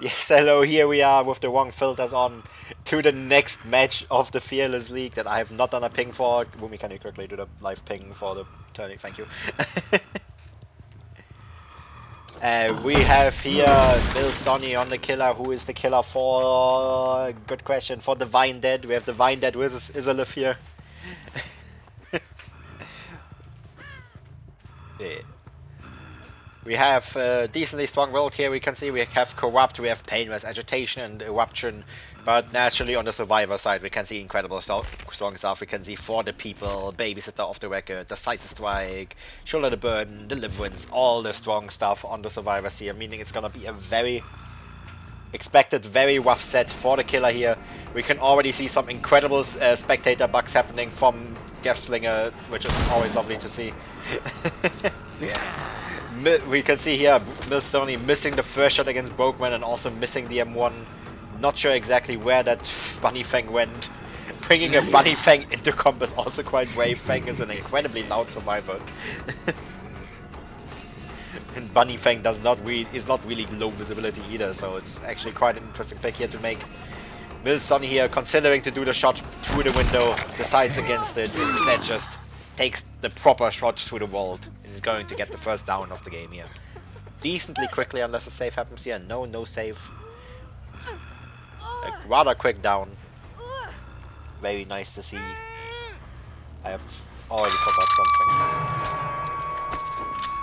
Yes, hello, here we are with the wrong filters on to the next match of the Fearless League that I have not done a ping for. Wumi, can you quickly do the live ping for the turning? Thank you. We have here Bill Stoney on the killer. Who is the killer for? Good question. For Divine Dead. We have Divine Dead with Izalith here. Yeah. We have a decently strong world here. We can see we have Corrupt, we have Painless, Agitation, and Eruption. But naturally, on the Survivor side, we can see incredible strong stuff. We can see For the People, Babysitter off the Record, Decisive Strike, Shoulder the Burden, Deliverance, all the strong stuff on the Survivors here. Meaning it's gonna be a very expected, very rough set for the killer here. We can already see some incredible spectator bugs happening from Deathslinger, which is always lovely to see. We can see here Millstoney missing the first shot against Brokeman and also missing the M1. Not sure exactly where that Bunny Fang went. Bringing a Bunny Fang into combat is also quite brave. Fang is an incredibly loud survivor. And Bunny Fang is not really low visibility either, so it's actually quite an interesting pick here to make. Millstoney here considering to do the shot through the window, decides against it, instead just takes the proper shot through the vault and is going to get the first down of the game here. Decently quickly, unless a save happens here. No save. A rather quick down. Very nice to see. I have already forgot something.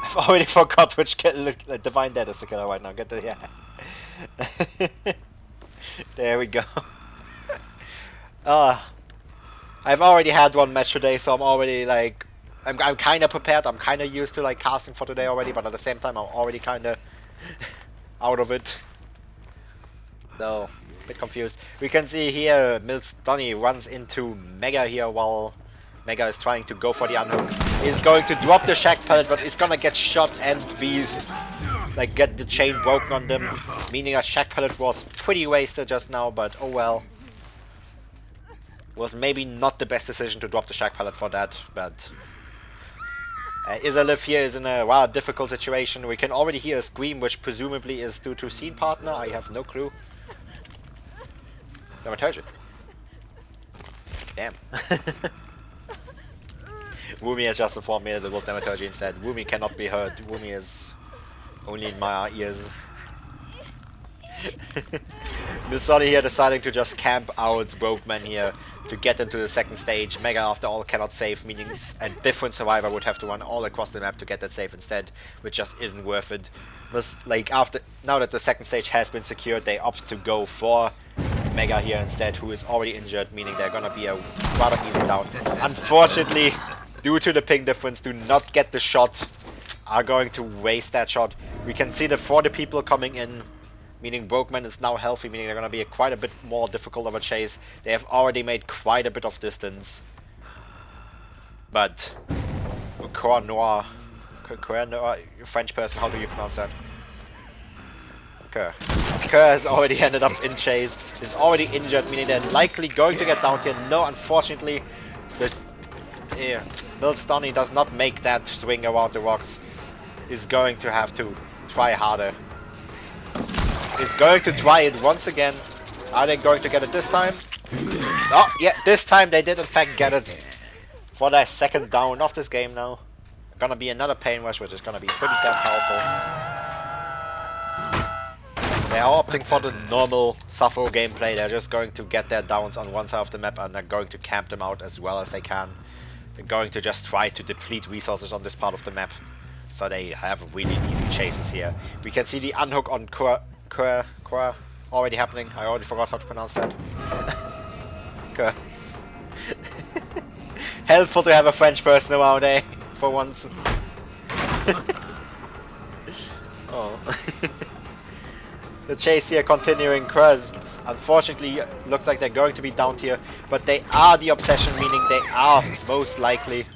I've already forgot which Divine Dead is the killer right now. Get the yeah. There we go. I've already had one match today, so I'm already like, I'm kind of prepared. I'm kind of used to like casting for today already, but at the same time, I'm already kind of out of it. So, a bit confused. We can see here Millstoney runs into Mega here while Mega is trying to go for the unhook. He's going to drop the Shack Pellet, but he's gonna get shot and be like get the chain broken on them, meaning a Shack Pellet was pretty wasted just now, but oh well. Was maybe not the best decision to drop the Shack Pellet for that, but Izalith here is in a rather difficult situation. We can already hear a scream, which presumably is due to scene partner. I have no clue. Dramaturgy. Damn. Wumi has just informed me that it was Dramaturgy instead. Wumi cannot be heard. Wumi is only in my ears. Millstoney here deciding to just camp out Brokeman here to get into the second stage. Mega after all cannot save, meaning a different survivor would have to run all across the map to get that save instead, which just isn't worth it. Like now that the second stage has been secured, they opt to go for Mega here instead, who is already injured, meaning they're gonna be a rather easy down. Unfortunately, due to the ping difference, do not get the shot, are going to waste that shot. We can see the For the People coming in, meaning Brokeman is now healthy, meaning they're going to be quite a bit more difficult of a chase. They have already made quite a bit of distance. But Coeur Noir, French person, how do you pronounce that? Coeur has already ended up in chase, is already injured, meaning they're likely going to get down here. No, unfortunately, Millstoney does not make that swing around the rocks. Is going to have to try harder. Is going to try it once again. Are they going to get it this time? Oh, yeah, this time they did in fact get it for their second down of this game now. Gonna be another Pain Rush, which is gonna be pretty damn powerful. They are opting for the normal Sappho gameplay. They're just going to get their downs on one side of the map and they're going to camp them out as well as they can. They're going to just try to deplete resources on this part of the map, so they have really easy chases here. We can see the unhook on Coeur already happening. I already forgot how to pronounce that. Coeur. Helpful to have a French person around, eh? For once. Oh. The chase here continuing. Coeur unfortunately looks like they're going to be downed here, but they are the obsession, meaning they are most likely.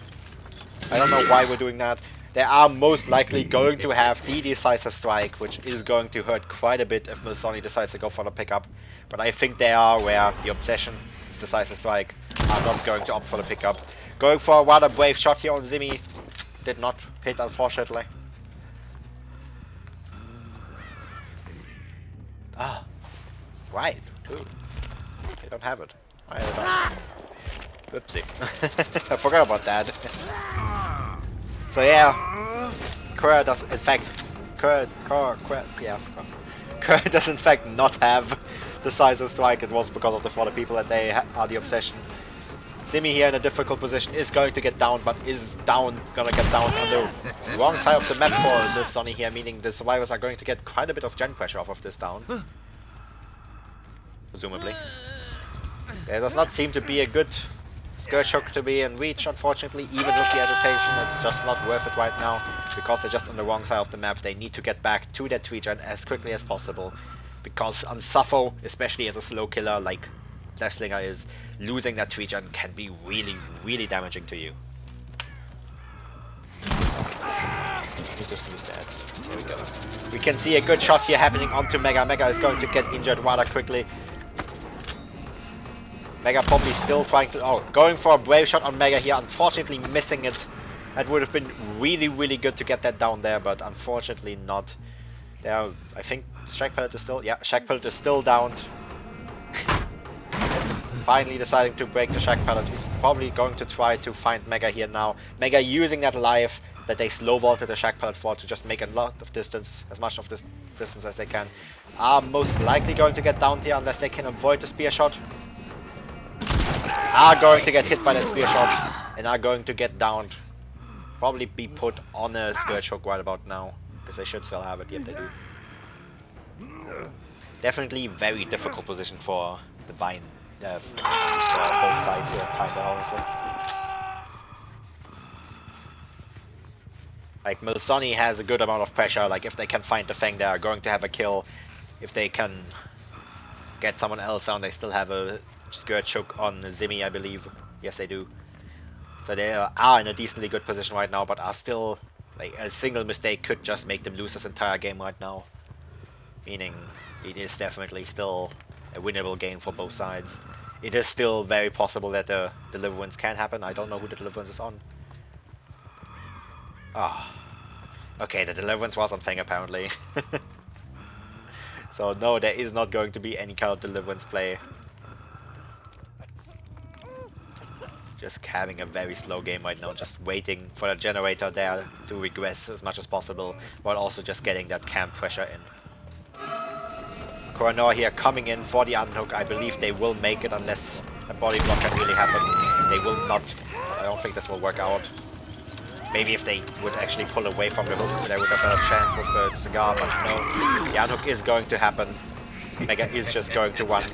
I don't know why we're doing that. They are most likely going to have the decisive strike, which is going to hurt quite a bit if Millstoney decides to go for the pickup. But I think they are where the obsession, its decisive strike, are not going to opt for the pickup. Going for a rather brave shot here on Zimmy. Did not hit, unfortunately. right, too. They don't have it. Why they don't? Whoopsie. I forgot about that. So yeah, Kura does in fact, Kura does in fact not have the size of strike. It was because of the 40 people that they are the obsession. Simi here in a difficult position is going to get down, but is gonna get down on the wrong side of the map for this Sonny here, meaning the survivors are going to get quite a bit of gen pressure off of this down. Presumably. There does not seem to be a good skirt shock to be in reach, unfortunately, even with the agitation. It's just not worth it right now, because they're just on the wrong side of the map. They need to get back to that regen as quickly as possible, because on Sappho, especially as a slow killer like Deathslinger is, losing that regen can be really, really damaging to you. Let me just use that. There we go. We can see a good shot here happening onto Mega. Mega is going to get injured rather quickly. Mega probably still trying to... going for a brave shot on Mega here, unfortunately missing it. That would have been really, really good to get that down there, but unfortunately not. There, I think Shack Pellet is still... Yeah, Shack Pellet is still downed. Finally deciding to break the Shack Pellet. He's probably going to try to find Mega here now. Mega using that life that they slow vaulted the Shack Pellet for to just make a lot of distance, as much of this distance as they can. Are most likely going to get downed here unless they can avoid the spear shot. Are going to get hit by that spear shot and are going to get downed. Probably be put on a scourge hook right about now, because they should still have it. Yep, they do. Definitely very difficult position for the Vine. For both sides here, kinda honestly. Like Milsoni has a good amount of pressure. Like if they can find the Fang, they are going to have a kill. If they can get someone else down, they still have a Scourge Hook on Zimmy, I believe. Yes, they do. So they are in a decently good position right now, but are still, like, a single mistake could just make them lose this entire game right now. Meaning, it is definitely still a winnable game for both sides. It is still very possible that the Deliverance can happen. I don't know who the Deliverance is on. Ah. Oh. Okay, the Deliverance was on Fang apparently. So no, there is not going to be any kind of Deliverance play. Just having a very slow game right now, just waiting for the generator there to regress as much as possible, while also just getting that camp pressure in. Coronor here coming in for the unhook. I believe they will make it unless a body block can really happen. They will not. I don't think this will work out. Maybe if they would actually pull away from the hook, they would have a chance with the cigar, but no. The unhook is going to happen. Mega is just going to run.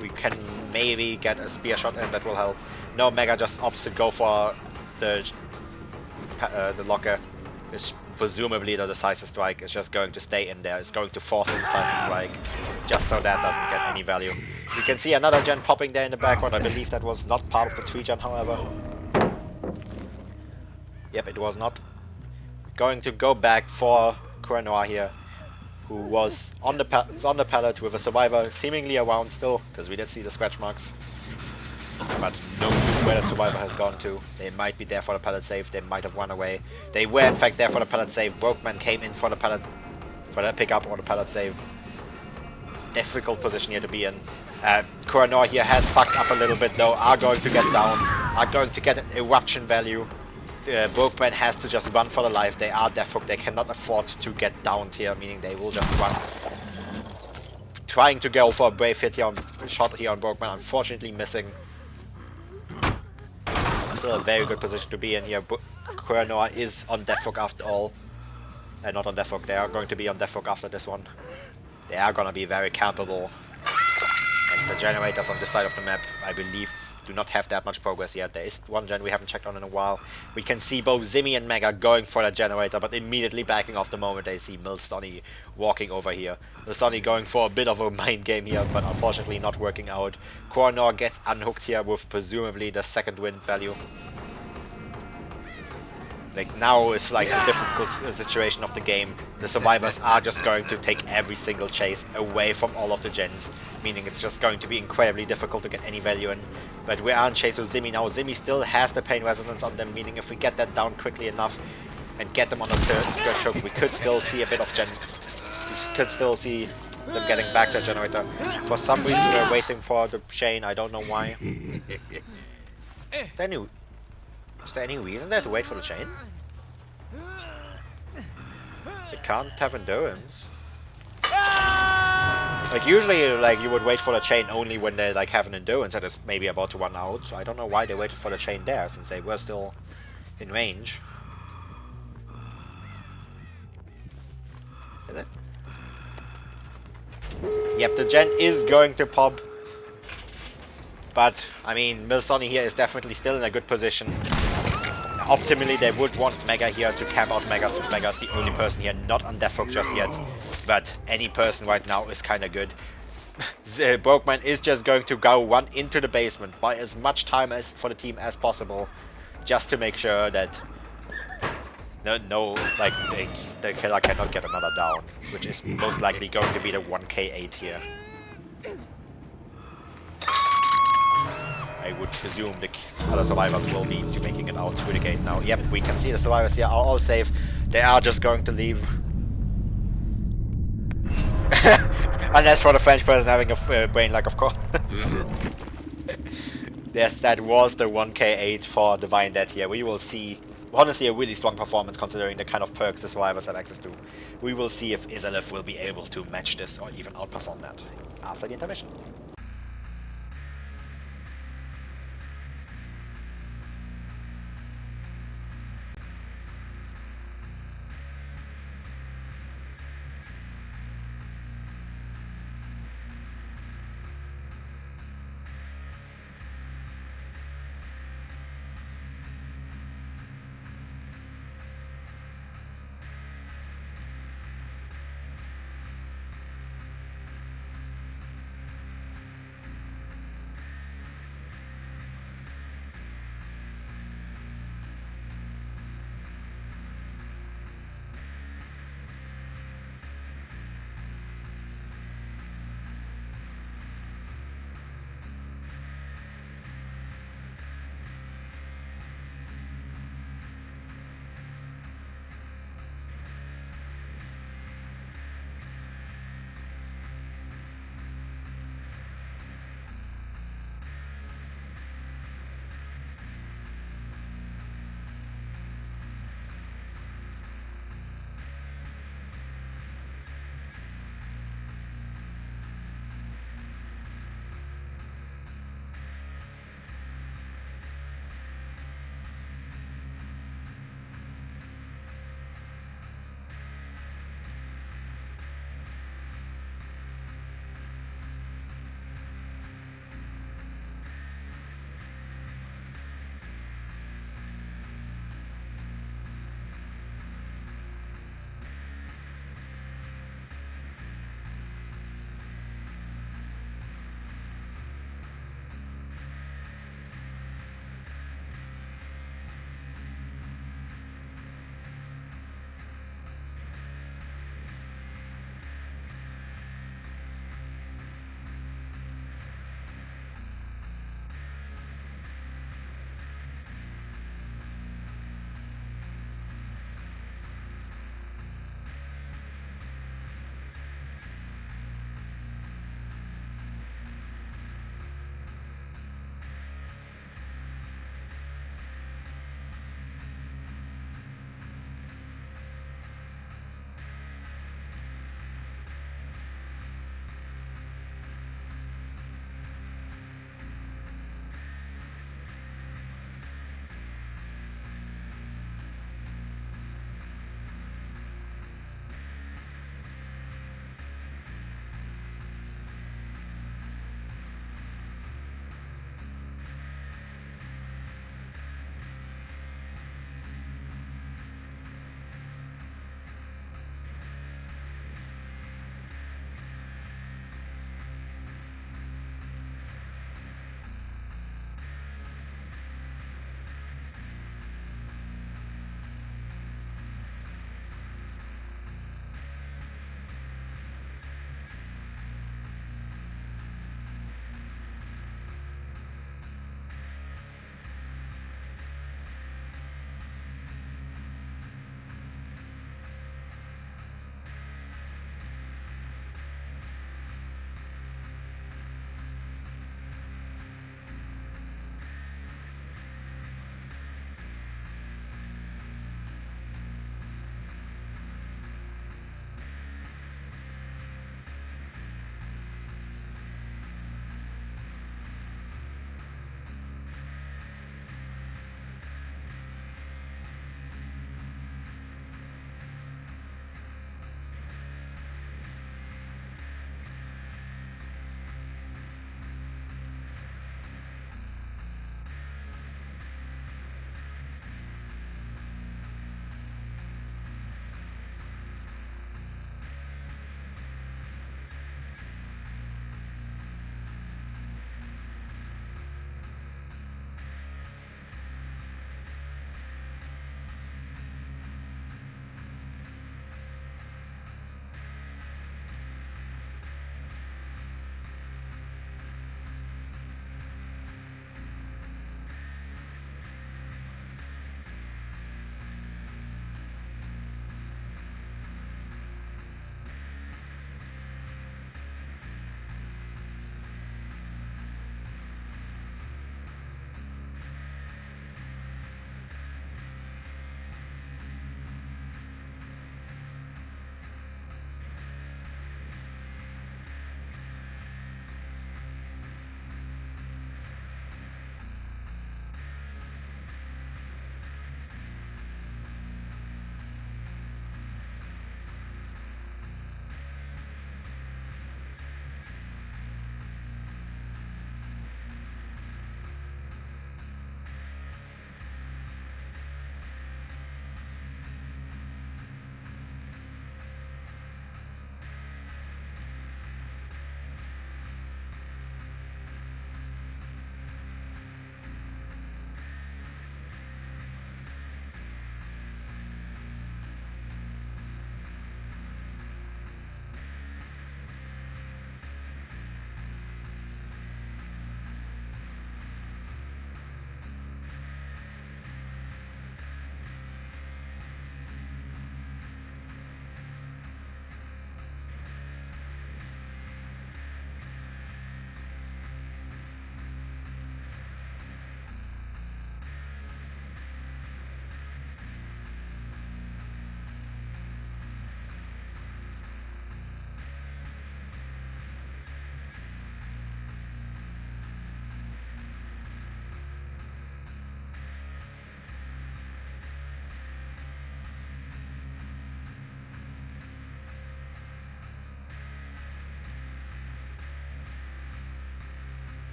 We can maybe get a spear shot in, that will help. No, Mega just opts to go for the locker. Is presumably the decisive strike is just going to stay in there. It's going to force the decisive strike, just so that doesn't get any value. You can see another gen popping there in the background. I believe that was not part of the 3 gen, however. Yep, it was not. Going to go back for Coronor here, who was on the pallet with a survivor seemingly around still, because we did see the scratch marks. But no clue where the survivor has gone to. They might be there for the pallet save, they might have run away. They were in fact there for the pallet save. Brokeman came in for the pallet, for the pickup or the pallet save. Difficult position here to be in. Coronor here has fucked up a little bit though, are going to get down, are going to get an eruption value. Brokeman has to just run for the life. They are death hooked, they cannot afford to get downed here, meaning they will just run. Trying to go for a brave hit here on shot here on Brokeman, unfortunately missing. Still a very good position to be in here. Coronor is on death hook after all. Not on death hook, they are going to be on death hook after this one. They are gonna be very campable. And the generators on this side of the map, I believe, do not have that much progress yet. There is one gen we haven't checked on in a while. We can see both Zimmy and Mega going for the generator, but immediately backing off the moment they see Milstonny walking over here. Milstonny going for a bit of a mind game here, but unfortunately not working out. Coronor gets unhooked here with presumably the second win value. Like now it's like a difficult situation of the game. The survivors are just going to take every single chase away from all of the gens, meaning it's just going to be incredibly difficult to get any value in. But we are on chase with Zimmy now. Zimmy still has the pain resonance on them, meaning if we get that down quickly enough and get them on the third scourge hook, we could still see a bit of gen. We could still see them getting back to the generator. For some reason we're waiting for the chain, I don't know why. Is there any reason there to wait for the chain? They can't have endurance. Like usually like you would wait for the chain only when they like have an endurance that is maybe about to run out. So I don't know why they waited for the chain there since they were still in range. Is it? Yep, the gen is going to pop. But I mean Milsoni here is definitely still in a good position. Optimally they would want Mega here to camp out Mega since Mega is the only person here not on death hook just yet. But any person right now is kinda good. The Brokeman is just going to go run into the basement, buy as much time as for the team as possible, just to make sure that like the killer cannot get another down, which is most likely going to be the 1k8 here. I would presume the other survivors will be making it out through the gate now. Yep, we can see the survivors here are all safe. They are just going to leave. Unless for the French person having a brain like, of course. Yes, that was the 1k8 for Divine Dead here. We will see, honestly, a really strong performance considering the kind of perks the survivors have access to. We will see if Izalith will be able to match this or even outperform that after the intermission.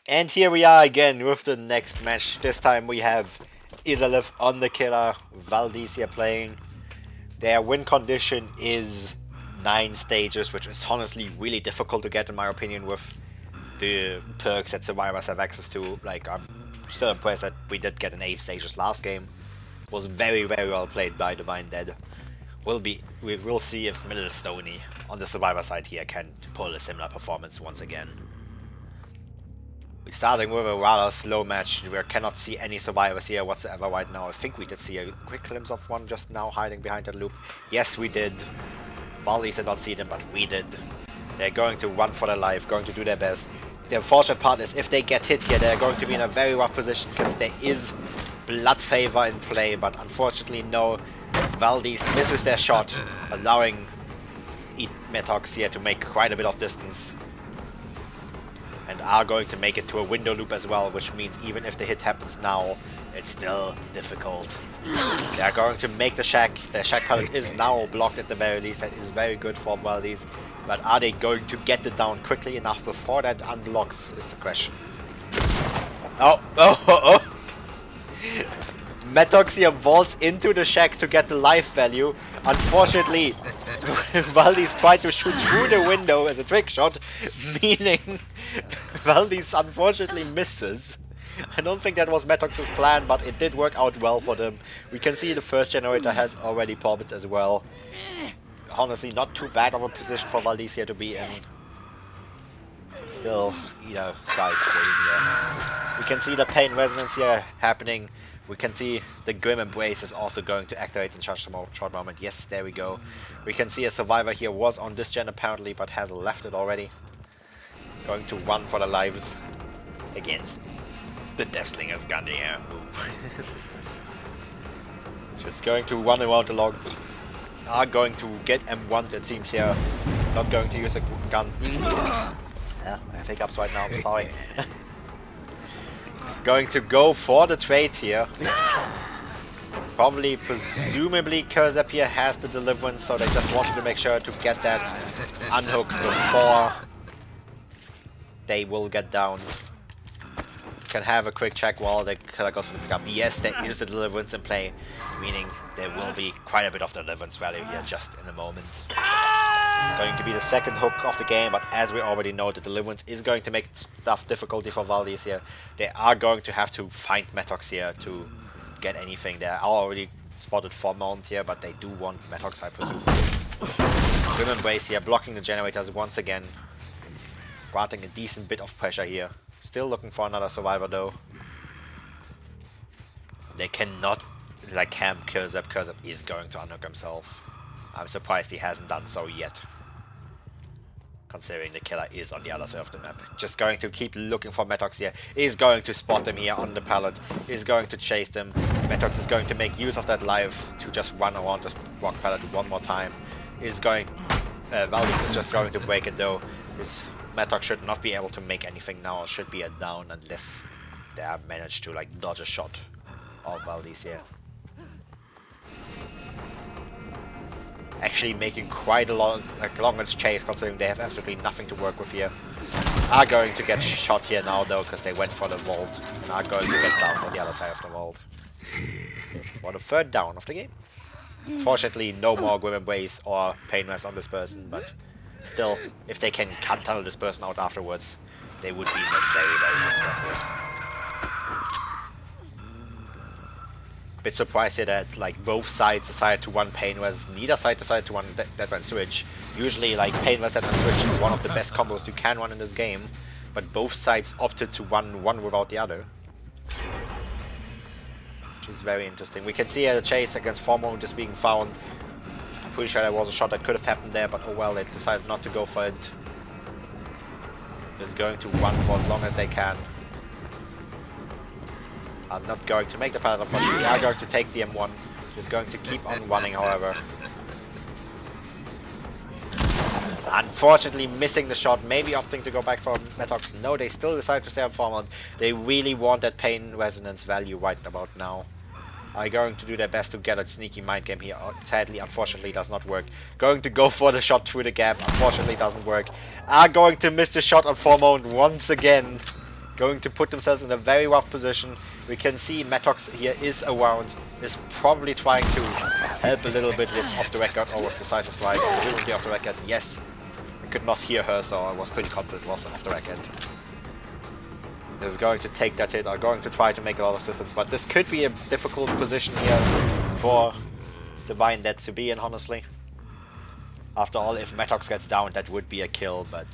And here we are again with the next match. This time we have Izalith on the killer, Valdez here playing. Their win condition is 9 stages, which is honestly really difficult to get in my opinion with the perks that survivors have access to. Like, I'm still impressed that we did get an 8 stages last game. Was very well played by Divine Dead. We will see if Middle Stony on the survivor side here can pull a similar performance once again. We're starting with a rather slow match. We cannot see any survivors here whatsoever right now. I think we did see a quick glimpse of one just now hiding behind that loop. Yes, we did. Valdez did not see them, but we did. They're going to run for their life, going to do their best. The unfortunate part is if they get hit here, they're going to be in a very rough position because there is blood favor in play, but unfortunately no. Valdez misses their shot, allowing Metox here to make quite a bit of distance. And are going to make it to a window loop as well, which means even if the hit happens now, it's still difficult. They are going to make the shack. The shack pallet is now blocked at the very least. That is very good for Valdez. But are they going to get it down quickly enough before that unlocks is the question. Oh. Metox here vaults into the shack to get the life value. Unfortunately, Valdez tried to shoot through the window as a trick shot, meaning Valdez unfortunately misses. I don't think that was Metox's plan, but it did work out well for them. We can see the first generator has already popped as well. Honestly, not too bad of a position for Valdez here to be in. Still, side screen here. We can see the pain resonance here happening. We can see the Grim Embrace is also going to activate in such a short moment. Yes, there we go. We can see a survivor here was on this gen apparently, but has left it already. Going to run for their lives against the Deathslinger's gun here. Just going to run around the log. Are going to get M1, it seems here. Not going to use a gun. Yeah, I have hiccups right now, I'm sorry. Going to go for the trade here. Presumably Kurzep here has the deliverance, so they just wanted to make sure to get that unhooked before they will get down. Can have a quick check while the killer goes to the pickup. Yes, there is the deliverance in play, meaning there will be quite a bit of deliverance value here just in a moment. Going to be the second hook of the game, but as we already know, the deliverance is going to make stuff difficulty for Valdez here. They are going to have to find Metox here to get anything. They are already spotted 4 mounts here, but they do want Metox, I presume. Grim Embrace here, blocking the generators once again. Granting a decent bit of pressure here. Still looking for another survivor though. They cannot camp Kurzep. Kurzep is going to unhook himself. I'm surprised he hasn't done so yet, considering the killer is on the other side of the map. Just going to keep looking for Metox here. Is going to spot them here on the pallet. Is going to chase them. Metox is going to make use of that life to just run around this rock pallet one more time. Valdez is just going to break it though. Metox should not be able to make anything now. It should be a down unless they have managed to dodge a shot of Valdez here. Actually making quite a long chase, considering they have absolutely nothing to work with here. Are going to get shot here now though, because they went for the vault and are going to get down on the other side of the vault. For the third down of the game. Fortunately, no more Grim Embrace or Pain Rest on this person, but still, if they can cut tunnel this person out afterwards, they would be in a very good spot here. Bit surprised here that both sides decided to run Pain Rest, neither side decided to run Deadman Switch. Usually Pain Rest Deadman Switch is one of the best combos you can run in this game, but both sides opted to run one without the other. Which is very interesting. We can see a chase against Formo just being found. I'm pretty sure there was a shot that could have happened there, but oh well, they decided not to go for it. Just going to run for as long as they can. Are not going to make the pallet, unfortunately. They are going to take the M1. Just going to keep on running, however. Unfortunately missing the shot, maybe opting to go back for Metox. No, they still decide to stay on Formal. They really want that pain resonance value right about now. Are going to do their best to get a sneaky mind game here. Sadly, unfortunately, does not work. Going to go for the shot through the gap. Unfortunately, doesn't work. Are going to miss the shot on Formone once again. going to put themselves in a very rough position. We can see Metox here is around, is probably trying to help a little bit with off the record or with the decisive strike. Presumably off the record, yes. I could not hear her, so I was pretty confident it was off the record. Is going to take that hit, are going to try to make a lot of distance, but this could be a difficult position here for Divine Dead to be in, honestly. After all, if Metox gets down, that would be a kill, but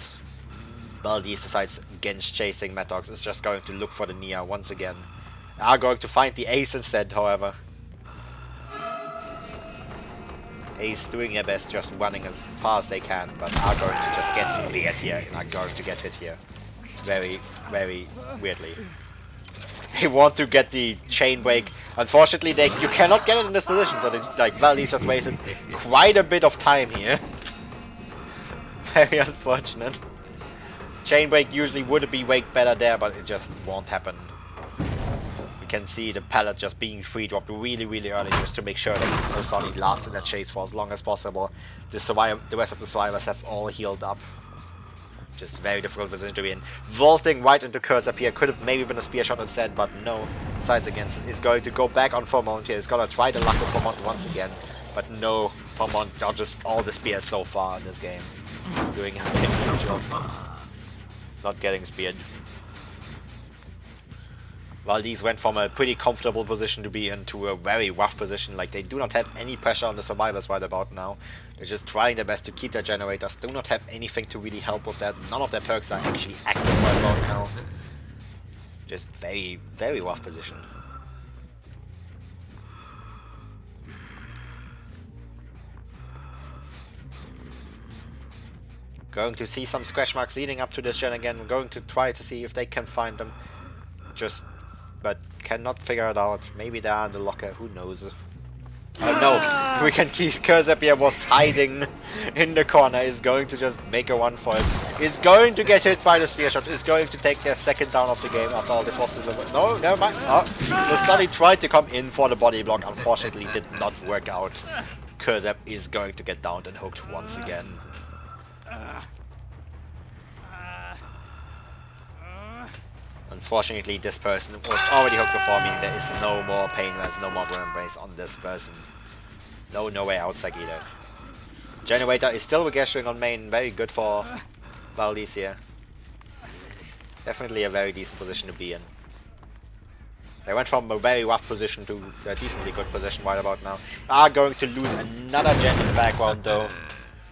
Valdez decides against chasing Metox, is just going to look for the Nia once again. Are going to find the Ace instead, however. Ace doing their best, just running as far as they can, but are going to just get speared here, and are going to get hit here. Very, very weirdly. They want to get the chain break. Unfortunately, you cannot get it in this position, so Valdez just wasted quite a bit of time here. Very unfortunate. Chain break usually would be way better there, but it just won't happen. You can see the pallet just being free dropped really, really early, just to make sure that Osani lasts in that chase for as long as possible. The rest of the survivors have all healed up. Just very difficult position to be in. Vaulting right into Curse up here could have maybe been a spear shot instead, but no. Decides against it. Is going to go back on Formont here. He's gonna try the luck with Formont once again, but no. Formont dodges all the spears so far in this game. Doing a good job. Not getting speared. Valdez went from a pretty comfortable position to be into a very rough position. Like, they do not have any pressure on the survivors right about now. They're just trying their best to keep their generators. Do not have anything to really help with that. None of their perks are actually active right about now. Just very, very rough position. Going to see some scratch marks leading up to this gen again. We're going to try to see if they can find them. But cannot figure it out. Maybe they are in the locker, who knows. Oh no, we can see Kurzapia was hiding in the corner, is going to just make a run for it. Is going to get hit by the spear shot, is going to take their second down of the game after all this was delivered. No, never mind. Oh, the Sunny tried to come in for the body block, unfortunately did not work out. Kurzap is going to get downed and hooked once again. Unfortunately, this person was already hooked before me. There is no more pain, there's no more Grim Embrace on this person. No way out Psych either. Generator is still gesturing on main, very good for Valdez here. Definitely a very decent position to be in. They went from a very rough position to a decently good position right about now. Are going to lose another gen in the background though.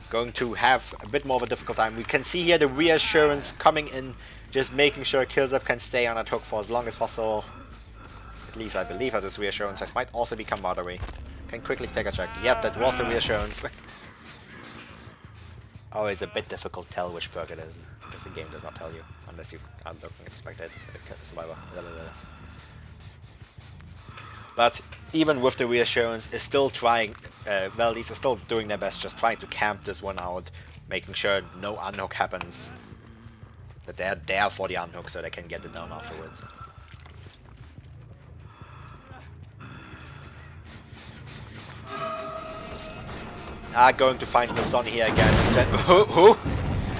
Going to have a bit more of a difficult time. We can see here the reassurance coming in. Just making sure Killzap can stay on that hook for as long as possible. At least I believe that this reassurance. That might also be camaraderie. Can quickly take a check. Yep, that was the reassurance. Always a bit difficult to tell which perk it is, because the game does not tell you, unless you are looking at the spectator, survivor. But even with the reassurance, is still trying, Valdez is still doing their best, just trying to camp this one out, making sure no unhook happens. That they're there for the unhook so they can get it down afterwards. Are going to find Milsoni here again. Who?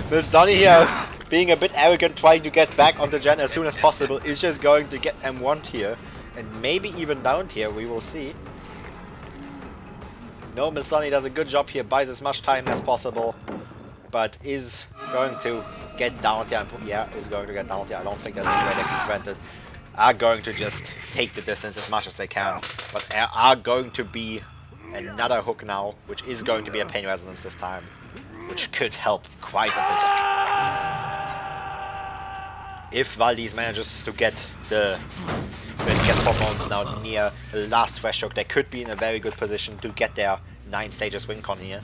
Milsoni here, being a bit arrogant, trying to get back on the gen as soon as possible, is just going to get M1 here. And maybe even down here, we will see. No, Milsoni does a good job here, buys as much time as possible. But is going to get down here. Yeah, is going to get down here. I don't think there's any way they can prevent it. Are going to just take the distance as much as they can. But are going to be another hook now, which is going to be a pain resonance this time. Which could help quite a bit. If Valdez manages to get Hormones now near the last fresh hook, they could be in a very good position to get their 9 stages win con here.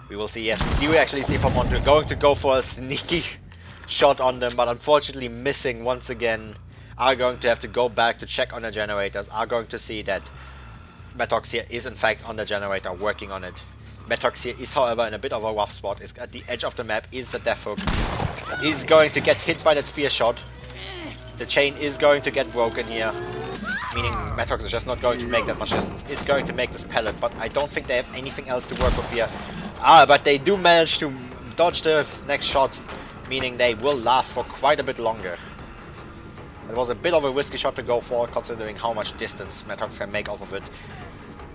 We will see, yes, we do actually see Formont going to go for a sneaky shot on them, but unfortunately missing once again. Are going to have to go back to check on the generators. Are going to see that Metox here is in fact on the generator, working on it. Metox here is however in a bit of a rough spot, is at the edge of the map, is the death hook. Is going to get hit by that spear shot. The chain is going to get broken here. Meaning Metox is just not going to make that much distance. It's going to make this pellet, but I don't think they have anything else to work with here. But they do manage to dodge the next shot. meaning they will last for quite a bit longer. It was a bit of a risky shot to go for, considering how much distance Metox can make off of it.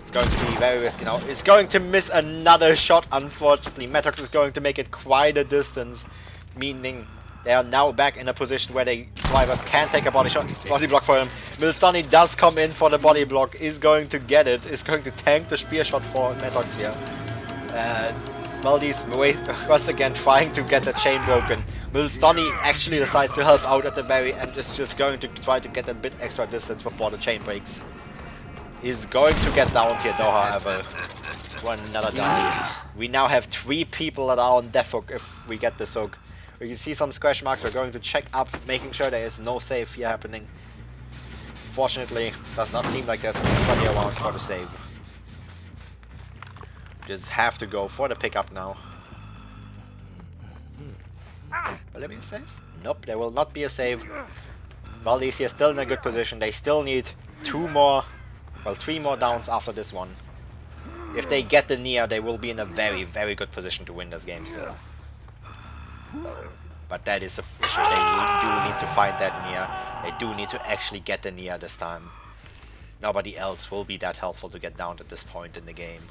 It's going to be very risky now. It's going to miss another shot, unfortunately. Metox is going to make it quite a distance, meaning they are now back in a position where the survivors can take a body block for him. Milstani does come in for the body block, is going to get it, is going to tank the spear shot for Metox here. Valdez once again trying to get the chain broken. Milstani actually decides to help out at the very end, is just going to try to get a bit extra distance before the chain breaks. He's going to get down here though, however. One another die. We now have 3 people that are on death hook if we get this hook. We can see some scratch marks. We're going to check up, making sure there is no save here happening. Fortunately, does not seem like there's anybody around for the save. Just have to go for the pickup now. Will there be a save? Nope, there will not be a save. Valdez here still in a good position. They still need 3 more downs after this one. If they get the Nia, they will be in a very, very good position to win this game still. But that is the issue. They do need to find that Nia. They do need to actually get the Nia this time. Nobody else will be that helpful to get down at this point in the game.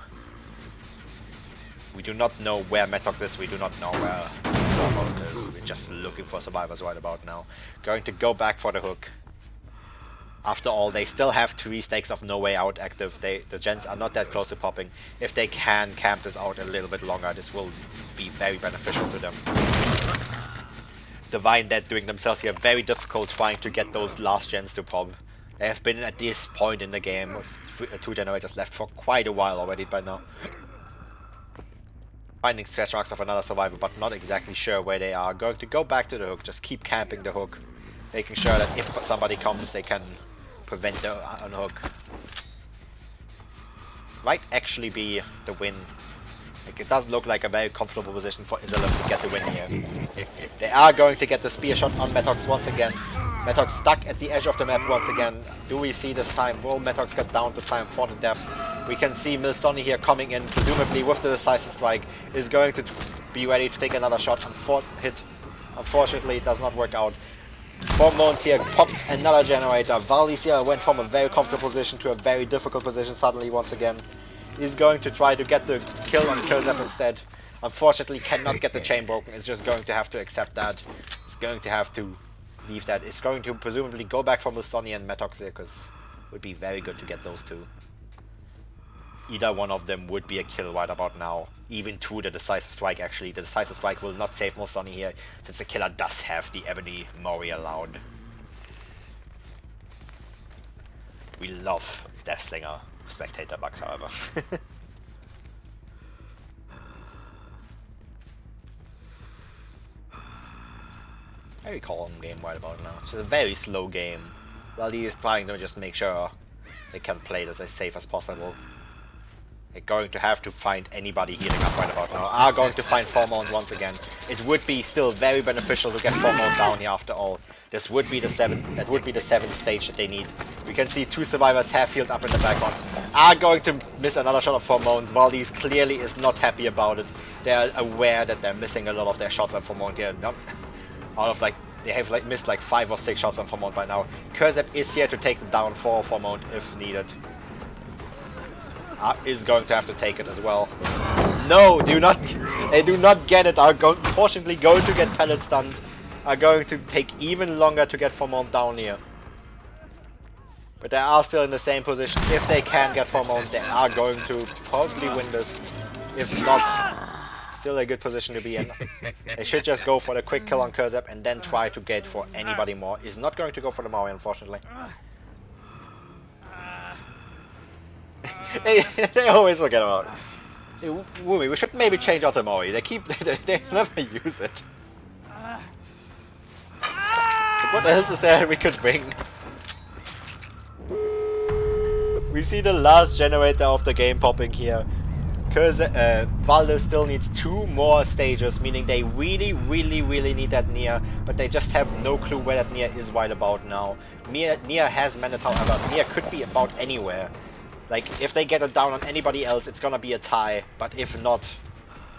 We do not know where Metox is, we do not know where Stormbolt is. We're just looking for survivors right about now. Going to go back for the hook. After all, they still have 3 stakes of no way out active. The gens are not that close to popping. If they can camp this out a little bit longer, this will be very beneficial to them. Divine Dead doing themselves here very difficult trying to get those last gens to pop. They have been at this point in the game with 2 generators left for quite a while already by now. Finding scratch marks of another survivor, but not exactly sure where they are. Going to go back to the hook, just keep camping the hook. Making sure that if somebody comes, they can prevent the unhook. Might actually be the win. Like, it does look like a very comfortable position for Izalith to get the win here. They are going to get the spear shot on Metox once again. Metox stuck at the edge of the map once again. Do we see this time? Will Metox get down this time for the death? We can see Milstani here coming in, presumably with the decisive strike, is going to be ready to take another shot. Unfortunately, it does not work out. Formont here pops another generator. Valdez here went from a very comfortable position to a very difficult position suddenly once again. He's going to try to get the kill on Killzap instead. Unfortunately cannot get the chain broken. It's just going to have to accept that. It's going to have to leave that. It's going to presumably go back for Milstani and Metox here, because it would be very good to get those 2. Either one of them would be a kill right about now. Even to the decisive strike actually. The decisive strike will not save Milstani here, since the killer does have the Ebony Mori allowed. We love Deathslinger spectator bugs, however. Very calm game right about now. It's a very slow game. Lali is trying to just make sure they can play this as safe as possible. They're going to have to find anybody healing up right about now. Are going to find Formont once again. It would be still very beneficial to get Formont down here after all. This would be the 7th stage that they need. We can see 2 survivors have healed up in the background. Are going to miss another shot of Formont. Valdez clearly is not happy about it. They are aware that they're missing a lot of their shots on Formont here. Not out of they have missed 5 or 6 shots on Formont by now. Kurzep is here to take them down for Formont if needed. Is going to have to take it as well. No, they do not get it. Unfortunately going to get pellet stunned. Are going to take even longer to get Formont down here. But they are still in the same position. If they can get Formont, they are going to probably win this. If not, still a good position to be in. They should just go for the quick kill on Kurzep and then try to get for anybody more. Is not going to go for the Maui, unfortunately. they always forget about it. Woomy, we should maybe change out the Maui. They never use it. What else is there we could bring? We see the last generator of the game popping here. Valdez still needs 2 more stages, meaning they really need that Nia, but they just have no clue where that Nia is right about now. Nia has Manet, however. Nia could be about anywhere. Like, if they get it down on anybody else, it's gonna be a tie, but if not,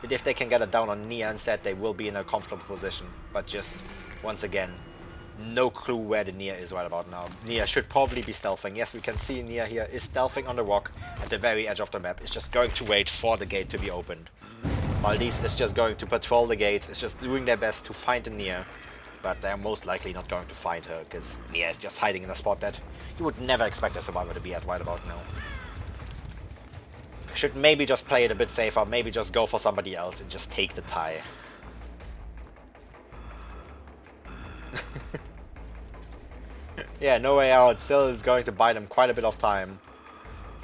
But if they can get it down on Nia instead, they will be in a comfortable position. But just, once again, no clue where the Nia is right about now. Nia should probably be stealthing. Yes, we can see Nia here is stealthing on the rock at the very edge of the map. It's just going to wait for the gate to be opened. Maldives is just going to patrol the gates. It's just doing their best to find the Nia. But they're most likely not going to find her, because Nia is just hiding in a spot that you would never expect a survivor to be at right about now. Should maybe just play it a bit safer, maybe just go for somebody else and just take the tie. Yeah, no way out, still is going to buy them quite a bit of time.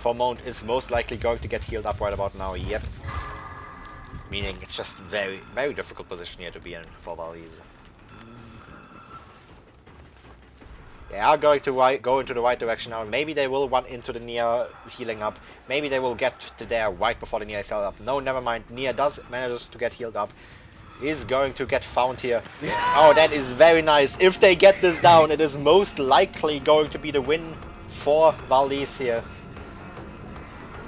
Formont is most likely going to get healed up right about now, yep. Meaning it's just very, very difficult position here to be in for Valise. They are going to go into the right direction now. Maybe they will run into the Nia healing up. Maybe they will get to there right before the Nia is healed up. No, never mind. Nia does manages to get healed up. Is going to get found here. Oh, that is very nice. If they get this down, it is most likely going to be the win for Valise here.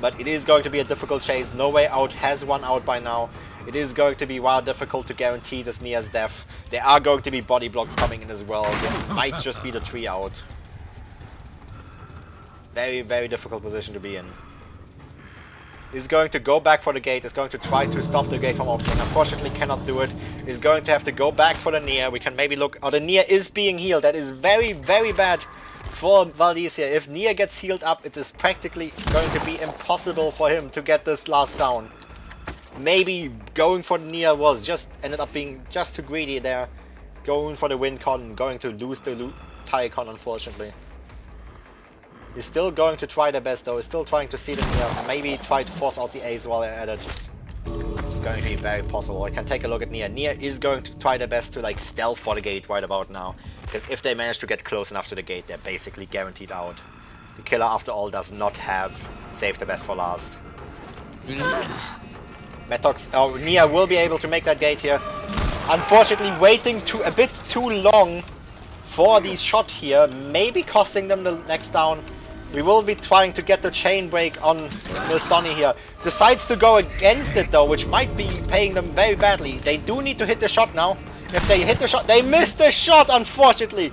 But it is going to be a difficult chase. No Way Out has one out by now. It is going to be rather difficult to guarantee this Nia's death. There are going to be body blocks coming in as well. This might just be the 3 out. Very, very difficult position to be in. He's going to go back for the gate. He's going to try to stop the gate from opening. Unfortunately, cannot do it. He's going to have to go back for the Nia. We can maybe look. Oh, the Nia is being healed. That is very, very bad for Valise here. If Nia gets healed up, it is practically going to be impossible for him to get this last down. Maybe going for the Nia was just ended up being just too greedy there. Going for the win con, going to lose the tie con, unfortunately. He's still going to try their best though. He's still trying to see the Nia. Maybe try to force out the ace while they're at it. It's going to be very possible. I can take a look at Nia. Nia is going to try their best to like stealth for the gate right about now. Because if they manage to get close enough to the gate, they're basically guaranteed out. The killer, after all, does not have save the best for last. Metox, Nia will be able to make that gate here. Unfortunately, waiting a bit too long for the shot here, maybe costing them the next down. We will be trying to get the chain break on Milstoni here. Decides to go against it though, which might be paying them very badly. They do need to hit the shot now. If they hit the shot, they missed the shot, unfortunately.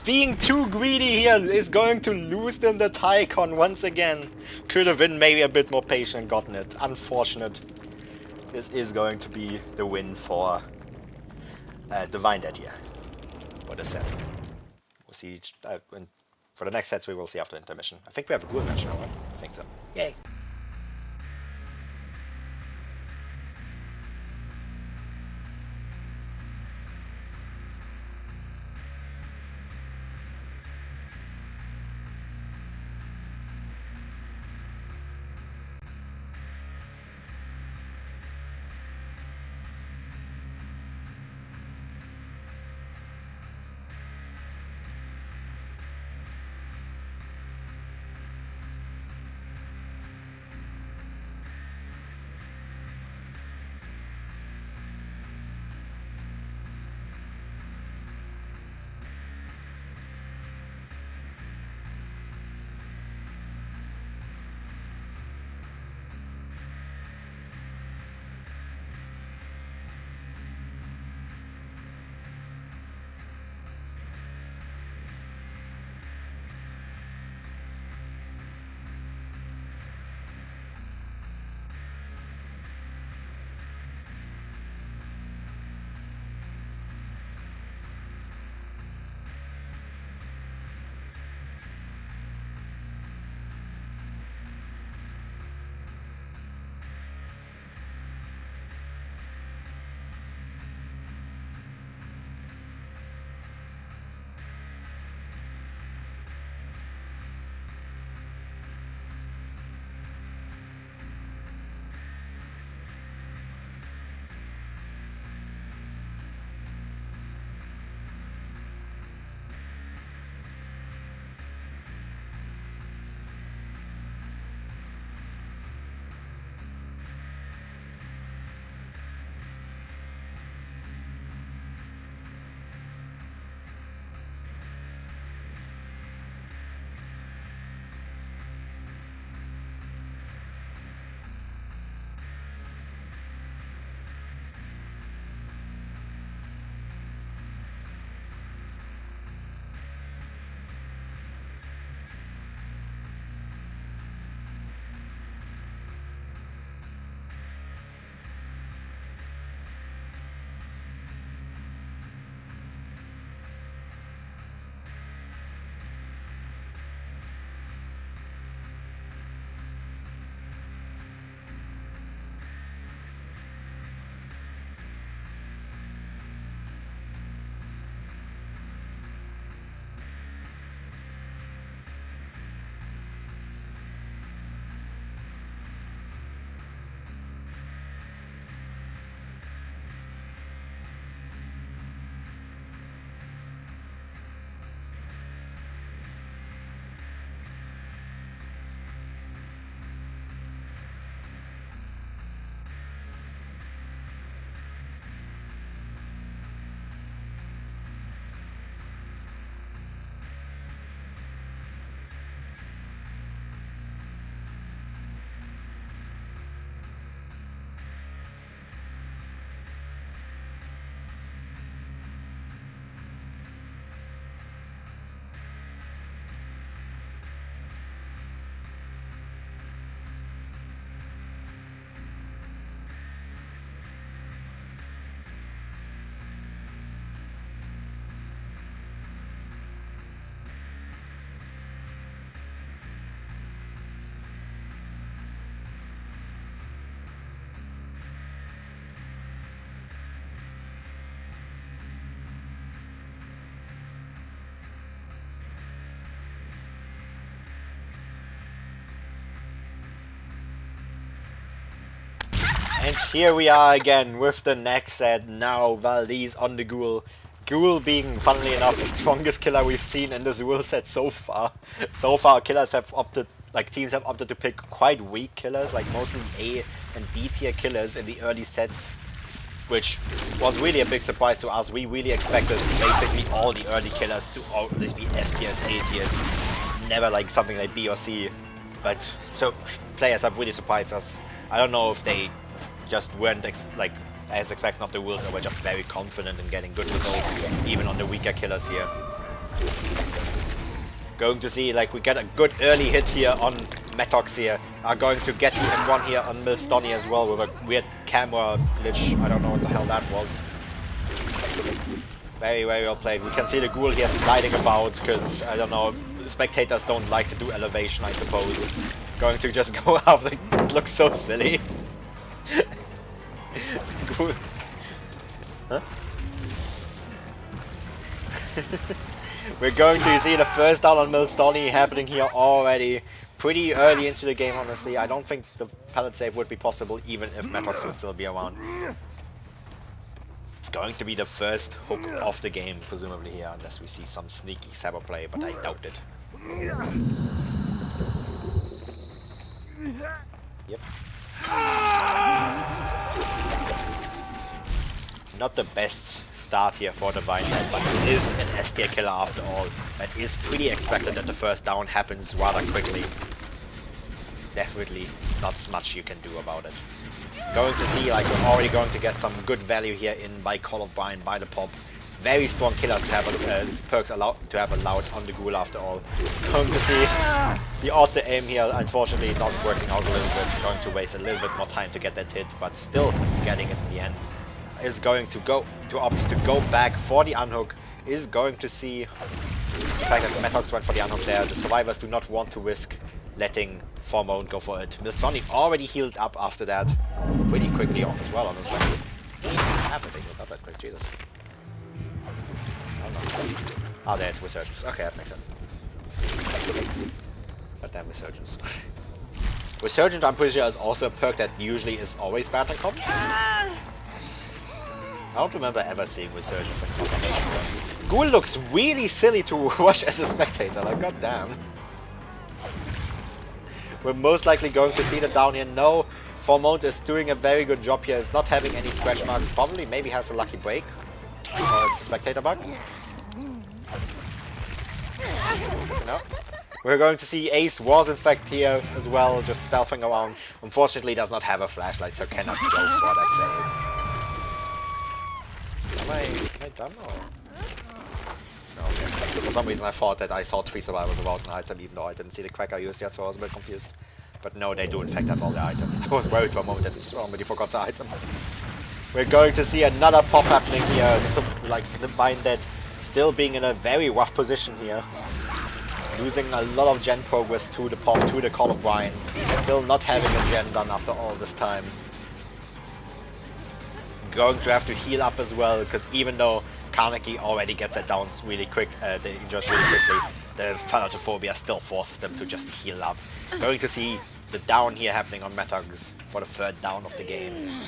Being too greedy here is going to lose them the tie con once again. Could have been maybe a bit more patient and gotten it. Unfortunate. This is going to be the win for Divine Dead here. For this set. We'll see for the next sets we will see after intermission. I think we have a ghoul match now, right? I think so. Yay! And here we are again with the next set. Now Valdez on the Ghoul. Ghoul being, funnily enough, the strongest killer we've seen in this Ghoul set so far. So far, killers have opted, like teams have opted to pick quite weak killers, like mostly A and B tier killers in the early sets, which was really a big surprise to us. We really expected basically all the early killers to always be S tiers, A tiers, never like something like B or C. But so players have really surprised us. I don't know if they just weren't as expecting of the rules, or were just very confident in getting good results even on the weaker killers here. Going to see, like, we get a good early hit here on Metox here. Are going to get the M1 here on Milstoni as well with a weird camera glitch. I don't know what the hell that was. Very, very well played. We can see the Ghoul here sliding about because, I don't know, spectators don't like to do elevation, I suppose. Going to just go up, like, it looks so silly. Ghoul. Huh? We're going to see the first down on Milstoni happening here already pretty early into the game, honestly. I don't think the pallet save would be possible even if Metox would still be around. It's going to be the first hook of the game, presumably here, unless we see some sneaky saber play, but I doubt it. Yep. Not the best start here for the Vinehead, but it is an S tier killer after all. It is pretty expected that the first down happens rather quickly. Definitely not much you can do about it. Going to see, like, we're already going to get some good value here in by Call of Brine, by the pop. Very strong killers to have perks allowed on the Ghoul after all. Going to see the auto aim here, unfortunately not working out a little bit. Going to waste a little bit more time to get that hit, but still getting it in the end. Is going to opt to go back for the unhook. Is going to see the fact that the Metox went for the unhook there. The survivors do not want to risk letting Formone go for it. Milstoni already healed up after that pretty quickly on as well, honestly. Happening, not that quick, Jesus. Oh, there's Resurgence. Okay, that makes sense. But then Resurgence. Resurgence, I'm pretty sure, is also a perk that usually is always bad in comp. I don't remember ever seeing Resurgence in combination. Ghoul looks really silly to watch as a spectator, like goddamn. We're most likely going to see the down here. No, Formone is doing a very good job here. Is not having any scratch marks. Probably maybe has a lucky break. Or it's a spectator bug. No. We're going to see Ace was in fact here as well, just stealthing around. Unfortunately does not have a flashlight, so cannot go for that save. Am I done or? No, okay. For some reason I thought that I saw 3 survivors about an item, even though I didn't see the cracker used yet, so I was a bit confused. But no, they do in fact have all the items. I was worried for a moment that somebody forgot the item. We're going to see another pop happening here, like the Vinehead still being in a very rough position here. Losing a lot of gen progress to the pop, to the Call of Brine. Still not having a gen done after all this time. Going to have to heal up as well, because even though Carnegie already gets it down really quick, the injures really quickly, the Thanatophobia still forces them to just heal up. Going to see the down here happening on Metox for the third down of the game.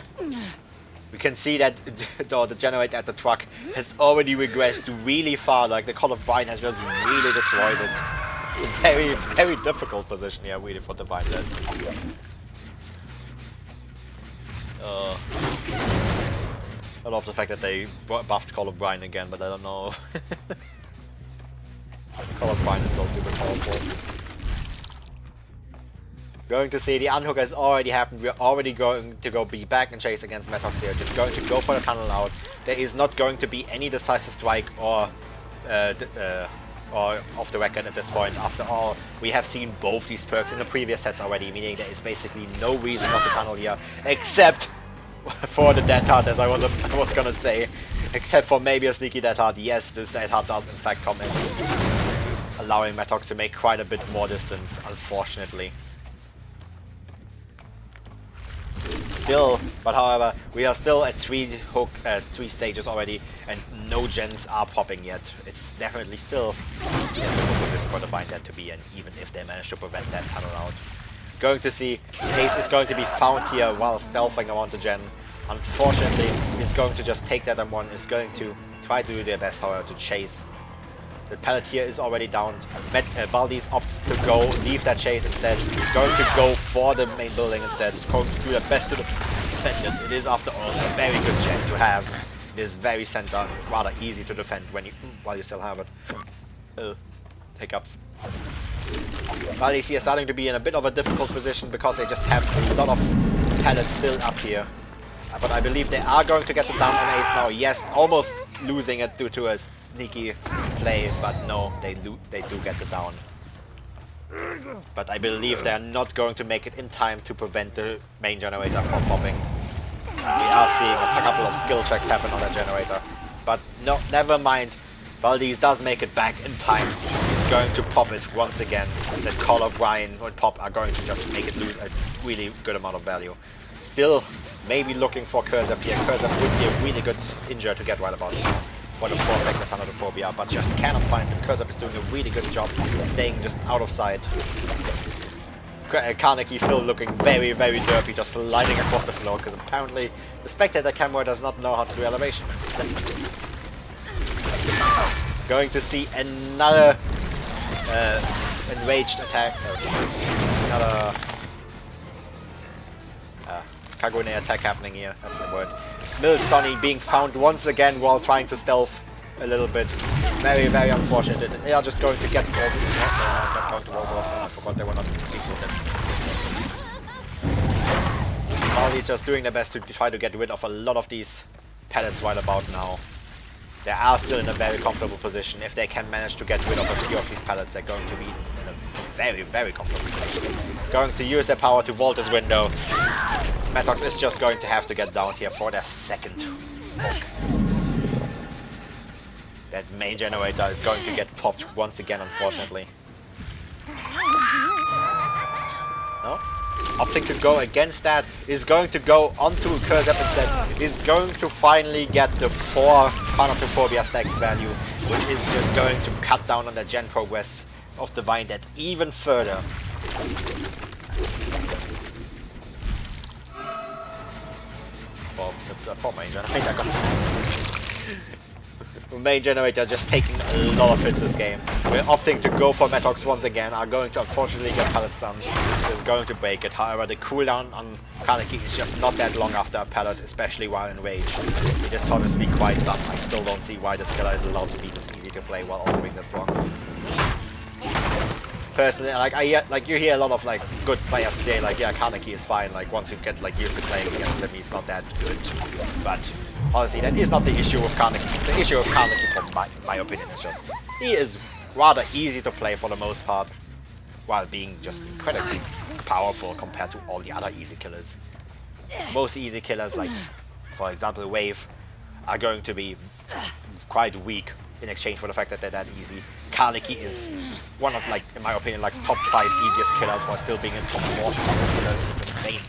We can see that the generate at the truck has already regressed really far, like the Call of Brine has just really destroyed it. Very, very difficult position here really for the Vinehead. I love the fact that they buffed Call of Brine again, but I don't know. Call of Brine is so stupid powerful. Going to see the unhook has already happened. We're already going to be back and chase against Metox here. Just going to go for the tunnel out. There is not going to be any decisive strike or off the record at this point. After all, we have seen both these perks in the previous sets already, meaning there is basically no reason not to tunnel here, except for the Death Heart, as I was gonna say. Except for maybe a sneaky Death Heart. Yes, this Death Heart does in fact come in, allowing Metox to make quite a bit more distance, unfortunately. Still, but however, we are still at 3 stages already, and no gens are popping yet. It's definitely still for the Vinehead to be in, even if they manage to prevent that tunnel out. Going to see Ace is going to be found here while stealthing around the gen. Unfortunately, he's going to just take that M1, is going to try to do their best, however, to chase. The pallet here is already down. Valdez opts to go, leave that chase instead. He's going to go for the main building instead. He's going to do their best to defend it. It is, after all, a very good gen to have. It is very center, rather easy to defend when you while you still have it. Hiccups. Valdez here starting to be in a bit of a difficult position because they just have a lot of pallets still up here. But I believe they are going to get the down on Ace now. Yes, almost losing it due to a sneaky play, but no, they do get the down. But I believe they are not going to make it in time to prevent the main generator from popping. We are seeing a couple of skill checks happen on that generator. But no, never mind. Valdez does make it back in time. He's going to pop it once again. That Call of Ryan and Pop are going to just make it lose a really good amount of value. Still, maybe looking for Cursor here. Cursor would be a really good injure to get right about now for the 4 seconds under the phobia, but just cannot find him. Cursor is doing a really good job staying just out of sight. Carnegie still looking very, very derpy, just sliding across the floor, because apparently the spectator camera does not know how to do elevation. Going to see another enraged attack. Another Kagune attack happening here, that's the word. Sonny being found once again while trying to stealth a little bit. Very, very unfortunate. They are just going to get all this. I forgot they were not completed. Valdez just doing their best to try to get rid of a lot of these pallets right about now. They are still in a very comfortable position. If they can manage to get rid of a few of these pallets, they're going to be in a very, very comfortable position. Going to use their power to vault this window. Metox is just going to have to get down here for their second hook. That main generator is going to get popped once again, unfortunately. No? Opting to go against that, is going to go onto Cursep instead, is going to finally get the 4 Phobia stacks value, which is just going to cut down on the gen progress of the Vine Dead even further. For main generator. Main generator just taking a lot of hits this game. We're opting to go for Metox once again, are going to unfortunately get pallet stunned. Is going to break it. However, the cooldown on Kaneki is just not that long after a pallet, especially while in rage. It is honestly quite dumb. I still don't see why this killer is allowed to be this easy to play while also being this strong. Personally, you hear a lot of good players say yeah, Kaneki is fine, once you get used to playing against him, he's not that good. But honestly, that is not the issue with Kaneki. The issue with Kaneki, from my opinion, is just he is rather easy to play for the most part, while being just incredibly powerful compared to all the other easy killers. Most easy killers, for example Wave, are going to be quite weak in exchange for the fact that they're that easy. Kaneki is one of, in my opinion, top 5 easiest killers while still being in top 4 strongest killers. It's insane.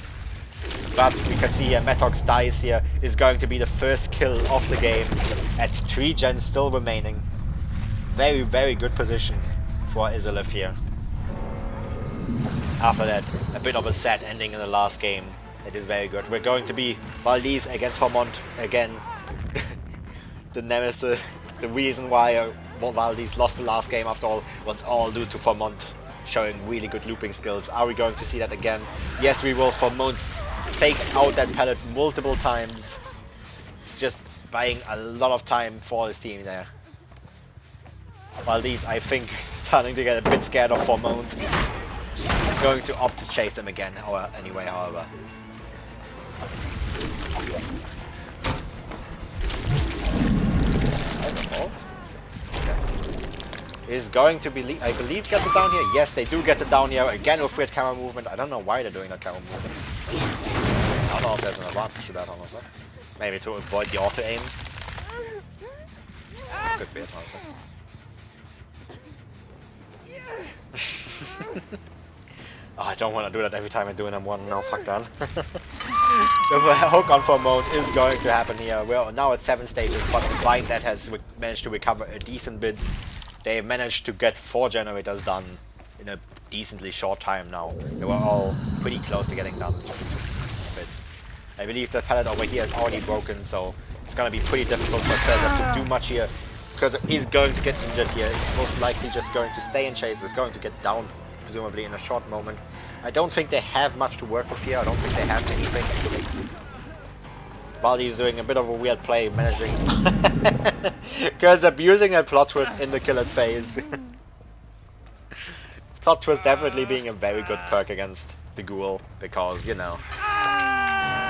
But we can see here, Metox dies here, is going to be the first kill of the game at 3 gens still remaining. Very, very good position for Izalith here. After that, a bit of a sad ending in the last game. It is very good. We're going to be Valdez against Vermont again. The nemesis. The reason why Valdez lost the last game, after all, was all due to Vermont showing really good looping skills. Are we going to see that again? Yes, we will. Vermont fakes out that pallet multiple times. It's just buying a lot of time for his team there. Valdez, I think, starting to get a bit scared of Vermont. Going to opt to chase them again, anyway, however. Is going to be, I believe, get the down here. Yes, they do get the down here again with weird camera movement. I don't know why they're doing that camera movement. I don't know if there's an advantage to that, honestly. Maybe to avoid the auto aim. Could be it, honestly. Oh, I don't want to do that every time I do an M1. No, fuck that. The hook on Vermont is going to happen here. We're now at 7 stages, but the Vine that has managed to recover a decent bit. They managed to get 4 generators done in a decently short time now. They were all pretty close to getting done. But I believe the pallet over here is already broken, so it's gonna be pretty difficult for Cursor to do much here. Cursor is going to get injured here. It's most likely just going to stay in chase. It's going to get down, presumably in a short moment. I don't think they have much to work with here. I don't think they have anything. Baldi's doing a bit of a weird play, managing because abusing a plot twist in the killer's face. Plot twist definitely being a very good perk against the ghoul, because, you know,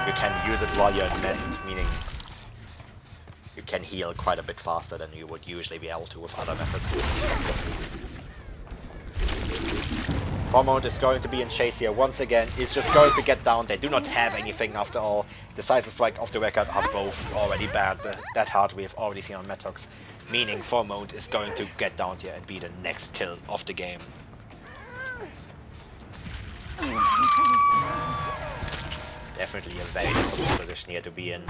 you can use it while you're at nest, meaning you can heal quite a bit faster than you would usually be able to with other methods. Formont is going to be in chase here once again, is just going to get down. They do not have anything after all. Decisive Strike off the record are both already banned. That hard we have already seen on Metox. Meaning Formont is going to get down here and be the next kill of the game. Definitely a very difficult position here to be in.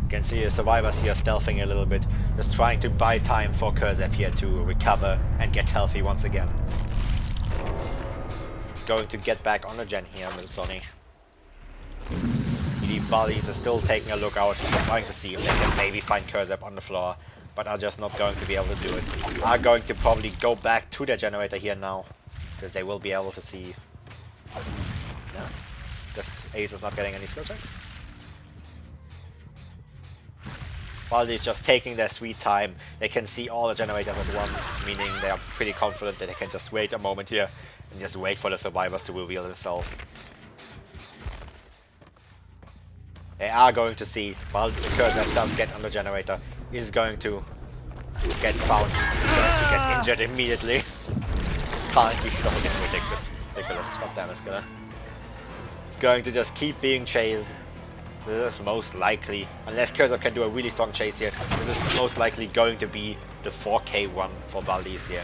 You can see the survivors here stealthing a little bit, just trying to buy time for Kurzep here to recover and get healthy once again. It's going to get back on the gen here, Milsoni. The Baldies are still taking a look out, trying to see if they can maybe find Kurzep on the floor, but are just not going to be able to do it. Are going to probably go back to their generator here now, because they will be able to see. Yeah, this Ace is not getting any skill checks. Baldi's just taking their sweet time. They can see all the generators at once, meaning they are pretty confident that they can just wait a moment here and just wait for the survivors to reveal themselves. They are going to see, while the Cursor does get on the generator, is going to get found, is going to get injured immediately. Currently fucking ridiculous. God damn it, killer. It's going to just keep being chased. This is most likely, unless Cursor can do a really strong chase here, this is most likely going to be the 4K one for Baldi's here.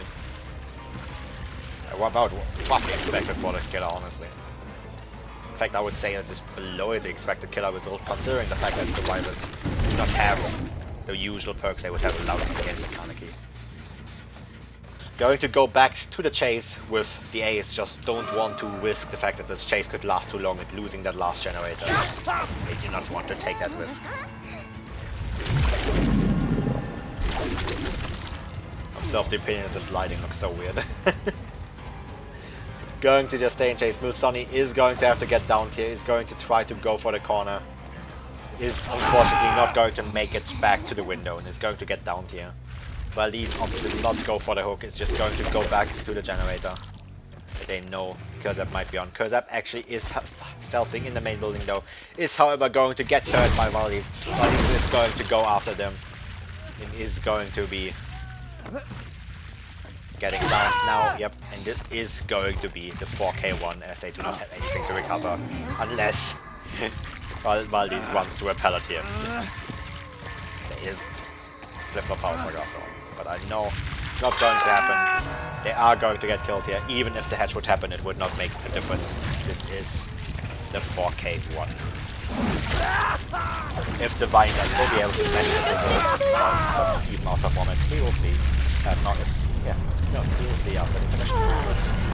About what we expected for this killer, honestly. In fact, I would say that it's below the expected killer result, considering the fact that survivors do not have the usual perks they would have allowed against the Kaneki. Going to go back to the chase with the Ace, just don't want to risk the fact that this chase could last too long and losing that last generator. They do not want to take that risk. Myself the opinion that the sliding looks so weird. Going to just stay in chase. Milsoni is going to have to get down here, is going to try to go for the corner. Is unfortunately not going to make it back to the window and is going to get down here. Well, these obviously not go for the hook, it's just going to go back to the generator. They know Kurzep might be on. Kurzep actually is stealthing in the main building though, is however going to get hurt by Valdez. Valdez is going to go after them. It is going to be getting down now, yep, and this is going to be the 4K one as they do not have anything to recover unless Valdez runs to a pallet here. There is flip-flop power after all. But I know it's not going to happen. They are going to get killed here. Even if the hatch would happen, it would not make a difference. This is the 4K one. If the Vine will be able to manage it, even outperform it, we will see. Not if, yeah, no, we will see after the finish.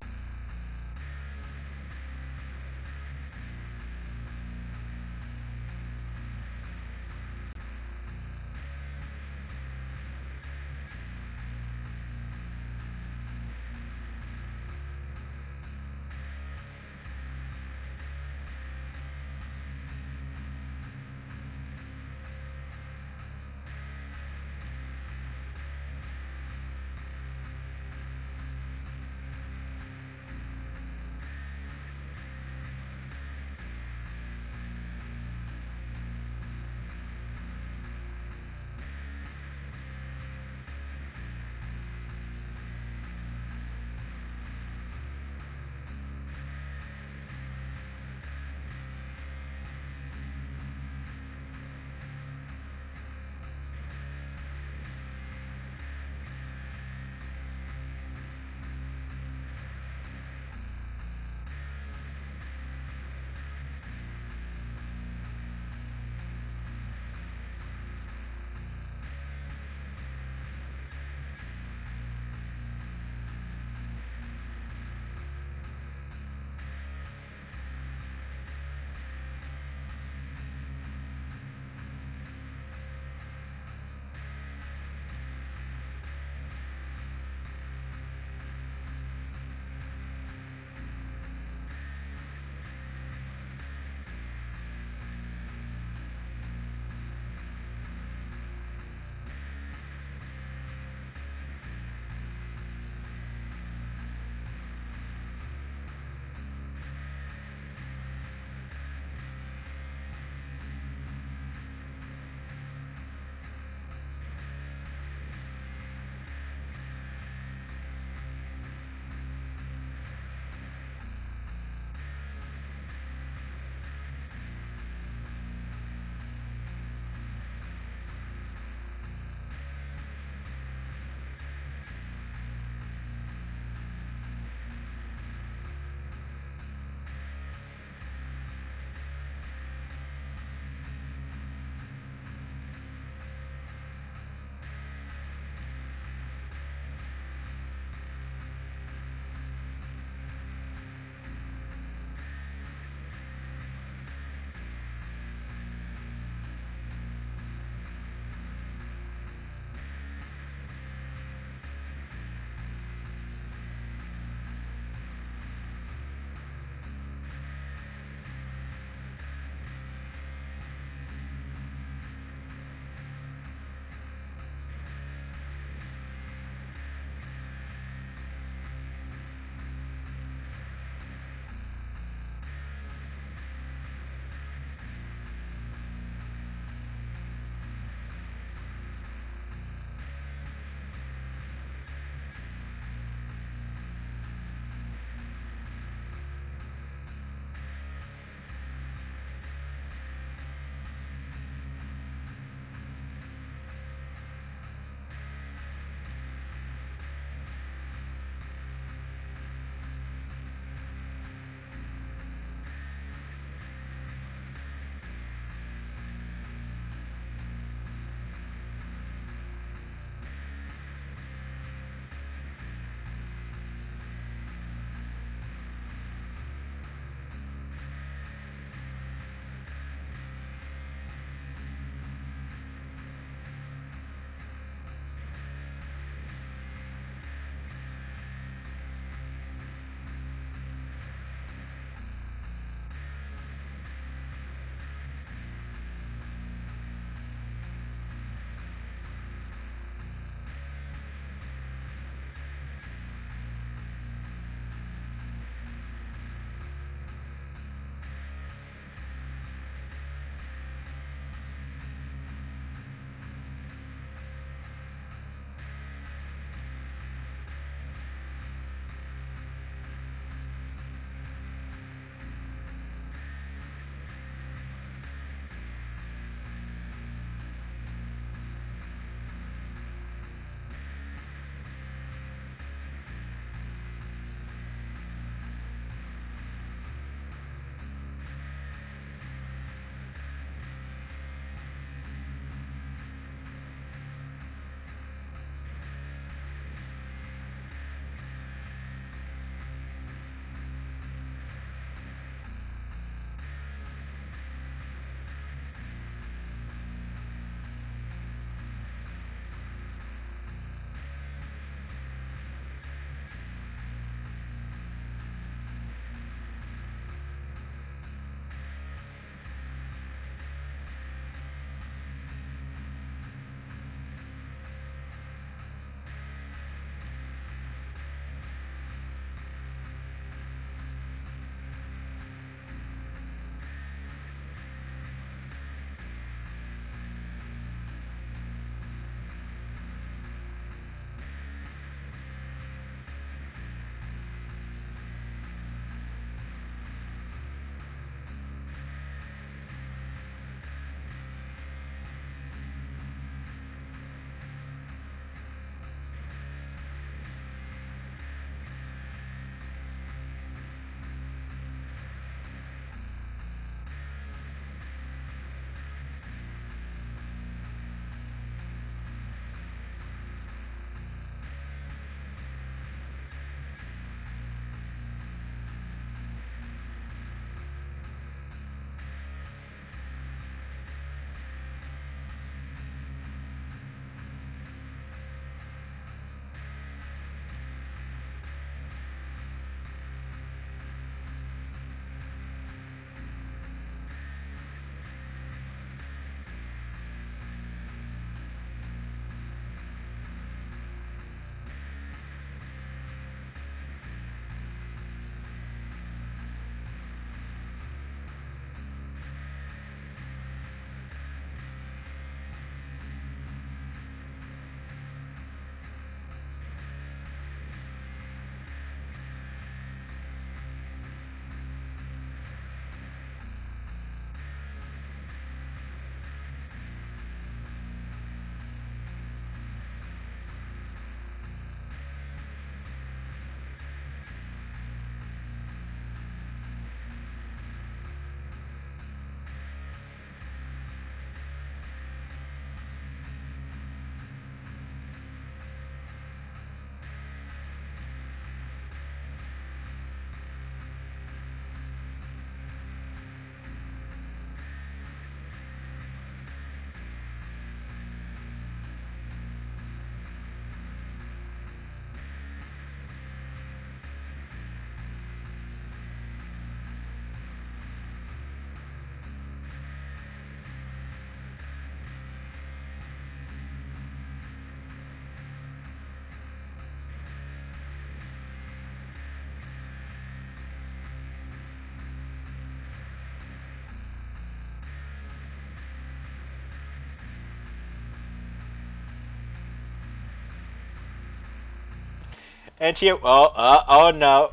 And here, oh no.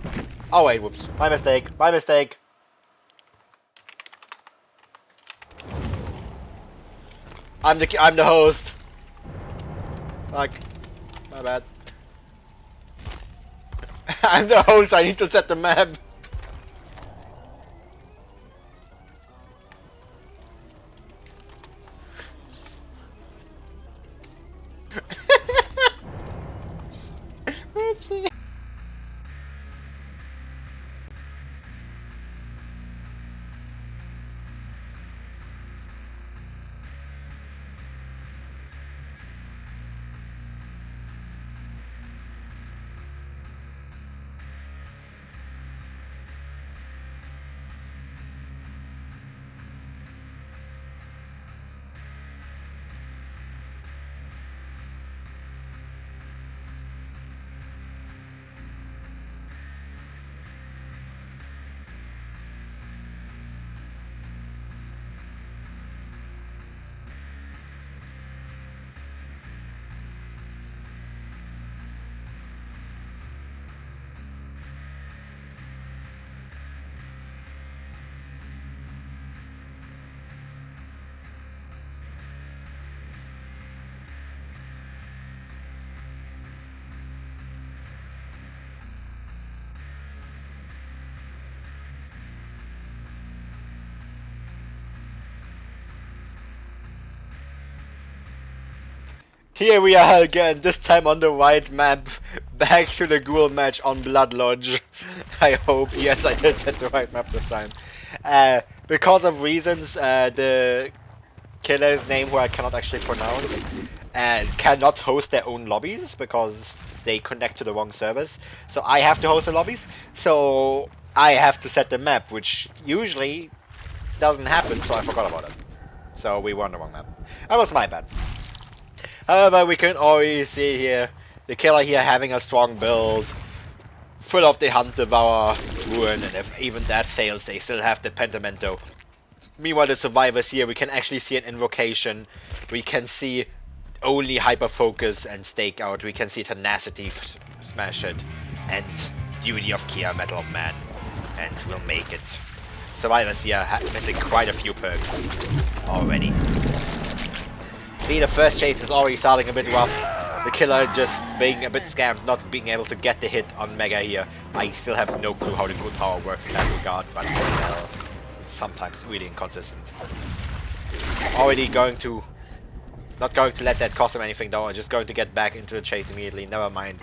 Oh wait, whoops. My mistake. My mistake. I'm the host. Like, my bad. I'm the host. I need to set the map. Whoopsie. Here we are again, this time on the white map, back to the ghoul match on Blood Lodge. I hope, yes I did set the right map this time. Because of reasons, the killer's name, who I cannot actually pronounce, cannot host their own lobbies because they connect to the wrong servers. So I have to host the lobbies, so I have to set the map, which usually doesn't happen, so I forgot about it. So we were on the wrong map. That was my bad. However, we can already see here the killer here having a strong build, full of the Hunt, Devour, Ruin, and if even that fails, they still have the Pentimento. Meanwhile, the survivors here, we can actually see an Invocation, we can see only Hyper Focus and Stake Out, we can see Tenacity, Smash It, and Duty of Care, Metal of Man, and we'll make it. Survivors here missing quite a few perks already. See, the first chase is already starting a bit rough. The killer just being a bit scammed, not being able to get the hit on Mega here. I still have no clue how the good power works in that regard, but it's sometimes really inconsistent. Already not going to let that cost him anything though, just going to get back into the chase immediately, never mind.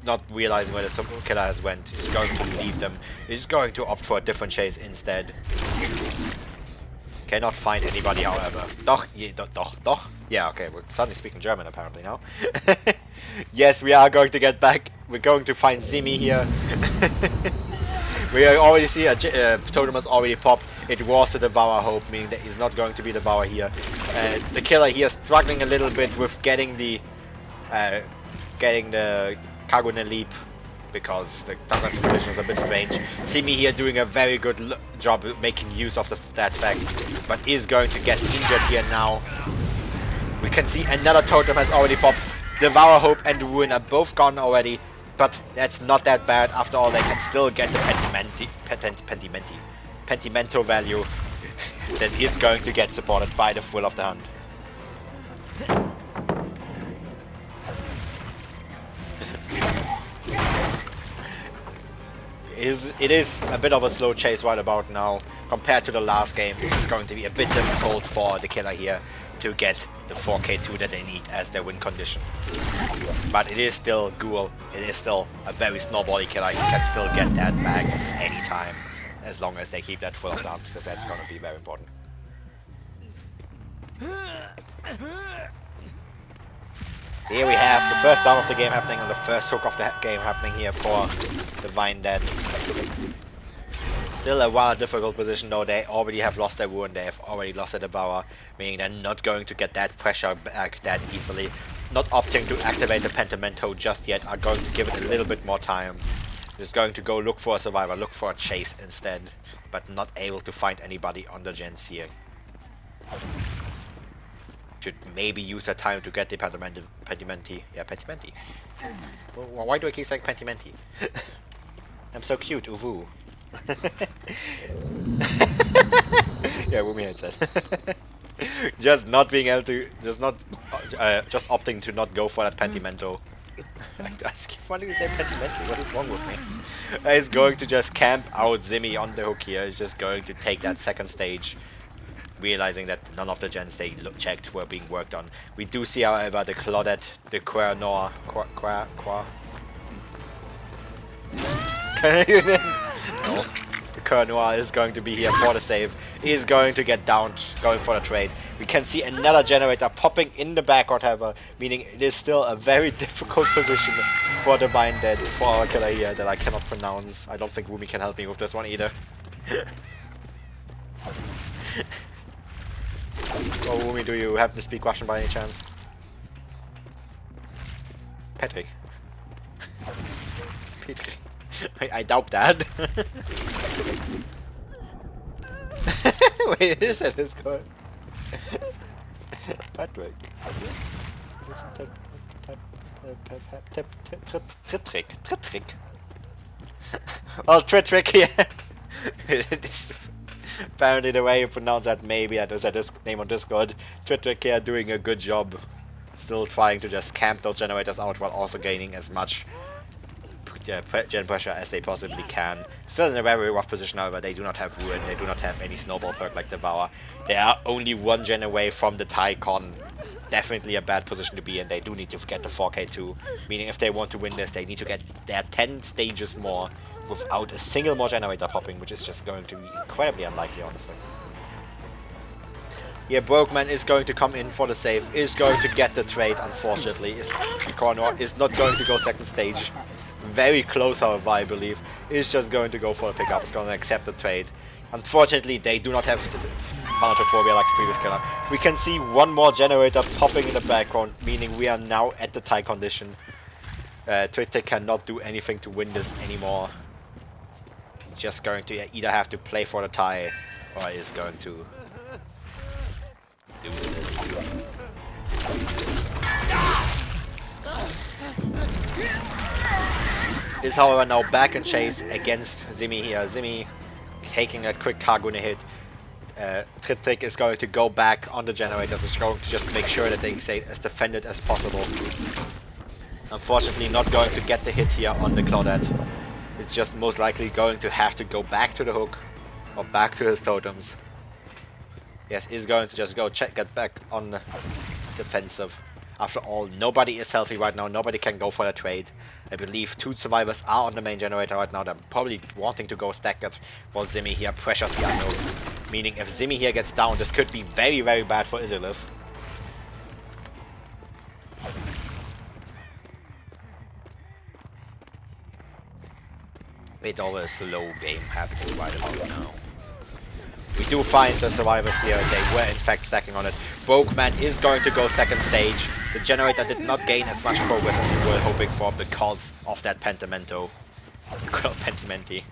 Not realizing where the killer has went, he's going to leave them. He's going to opt for a different chase instead. Cannot find anybody, however. Doch, doch. Yeah, okay, we're suddenly speaking German apparently now. Yes, we are going to get back. We're going to find Simi here. We already see a totem has already popped. It was the Devour Hope, meaning that he's not going to be Devour here. The killer here struggling a little bit with getting the Kagune Leap, because the Thunder position is a bit strange. Simi here doing a very good job making use of that fact, but is going to get injured here now. We can see another totem has already popped. Devour Hope and Ruin are both gone already, but that's not that bad. After all, they can still get the Pentimento value that is going to get supported by the Full of the Hunt. It is a bit of a slow chase right about now. Compared to the last game, it's going to be a bit difficult for the killer here to get the 4k2 that they need as their win condition. But it is still Ghoul, it is still a very snowbally killer, he can still get that back anytime, as long as they keep that full of down, because that's going to be very important. Here we have the first down of the game happening and the first hook of the game happening here for the Vine Dead. Still a rather difficult position though, they already have lost their Ruin, they have already lost their Devourer, meaning they're not going to get that pressure back that easily. Not opting to activate the Pentimento just yet, are going to give it a little bit more time. Just going to go look for a survivor, look for a chase instead, but not able to find anybody on the gens here. Should maybe use that time to get the Pentimenti. Yeah, Pentimenti. Well, why do I keep saying Pentimenti? I'm so cute, uvu. Yeah, Wumi headset. Just not being able to, just opting to not go for that Pentimento. I keep wanting to say Pentimento, what is wrong with me? He's going to just camp out Zimmy on the hook here. He's just going to take that second stage, realizing that none of the gens they checked were being worked on. We do see, however, the Claudette, the Quernoir, no. The Quernoir is going to be here for the save. He is going to get downed, going for the trade. We can see another generator popping in the background, however, meaning it is still a very difficult position for the Mind Dead, for our killer here, that I cannot pronounce. I don't think Wumi can help me with this one either. Oh, Wumi, do you happen to speak Russian by any chance? Patrick. Patrick. I doubt that. Wait, is it his code? Patrick. Tritrick. Oh, Tritrick, yeah. Apparently the way you pronounce that, maybe that is a name on Discord. Tritrick here doing a good job. Still trying to just camp those generators out while also gaining as much gen pressure as they possibly can. Still in a very rough position, however. They do not have Ruin, they do not have any snowball perk like Devour. They are only one gen away from the Tycon. Definitely a bad position to be in. They do need to get the 4K2, meaning if they want to win this, they need to get their 10 stages more without a single more generator popping, which is just going to be incredibly unlikely, honestly. Yeah, Brokeman is going to come in for the save, is going to get the trade, unfortunately. Cornor is not going to go second stage. Very close, however, I believe. Is just going to go for the pickup, is going to accept the trade. Unfortunately, they do not have Thanatophobia like the previous killer. We can see one more generator popping in the background, meaning we are now at the tie condition. Twitter cannot do anything to win this anymore. Just going to either have to play for the tie, or is going to do this. Is however now back in chase against Zimmy here. Zimmy taking a quick Kagune hit. Tritrick is going to go back on the generators. It's going to just make sure that they stay as defended as possible. Unfortunately not going to get the hit here on the Claudette. It's just most likely going to have to go back to the hook or back to his totems. Yes, is going to just go get back on the defensive. After all, nobody is healthy right now, nobody can go for the trade. I believe 2 survivors are on the main generator right now. They're probably wanting to go stack it while Zimmy here pressures the unknown. Meaning if Zimmy here gets down, this could be very, very bad for Izalith. Bit of a slow game happening right about now. We do find the survivors here. They were in fact stacking on it. Brokeman is going to go second stage. The generator did not gain as much progress as we were hoping for because of that Pentimento. Pentimenti.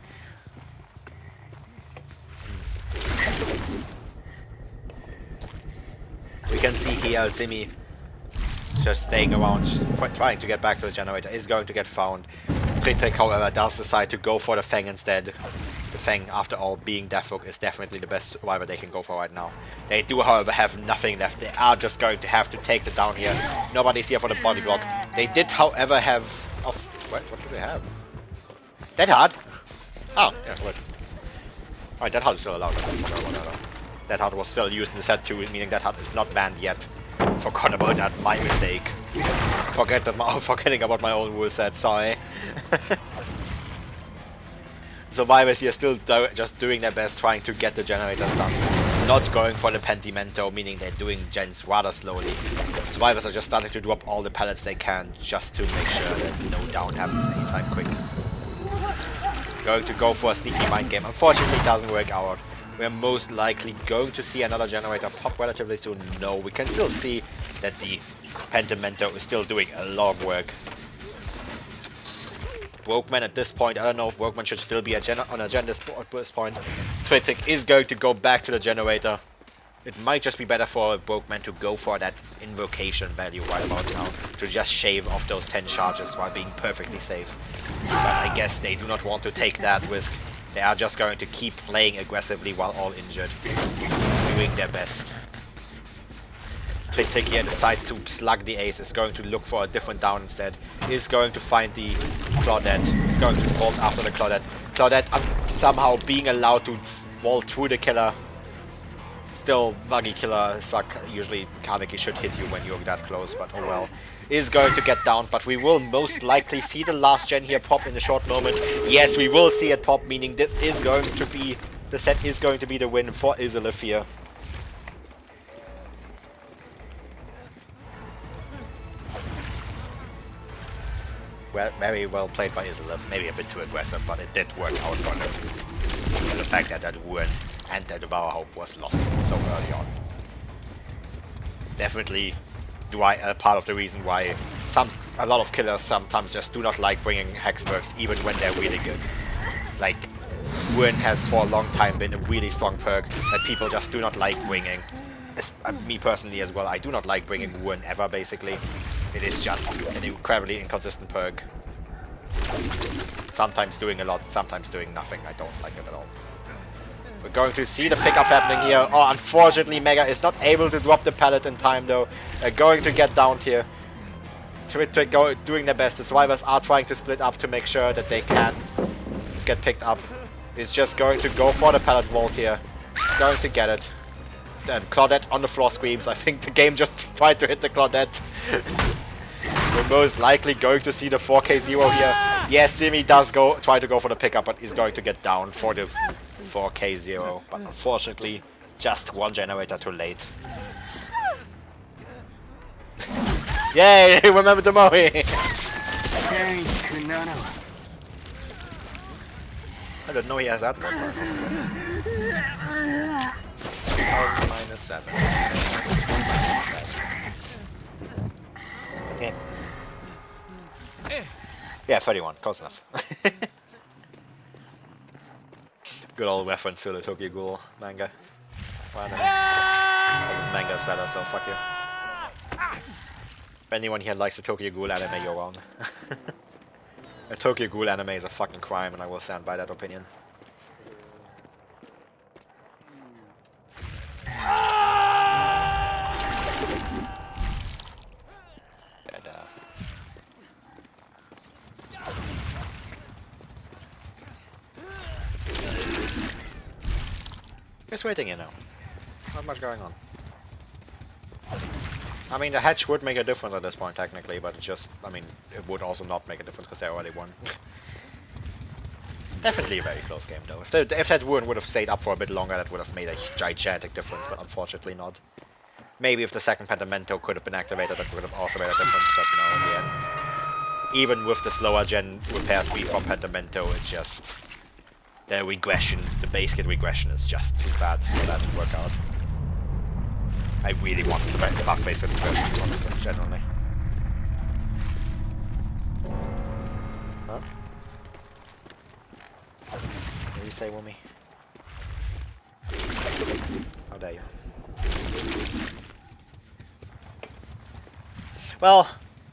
We can see here Zimmy just staying around, trying to get back to the generator, is going to get found. Tritrick, however, does decide to go for the Fang instead. The Fang, after all, being Deathhook, is definitely the best survivor they can go for right now. They do, however, have nothing left. They are just going to have to take it down here. Nobody's here for the body block. They did, however, have... Oh, what do they have? Dead Hard? Oh, yeah, good. Alright, Dead Hard is still allowed. Dead Hard was still used in the set too, meaning Dead Hard is not banned yet. Forgot about that, my mistake. Forgetting about my own rule set, sorry. Survivors here still just doing their best, trying to get the generators done. Not going for the Pentimento, meaning they're doing gens rather slowly. Survivors are just starting to drop all the pellets they can, just to make sure that no down happens anytime quick. Going to go for a sneaky mind game. Unfortunately, it doesn't work out. We're most likely going to see another generator pop relatively soon. No, we can still see that the Pentimento is still doing a lot of work. Brokeman at this point, I don't know if Brokeman should still be on agenda at this point. Tritrick is going to go back to the generator. It might just be better for a Brokeman to go for that invocation value right about now, to just shave off those 10 charges while being perfectly safe. But I guess they do not want to take that risk. They are just going to keep playing aggressively while all injured, doing their best. Tick here decides to slug the ace, is going to look for a different down instead, is going to find the Claudette, is going to vault after the Claudette. Claudette somehow being allowed to vault through the killer. Still, buggy killer suck. Usually Kaneki should hit you when you're that close, but oh well. Is going to get down, but we will most likely see the last gen here pop in a short moment. Yes, we will see it pop, meaning this is going to be, the set is going to be the win for Izalith here. Well, very well played by Izalith. Maybe a bit too aggressive, but it did work out for them. And the fact that that Wuhan and that Devour Hope was lost so early on. Definitely part of the reason why a lot of killers sometimes just do not like bringing Hexworks even when they're really good. Like, Wuhan has for a long time been a really strong perk that people just do not like bringing. Me personally as well, I do not like bringing Wuhan ever basically. It is just an incredibly inconsistent perk. Sometimes doing a lot, sometimes doing nothing. I don't like it at all. We're going to see the pickup happening here. Oh, unfortunately, Mega is not able to drop the pallet in time, though. They're going to get downed here. Doing their best. The survivors are trying to split up to make sure that they can get picked up. He's just going to go for the pallet vault here. Going to get it. And Claudette on the floor screams. I think the game just tried to hit the Claudette. We're most likely going to see the 4k0 here. Yes, Simi does try to go for the pickup, but is going to get down for the 4k0. But unfortunately, just one generator too late. Yay! Remember the Moe! I don't know he has that much. -7. Okay. Yeah, 31. Close enough. Good old reference to the Tokyo Ghoul manga. Manga is better, so fuck you. If anyone here likes the Tokyo Ghoul anime, you're wrong. A Tokyo Ghoul anime is a fucking crime, and I will stand by that opinion. And, just waiting here now. Not much going on. I mean, the hatch would make a difference at this point, technically, but it just, I mean, it would also not make a difference because they already won. Definitely a very close game, though. If that wound would have stayed up for a bit longer, that would have made a gigantic difference, but unfortunately not. Maybe if the second Pentamento could have been activated, that would have also made a difference, but no, in the end. Even with the slower gen repair speed from Pentamento, it's just... the regression, the base kit regression is just too bad for that to work out. I really want the buff base kit regression, honestly, generally. Huh? What do you say, Woomy? How dare you? Well,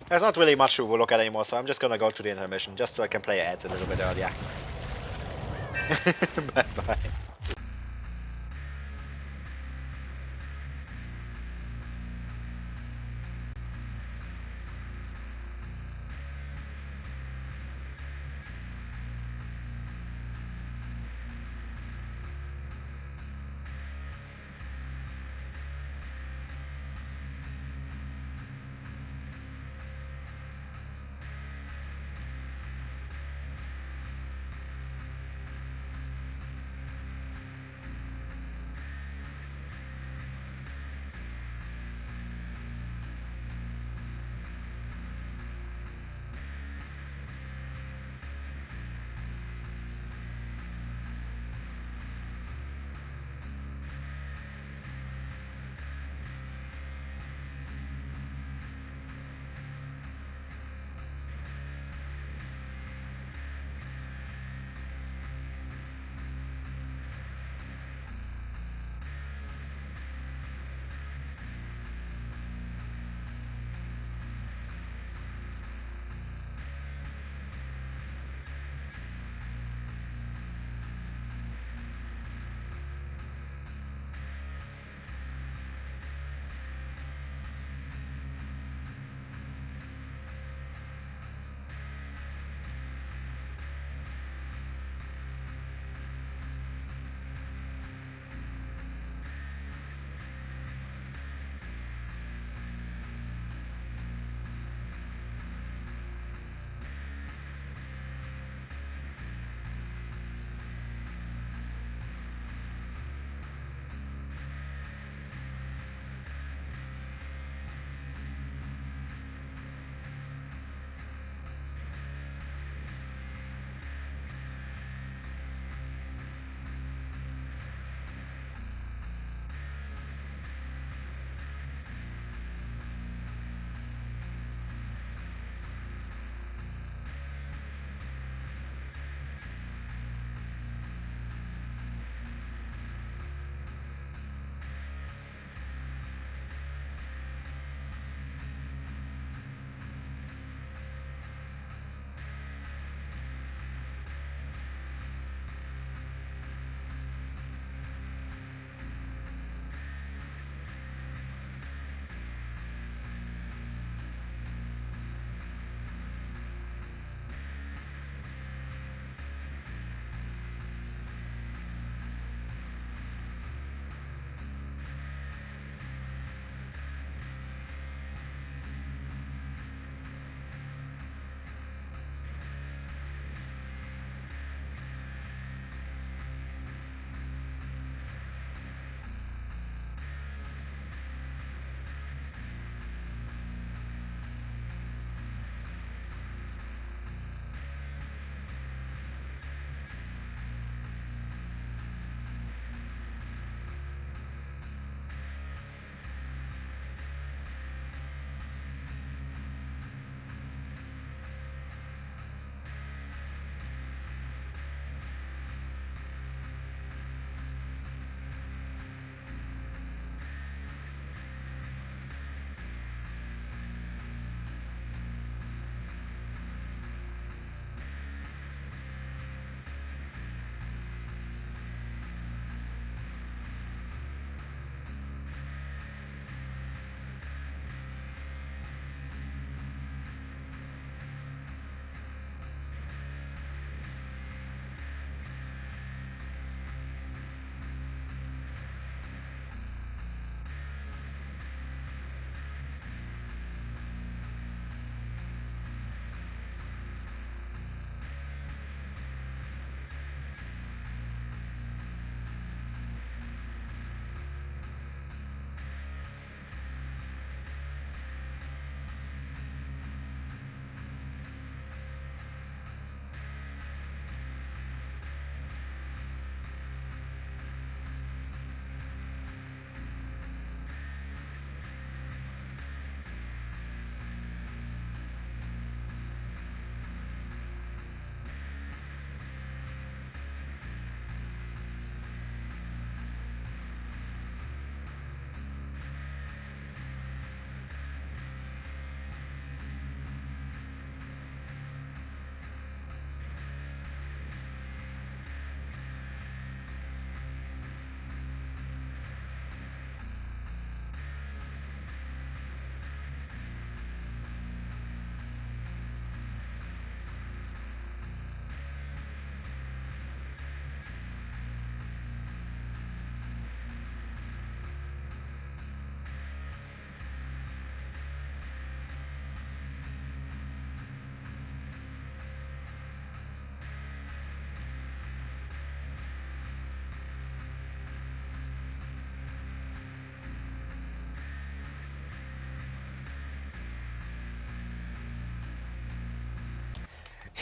there's not really much to look at anymore, so I'm just gonna go to the intermission, just so I can play ads a little bit earlier. Bye bye.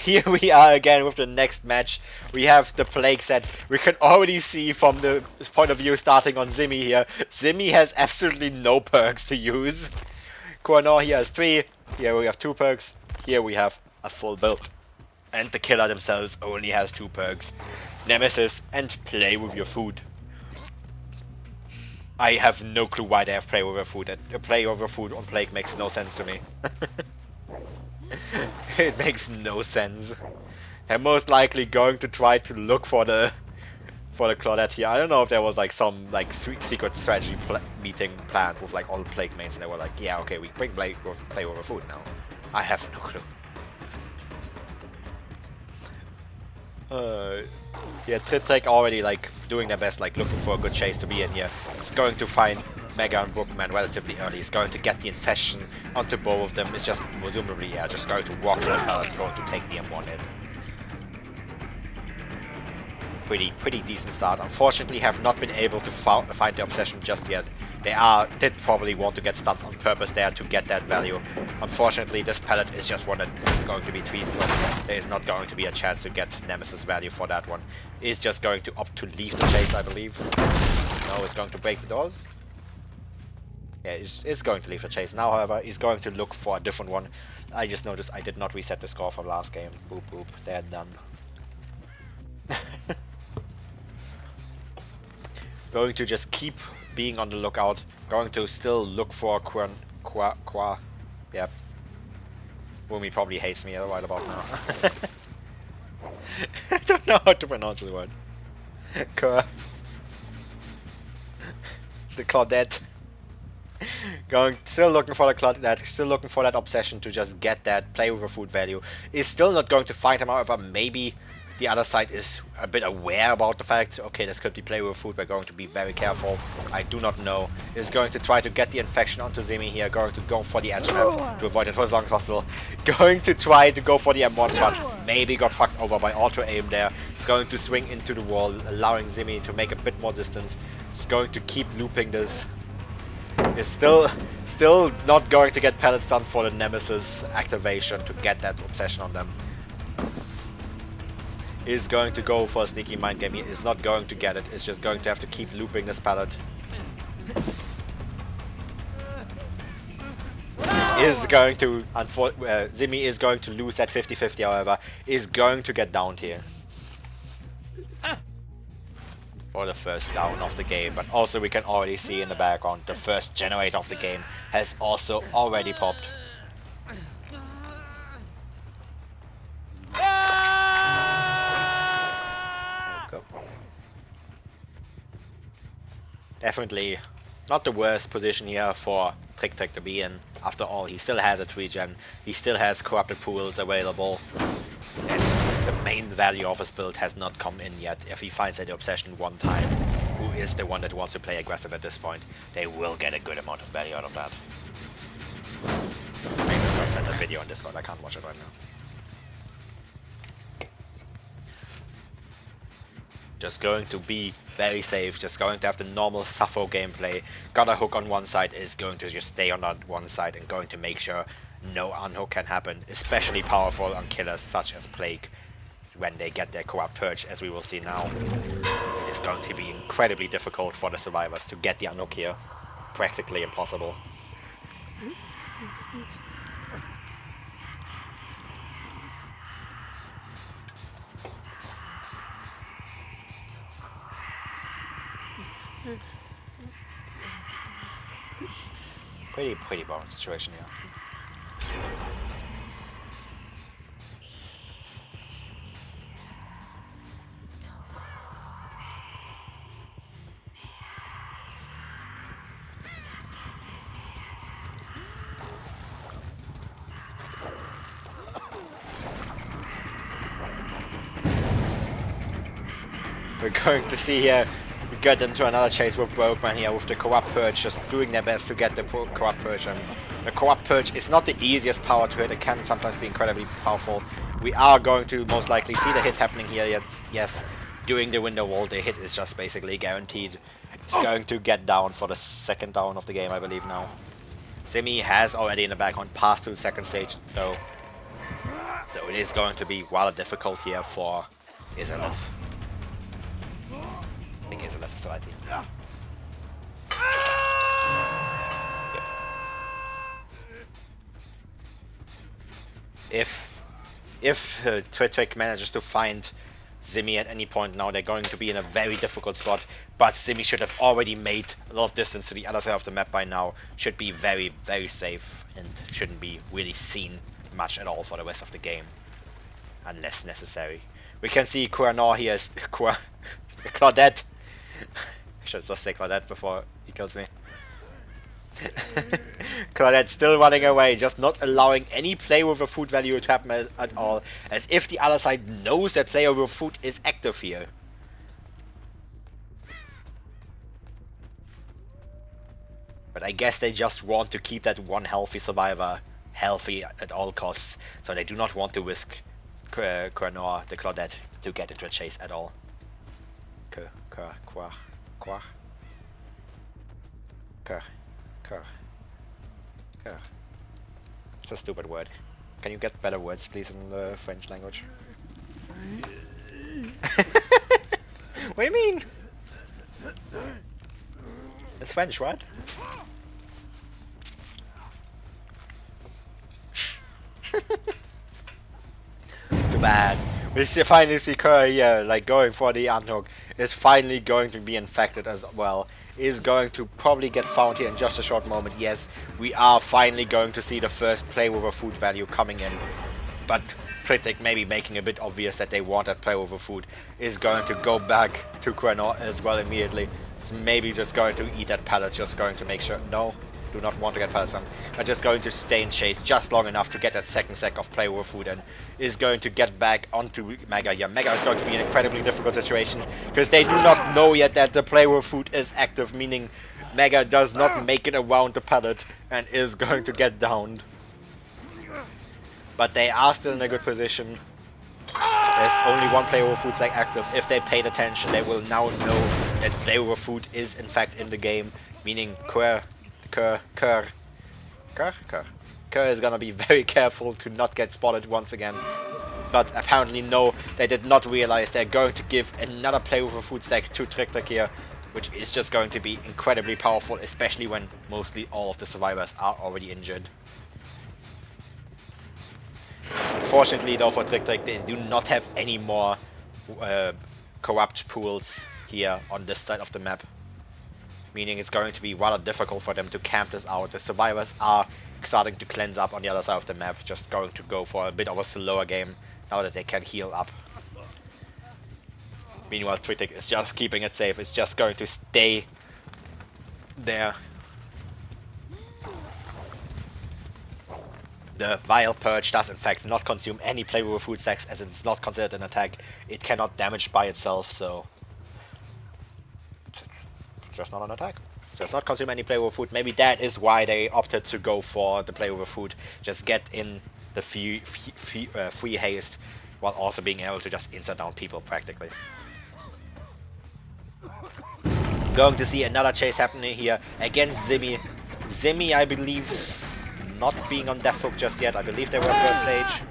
here we are again with the next match. We have the plague set. We can already see from the point of view starting on Zimmy here. Zimmy has absolutely no perks to use. Koanor here has 3. Here we have 2 perks. Here we have a full build. And the killer themselves only has 2 perks. Nemesis and play with your food. I have no clue why they have play with your food. Play with your food on Plague makes no sense to me. It makes no sense. They're most likely going to try to look for the Claudette here. I don't know if there was like some like secret strategy meeting planned with like all the Plague mains and they were like, yeah, okay, we bring play over food now. I have no clue. Yeah, Tritek already like doing their best, like looking for a good chase to be in here. It's going to find Mega and Bookman relatively early. It's going to get the infection onto both of them. It's just presumably, yeah, just going to walk to the pallet, going to take the M1 hit. Pretty decent start. Unfortunately, have not been able to find the obsession just yet. They did probably want to get stunned on purpose there to get that value. Unfortunately, this pallet is just one that is going to be tweeted. There is not going to be a chance to get Nemesis value for that one. Is just going to opt to leave the chase, I believe. No, it's going to break the doors. Yeah, it's going to leave the chase. Now, however, he's going to look for a different one. I just noticed I did not reset the score from last game. Boop boop, they're done. Going to just keep being on the lookout. Going to still look for Qua. Yep. Wumi probably hates me right about now. I don't know how to pronounce the word. The Claudette. Still looking for the Claudette. Still looking for that obsession to just get that play with a food value. Is still not going to find him. However, maybe the other side is a bit aware about the fact, okay, this could be play with food, we're going to be very careful. I do not know. Is going to try to get the infection onto Zemi here, going to go for the edge map to avoid it for as long as possible. Going to try to go for the M1, but maybe got fucked over by auto aim there. Going to swing into the wall, allowing Zemi to make a bit more distance. It's going to keep looping this. Is still not going to get pellets done for the Nemesis activation to get that obsession on them. Is going to go for a sneaky mind game. He is not going to get it. It's just going to have to keep looping this pallet. Is going to, Zimi is going to lose that 50-50, however, is going to get downed here. For the first down of the game, but also we can already see in the background the first generator of the game has also already popped. Definitely not the worst position here for Trick to be in. After all, he still has a 3-gen, he still has corrupted pools available, and the main value of his build has not come in yet. If he finds that obsession one time, who is the one that wants to play aggressive at this point, they will get a good amount of value out of that. I just send a video on Discord, I can't watch it right now. Just going to be very safe, just going to have the normal Sappho gameplay. Got a hook on one side, is going to just stay on that one side and going to make sure no unhook can happen. Especially powerful on killers such as Plague when they get their corrupt purge, as we will see now. It is going to be incredibly difficult for the survivors to get the unhook here. Practically impossible. Pretty boring situation here. We're going to see here, we get into another chase with Brokeman here with the Corrupt Purge, just doing their best to get the Corrupt Purge. And the Corrupt Purge is not the easiest power to hit, it can sometimes be incredibly powerful. We are going to most likely see the hit happening here, yes. During the window wall, the hit is just basically guaranteed. It's going to get down for the second down of the game, I believe now. Simi has already in the background passed to the second stage, though. So it is going to be rather difficult here for Izalith. I think Izalith is the right team. Yep. If Twitwick manages to find Zimmy at any point now, they're going to be in a very difficult spot. But Zimmy should have already made a lot of distance to the other side of the map by now. Should be very, very safe and shouldn't be really seen much at all for the rest of the game. Unless necessary. We can see Kuranor here is Claudette. I should just say Claudette before he kills me. Claudette still running away, just not allowing any play with a food value to happen at all, as if the other side knows that player with food is active here. But I guess they just want to keep that one healthy survivor healthy at all costs, so they do not want to risk Kuranor, the Claudette, to get into a chase at all. It's a stupid word. Can you get better words, please, in the French language? What do you mean? It's French, right? Too bad. We finally see Kerr here, like, going for the unhook. Is finally going to be infected as well. Is going to probably get found here in just a short moment. Yes, we are finally going to see the first play with a food value coming in. But Critic, maybe making a bit obvious that they want that play with a food, is going to go back to Kuranor as well immediately. Maybe just going to eat that pallet, just going to make sure. No, do not want to get pallets on. I'm just going to stay in chase just long enough to get that second sec of play with food and is going to get back onto Mega. Yeah, Mega is going to be in an incredibly difficult situation because they do not know yet that the play with food is active, meaning Mega does not make it around the pallet and is going to get downed. But they are still in a good position. There's only one player with food stack active. If they paid attention, they will now know that player with food is in fact in the game, meaning Kerr is gonna be very careful to not get spotted once again. But apparently no, they did not realize they're going to give another player with a food stack to Trick here, which is just going to be incredibly powerful, especially when mostly all of the survivors are already injured. Unfortunately though for Trick, they do not have any more corrupt pools here on this side of the map. Meaning it's going to be rather difficult for them to camp this out. The survivors are starting to cleanse up on the other side of the map, just going to go for a bit of a slower game now that they can heal up. Meanwhile Trick is just keeping it safe, it's just going to stay there. The Vile Purge does in fact not consume any play with food stacks as it's not considered an attack. It cannot damage by itself, so it's just not an attack. It does not consume any play with food. Maybe that is why they opted to go for the play with food. Just get in the free haste while also being able to just instant down people practically. Going to see another chase happening here against Zimmy. Zimmy, I believe, not being on death hook just yet. I believe they were first stage.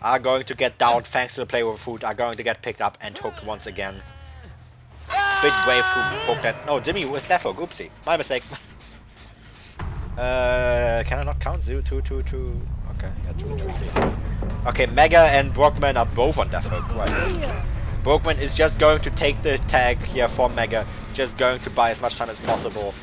Are going to get down thanks to the play with food. Are going to get picked up and hooked once again. Big wave to hook that. No, Jimmy was death hook. Oopsie, my mistake. Can I not count? 0, 2, 2, 2. Okay, yeah, 2, 3, 3. Okay, Mega and Brockman are both on death hook. Right. Brockman is just going to take the tag here for Mega. Just going to buy as much time as possible.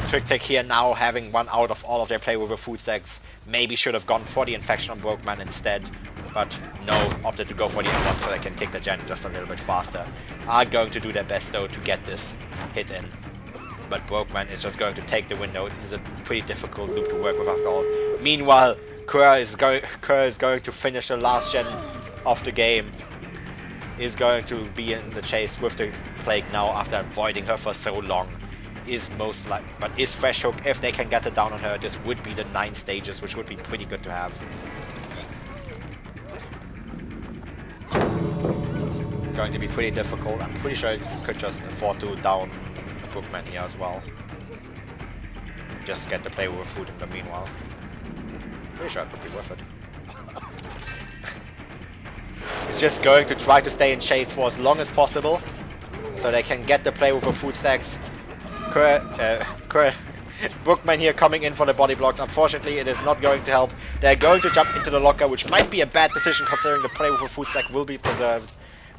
Trick here now having one out of all of their play with the food stacks. Maybe should have gone for the infection on Brokeman instead, but no, opted to go for the M1 so they can take the gen just a little bit faster. Are going to do their best though to get this hit in, but Brokeman is just going to take the window. It is a pretty difficult loop to work with after all. Meanwhile, Kerr is going to finish the last gen of the game. Is going to be in the chase with the Plague now after avoiding her for so long. Is most likely, but is Fresh Hook, if they can get it down on her, this would be the 9 stages, which would be pretty good to have. Going to be pretty difficult. I'm pretty sure you could just afford to down Bookman here as well. Just get the play with food in the meanwhile. Pretty sure it would be worth it. He's just going to try to stay in chase for as long as possible, so they can get the play with the food stacks. Bookman here coming in for the body blocks. Unfortunately, it is not going to help. They're going to jump into the locker, which might be a bad decision considering the play with a food stack will be preserved.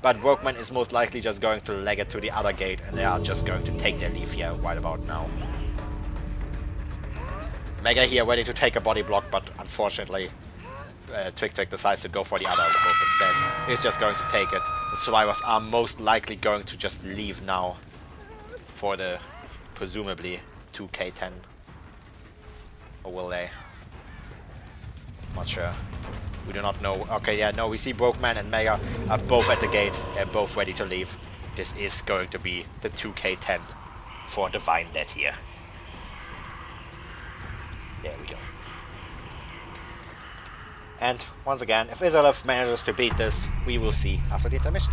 But Workman is most likely just going to leg it to the other gate, and they are just going to take their leave here right about now. Mega here ready to take a body block, but unfortunately Twig decides to go for the other scope instead. He's just going to take it. The survivors are most likely going to just leave now for the presumably 2k10. Or will they? Not sure. We do not know. Okay, yeah, no, we see Brokeman and Mega are both at the gate. They're both ready to leave. This is going to be the 2k10 for Divine Dead here. There we go. And once again, if Izalith manages to beat this, we will see after the intermission.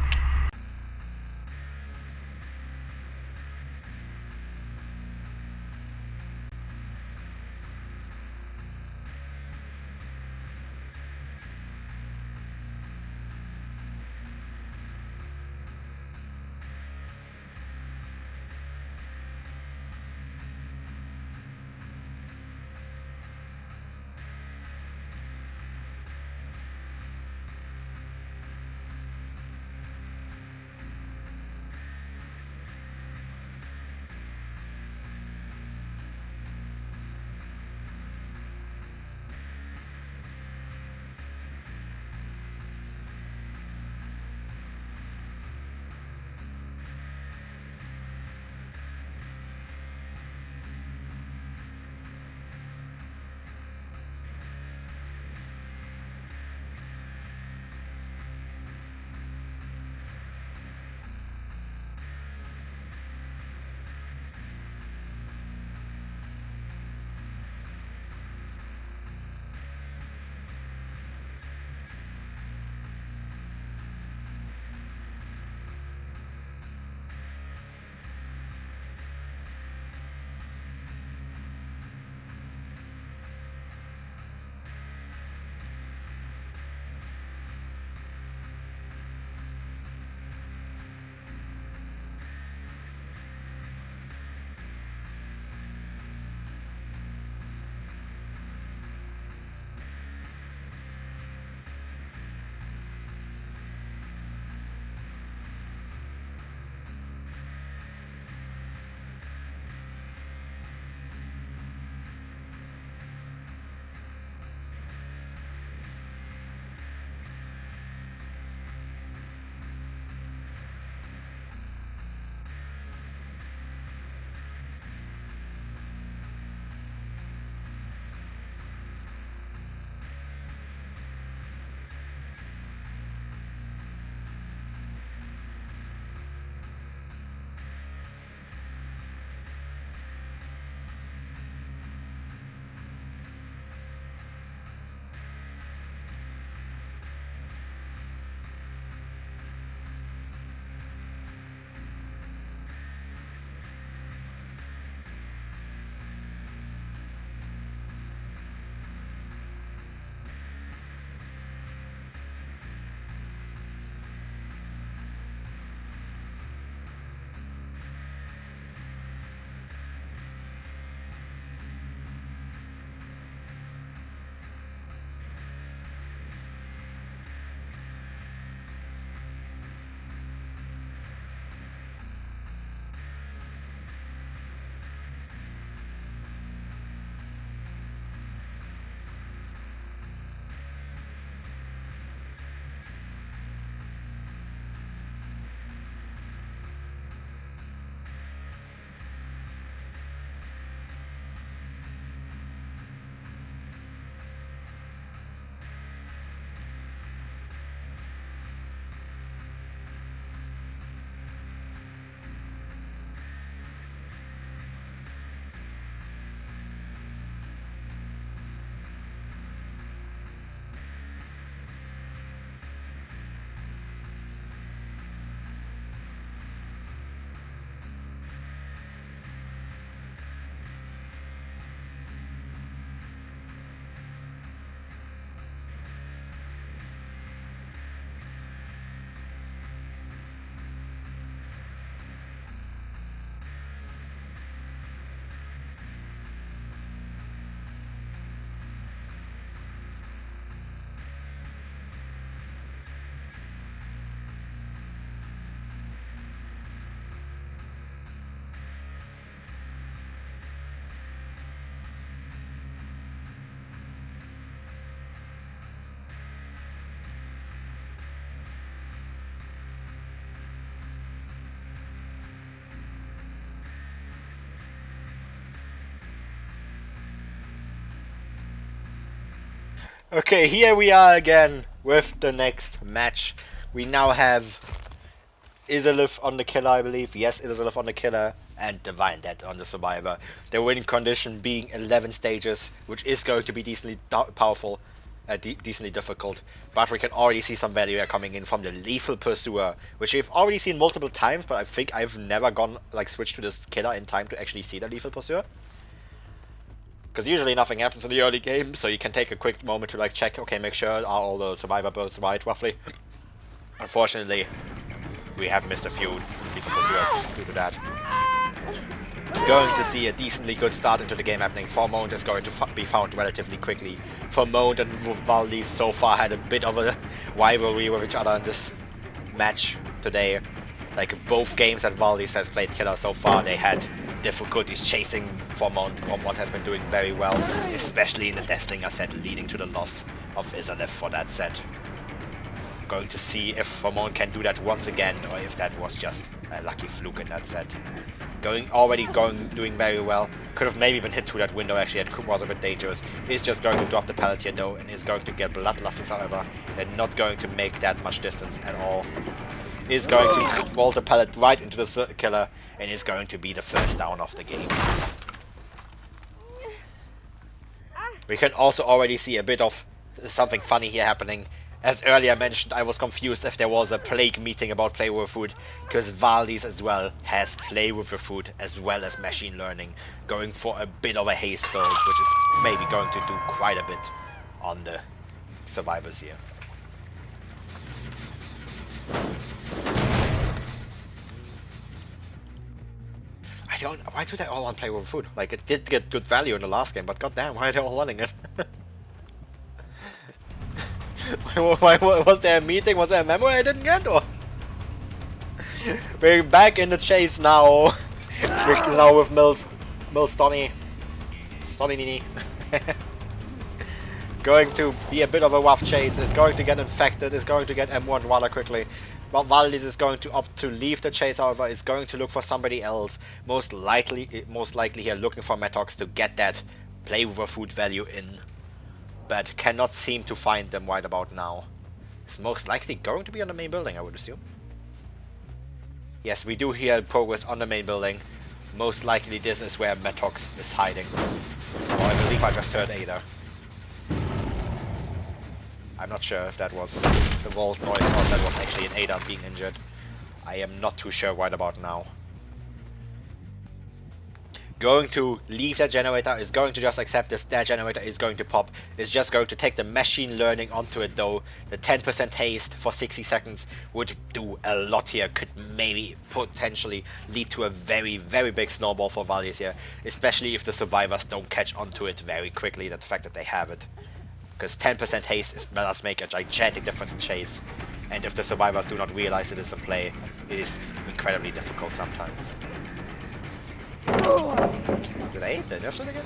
Okay, here we are again with the next match. We now have Izalith on the killer, I believe. Yes, Izalith on the killer and Divine Dead on the survivor. The win condition being 11 stages, which is going to be decently powerful, decently difficult. But we can already see some value coming in from the Lethal Pursuer, which we've already seen multiple times, but I think I've never gone, like, switched to this killer in time to actually see the Lethal Pursuer. Because usually nothing happens in the early game, so you can take a quick moment to, like, check, okay, make sure are all the survivor birds right, roughly. Unfortunately, we have missed a few Lethal Pursuers due to that. Going to see a decently good start into the game happening. Formont is going to be found relatively quickly. Formont and Valdi so far had a bit of a rivalry with each other in this match today. Like, both games that Valdis has played killer so far, they had difficulties chasing Formont. Formont has been doing very well, especially in the Deathslinger set, leading to the loss of Izalith for that set. Going to see if Formont can do that once again, or if that was just a lucky fluke in that set. Doing very well. Could have maybe been hit through that window actually, and was a bit dangerous. Is just going to drop the pallet here though, and is going to get Bloodlusters, however. They're not going to make that much distance at all. Is going to vault the pallet right into the killer, and is going to be the first down of the game. We can also already see a bit of something funny here happening. As earlier mentioned, I was confused if there was a plague meeting about play with food, because Valdis as well has play with the food as well as machine learning, going for a bit of a haste build, which is maybe going to do quite a bit on the survivors here. Why do they all want play with food? Like, it did get good value in the last game, but goddamn, why are they all wanting it? Why was there a meeting? Was there a memo I didn't get? Or we're back in the chase now. We're now with Mills Donny Nini. Going to be a bit of a rough chase. Is going to get infected. Is going to get M1 rather quickly. But Valdis is going to opt to leave the chase. However, is going to look for somebody else. Most likely here looking for Metox to get that play with a food value in. But cannot seem to find them right about now. It's most likely going to be on the main building, I would assume. Yes, we do hear progress on the main building. Most likely this is where Metox is hiding. Or I believe I just heard Ada. I'm not sure if that was the vault noise or if that was actually an Ada being injured. I am not too sure right about now. Going to leave that generator, is going to just accept this. That generator is going to pop, is just going to take the machine learning onto it though. The 10% haste for 60 seconds would do a lot here, could maybe potentially lead to a very, very big snowball for Valdis here, especially if the survivors don't catch onto it very quickly, the fact that they have it. Because 10% haste does make a gigantic difference in chase, and if the survivors do not realize it is in play, it is incredibly difficult sometimes. Did I hit the nerf it again?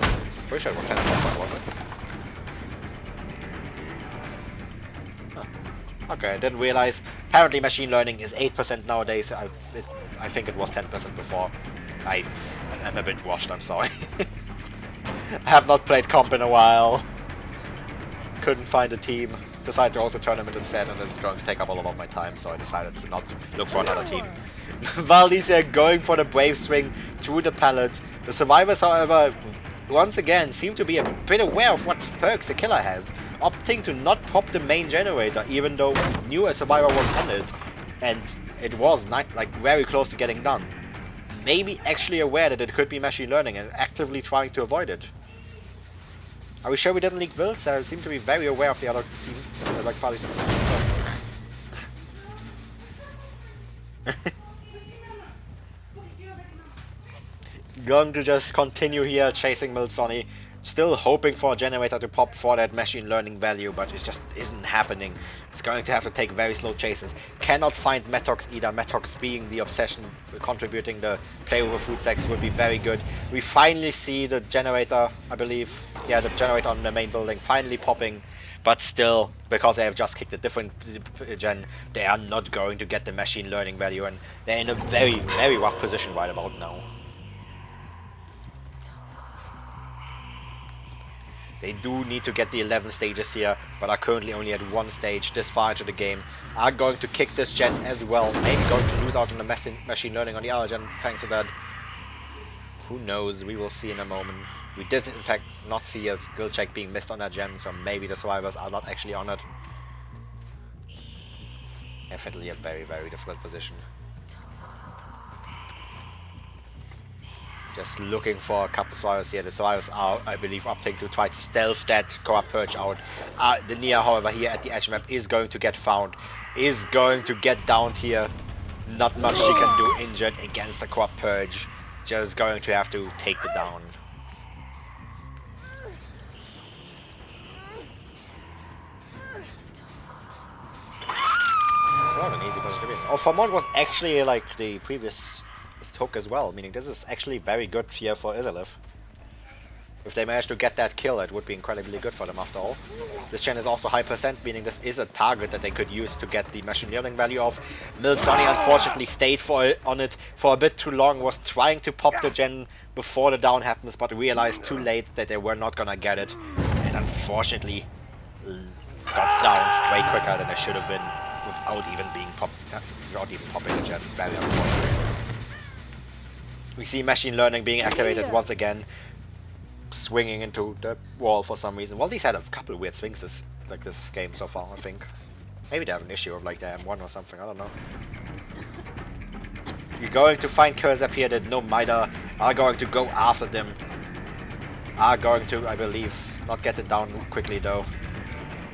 Pretty sure it was 10%, wasn't it? Huh. Okay, I didn't realize. Apparently machine learning is 8% nowadays. I think it was 10% before. I am a bit washed, I'm sorry. I have not played comp in a while. Couldn't find a team. Decided to host a tournament instead, and it's going to take up a lot of my time, so I decided to not look for another team. Valdis are going for the brave swing through the pallet. The survivors, however, once again seem to be a bit aware of what perks the killer has, opting to not pop the main generator, even though we knew a survivor was on it, and it was like very close to getting done. Maybe actually aware that it could be machine learning and actively trying to avoid it. Are we sure we didn't leak builds? They seem to be very aware of the other team. They're like probably. Going to just continue here chasing Milsoni. Still hoping for a generator to pop for that machine learning value, but it just isn't happening. It's going to have to take very slow chases. Cannot find Metox either. Metox being the obsession, contributing the play over food stacks would be very good. We finally see the generator, I believe. Yeah, the generator on the main building finally popping. But still, because they have just kicked a different gen, they are not going to get the machine learning value, and they're in a very, very rough position right about now. They do need to get the 11 stages here, but are currently only at 1 stage this far into the game. Are going to kick this gen as well. Maybe going to lose out on the machine learning on the other gen thanks to that. Who knows? We will see in a moment. We did in fact not see a skill check being missed on that gen, so maybe the survivors are not actually on it. Definitely a very, very difficult position. Just looking for a couple survivors here. The survivors are, I believe, opting to try to stealth that co-op purge out. The Nia, however, here at the edge map is going to get found. Is going to get downed here. Not much she can do injured against the co-op purge. Just going to have to take the down. It's not an easy position to be in. Oh, Formont was actually like the previous hook as well, meaning this is actually very good here for Izalith. If they manage to get that kill, it would be incredibly good for them after all. This gen is also high percent, meaning this is a target that they could use to get the machine learning value of. Milsoni unfortunately stayed on it for a bit too long, was trying to pop the gen before the down happens, but realized too late that they were not gonna get it, and unfortunately got down way quicker than they should have been without even popping the gen. Very unfortunate. We see machine learning being activated once again, swinging into the wall for some reason. Well, these had a couple of weird swings this game so far, I think. Maybe they have an issue of like the M1 or something, I don't know. You're going to find Cursor here that no Mida are going to go after them. Are going to, I believe, not get it down quickly though.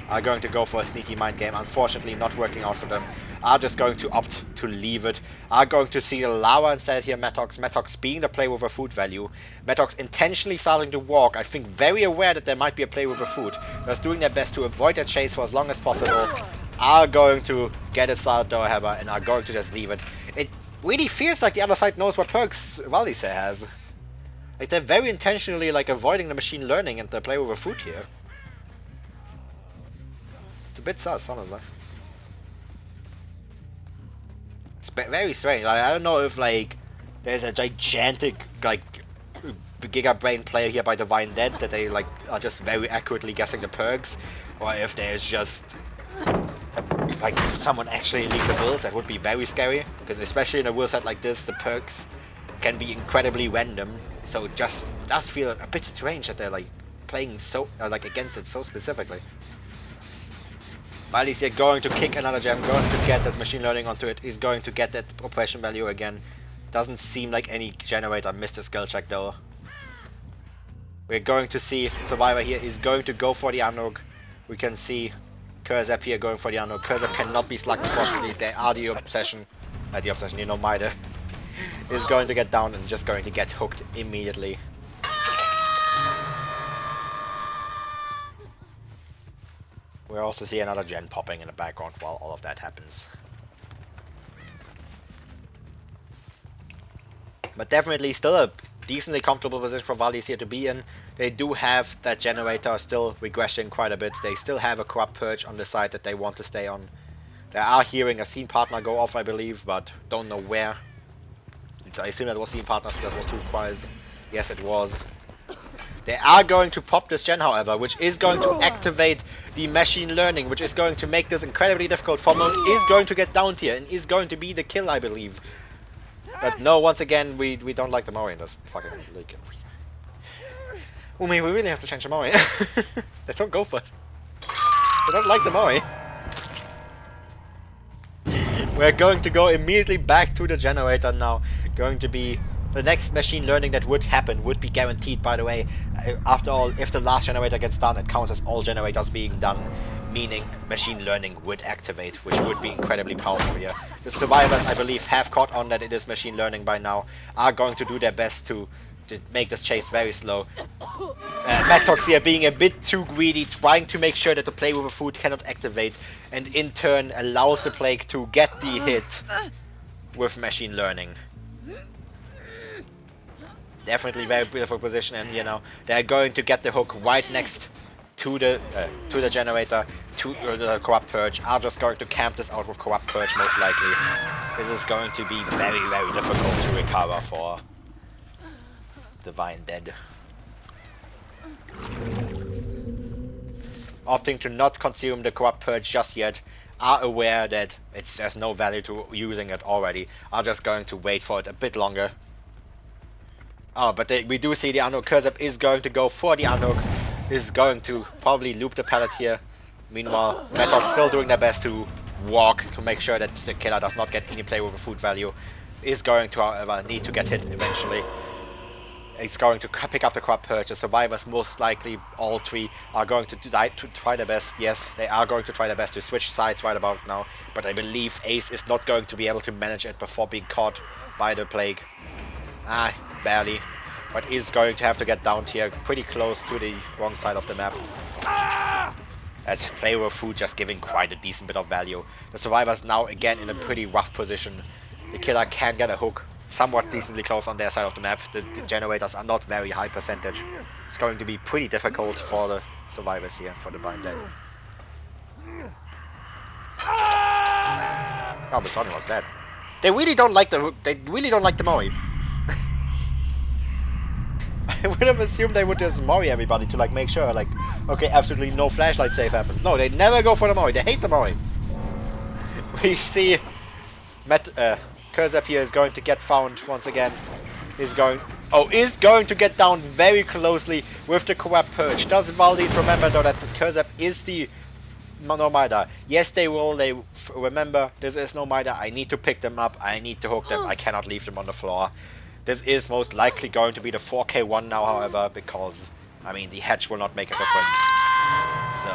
Are going to go for a sneaky mind game. Unfortunately not working out for them. Are just going to opt to leave it. Are going to see the lava instead here, Metox. Metox being the play with a food value. Metox intentionally starting to walk, I think very aware that there might be a play with a food. Just doing their best to avoid that chase for as long as possible. Are going to get it started though, however, and are going to just leave it. It really feels like the other side knows what perks Valise has. Like they're very intentionally like avoiding the machine learning and the play with a food here. It's a bit sus, honestly. It's very strange. Like, I don't know if like there's a gigantic like Giga Brain player here by Divine Dead that they like are just very accurately guessing the perks, or if there's just like someone actually leaked the build. That would be very scary, because especially in a world set like this, the perks can be incredibly random. So it just does feel a bit strange that they're like playing so like against it so specifically. While he's here going to kick another gem, going to get that machine learning onto it, he's going to get that oppression value again. Doesn't seem like any generator missed a skill check though. We're going to see Survivor here is going to go for the Anug. We can see Curzap here going for the Anug. Curzap cannot be slugged, unfortunately. They are the obsession. You know, Maida is going to get down and just going to get hooked immediately. We also see another gen popping in the background while all of that happens. But definitely still a decently comfortable position for Valis here to be in. They do have that generator still regressing quite a bit. They still have a corrupt purge on the side that they want to stay on. They are hearing a scene partner go off, I believe, but don't know where. I assume that was scene partners, that was two choirs. Yes, it was. They are going to pop this gen, however, which is going to activate the machine learning, which is going to make this incredibly difficult. Formos is going to get downed here and is going to be the kill, I believe. But no, once again, we don't like the Mori in this fucking league. We really have to change the Mori. They don't go for it. They don't like the Mori. We're going to go immediately back to the generator now. Going to be the next machine learning that would happen, would be guaranteed, by the way. After all, if the last generator gets done, it counts as all generators being done, meaning machine learning would activate, which would be incredibly powerful here. The survivors, I believe, have caught on that it is machine learning by now, are going to do their best to make this chase very slow. Matox here being a bit too greedy, trying to make sure that the play with a food cannot activate, and in turn allows the plague to get the hit with machine learning. Definitely very beautiful position, and you know they're going to get the hook right next to the generator, to the corrupt purge. Are just going to camp this out with corrupt purge most likely. This is going to be very, very difficult to recover for Divine Dead. opting to not consume the corrupt purge just yet, are aware that there's no value to using it already, are just going to wait for it a bit longer. Oh, but we do see the Unhook. Kurzep is going to go for the Unhook, is going to probably loop the pallet here. Meanwhile, Metox still doing their best to walk to make sure that the killer does not get any play with a food value. Is going to, however, need to get hit eventually. He's going to pick up the corrupt purge. The survivors, most likely all three, are going to try their best. Yes, they are going to try their best to switch sides right about now. But I believe Ace is not going to be able to manage it before being caught by the plague. Ah, barely. But is going to have to get down here pretty close to the wrong side of the map. As play with food just giving quite a decent bit of value. The survivors now again in a pretty rough position. The killer can get a hook somewhat decently close on their side of the map. The generators are not very high percentage. It's going to be pretty difficult for the survivors here, for the blind dead. Oh, but Sonny was dead. They really don't like the Mori. I would have assumed they would just Mori everybody to like make sure, like, okay, absolutely no flashlight save happens. No, they never go for the Mori. They hate the Mori. We see Kurzep here is going to get found once again. Is going to get down very closely with the corrupt purge. Does Valdez remember though that Kurzep is the no Mida? Yes, they will. They remember this is no Mida. I need to pick them up. I need to hook them. I cannot leave them on the floor. This is most likely going to be the 4K1 now, however, because I mean the hedge will not make a difference. So.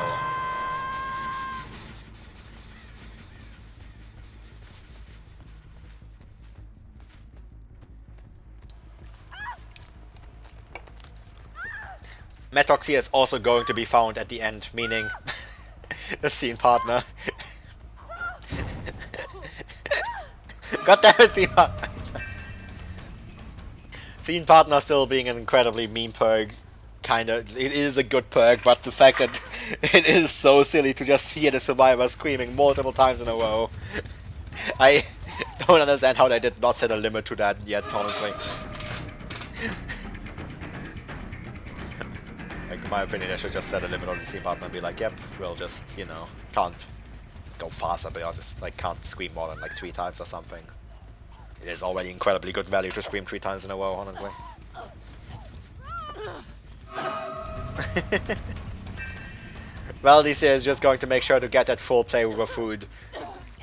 Metox here is also going to be found at the end, meaning the scene partner. God damn it, scene partner. Scene partner still being an incredibly mean perk. Kinda, it is a good perk, but the fact that it is so silly to just hear the survivor screaming multiple times in a row. I don't understand how they did not set a limit to that yet, honestly. Like, in my opinion, I should just set a limit on the scene partner and be like, yep, we'll just, you know, can't go faster, but I'll just, like, can't scream more than, like, 3 times or something. It is already incredibly good value to scream 3 times in a row, honestly. Well, this is just going to make sure to get that full play with food.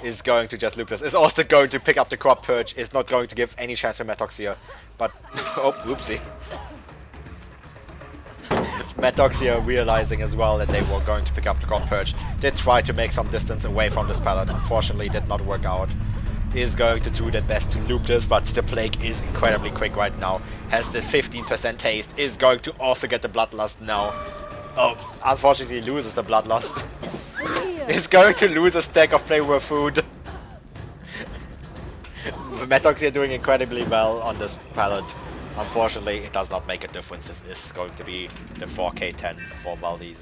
Is going to just loop this. Is also going to pick up the corrupt purge. Is not going to give any chance to Metox here. But, oh, whoopsie. Metox here realizing as well that they were going to pick up the corrupt purge. Did try to make some distance away from this pallet. Unfortunately, did not work out. Is going to do their best to loop this, but the plague is incredibly quick right now. Has the 15% haste. Is going to also get the bloodlust now. Oh, unfortunately loses the bloodlust. Is going to lose a stack of flavor food. Metox here doing incredibly well on this pallet. Unfortunately, it does not make a difference. This is going to be the 4K10 for Valdez.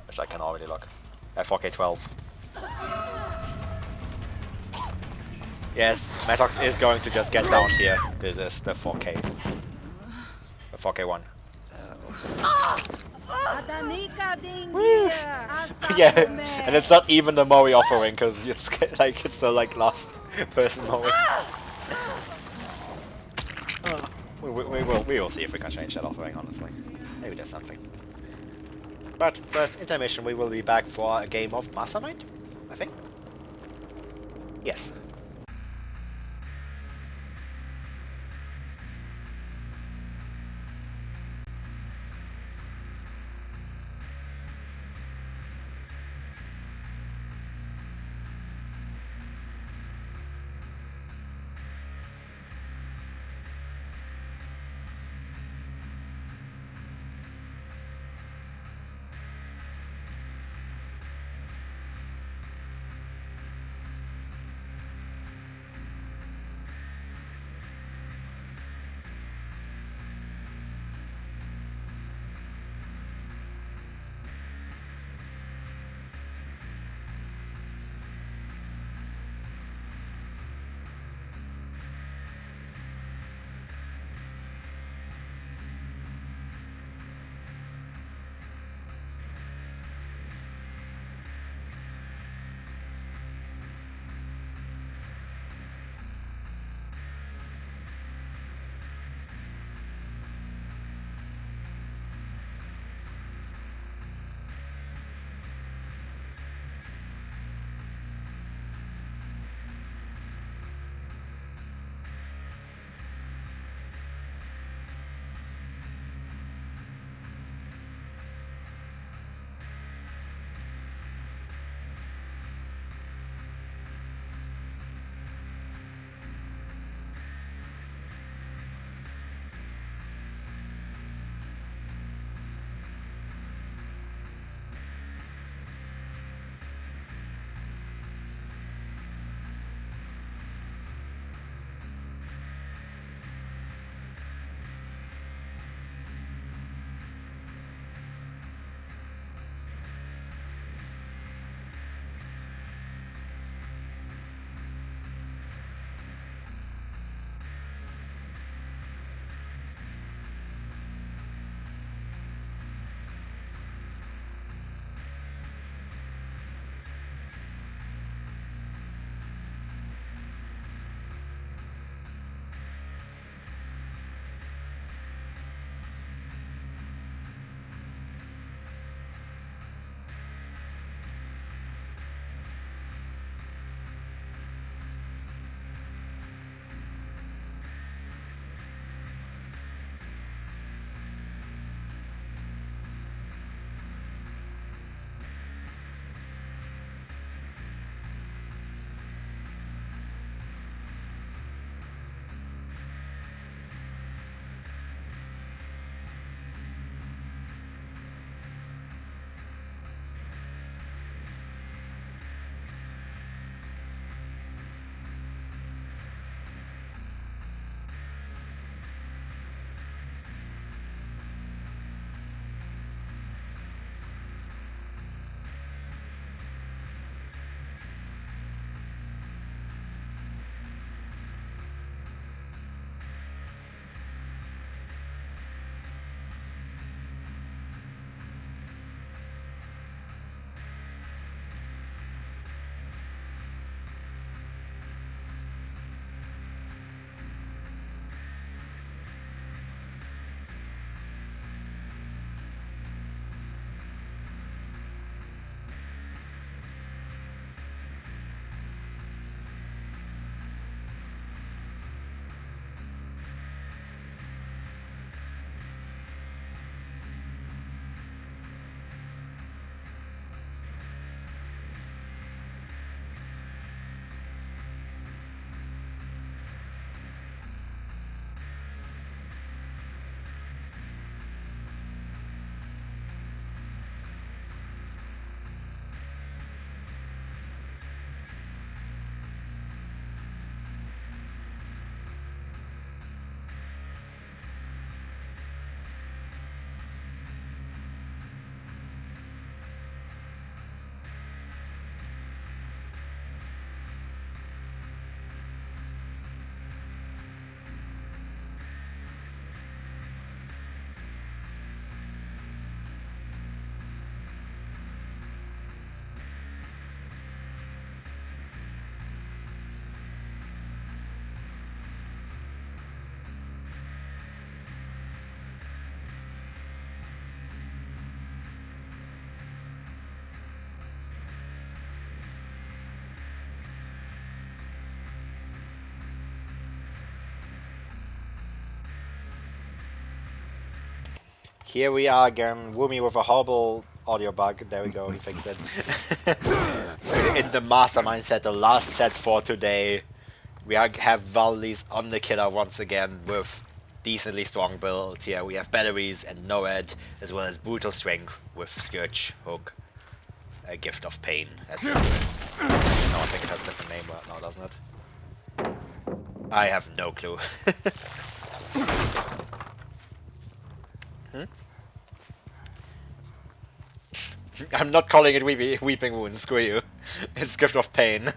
Which I can already look. 4K12. Yes, Metox is going to just get down here. This is the 4K. The 4K1. Yeah, and it's not even the Mori offering because it's like it's the like last person Mori. We will see if we can change that offering. Honestly, maybe there's something. But first intermission, we will be back for a game of Mastermind. I think. Yes. Here we are again, Woomy with a horrible audio bug. There we go, he fixed it. In the mastermind set, the last set for today, we have Valdis on the killer once again with decently strong build. Here we have batteries and NOED, as well as brutal strength with Scourge, Hook, a Gift of Pain. That's it. No, I think it has a different name right now, doesn't it? I have no clue. I'm not calling it Weeping Wounds, screw you. It's Gift of Pain.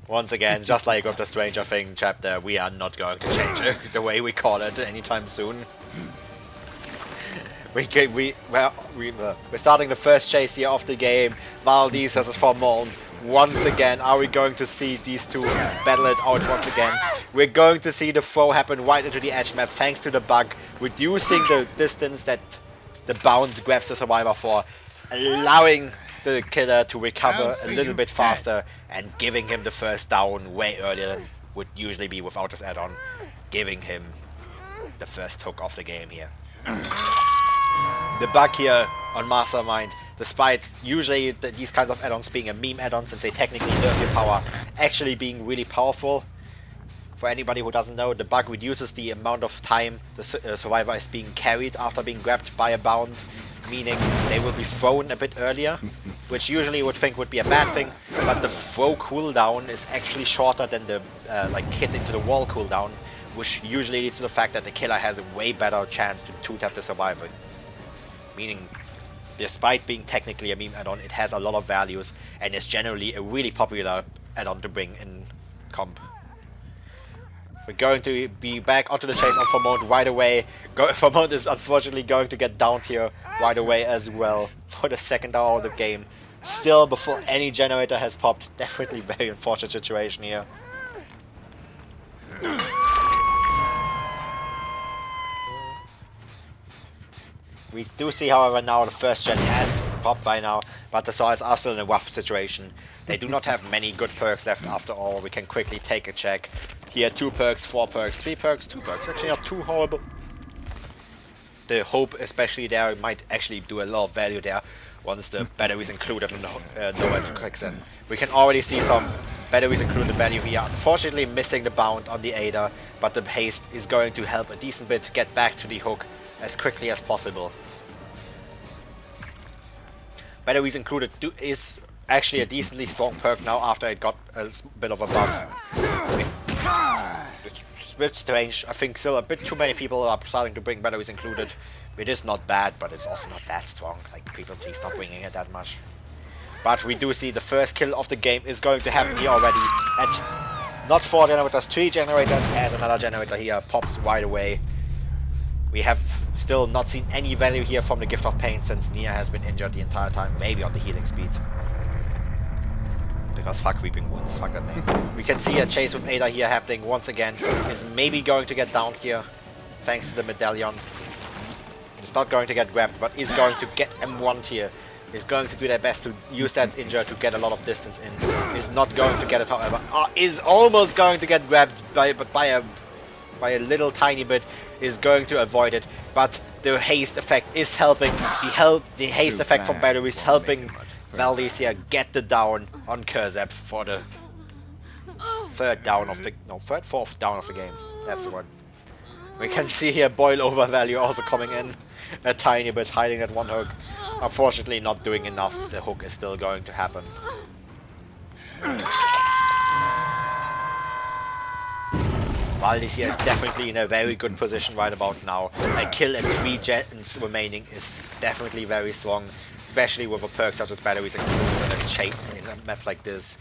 Once again, just like with the Stranger Thing chapter, we are not going to change the way we call it anytime soon. We're starting the first chase here of the game. Valdis versus Formont. Once again, are we going to see these two battle it out once again? We're going to see the throw happen right into the edge map thanks to the bug, reducing the distance that the bound grabs the survivor for, allowing the killer to recover a little bit faster and giving him the first down way earlier than would usually be without this add-on, giving him the first hook of the game here. The bug here on Mastermind, despite usually these kinds of add-ons being a meme add-on since they technically nerf your power, actually being really powerful. For anybody who doesn't know, the bug reduces the amount of time the survivor is being carried after being grabbed by a bound, meaning they will be thrown a bit earlier, which usually you would think would be a bad thing, but the throw cooldown is actually shorter than the hit into the wall cooldown, which usually leads to the fact that the killer has a way better chance to two-tap the survivor. Meaning, despite being technically a meme add-on, it has a lot of values and is generally a really popular add-on to bring in comp. We're going to be back onto the chase on Formont right away. Formont is unfortunately going to get downed here right away as well for the second hour of the game. Still before any generator has popped. Definitely very unfortunate situation here. We do see, however, now the first gen has popped by now, but the Swords are still in a rough situation. They do not have many good perks left after all. We can quickly take a check. Here, 2 perks, 4 perks, 3 perks, 2 perks. Actually not too horrible. The Hope especially there might actually do a lot of value there once the batteries included in the NOED clicks in. We can already see some batteries included value here. Unfortunately missing the bound on the Ada, but the haste is going to help a decent bit to get back to the hook as quickly as possible. Batteries included is actually a decently strong perk now after it got a bit of a buff. It's a bit strange. I think still a bit too many people are starting to bring batteries included. It is not bad, but it's also not that strong. Like, people, please stop bringing it that much. But we do see the first kill of the game is going to happen here already. At not 4 generators, 3 generators, as another generator here pops right away. We have still not seen any value here from the Gift of Pain since Nia has been injured the entire time, maybe on the healing speed. Because fuck Weeping Wounds, fuck that name. We can see a chase with Ada here happening once again. Is maybe going to get downed here, thanks to the medallion. It's not going to get grabbed, but is going to get M1 here. Is going to do their best to use that injure to get a lot of distance in. Is not going to get it, however. Is almost going to get grabbed by a little tiny bit. Is going to avoid it, but the haste effect is helping. The haste effect from battery is helping Valdis here get the down on Kurzep for the fourth down of the game. That's the one. We can see here boil over value also coming in a tiny bit, hiding that one hook. Unfortunately not doing enough. The hook is still going to happen. Valdis here is definitely in a very good position right about now. A kill and 3 gens remaining is definitely very strong, especially with a perk such as batteries included and a chase in a map like this.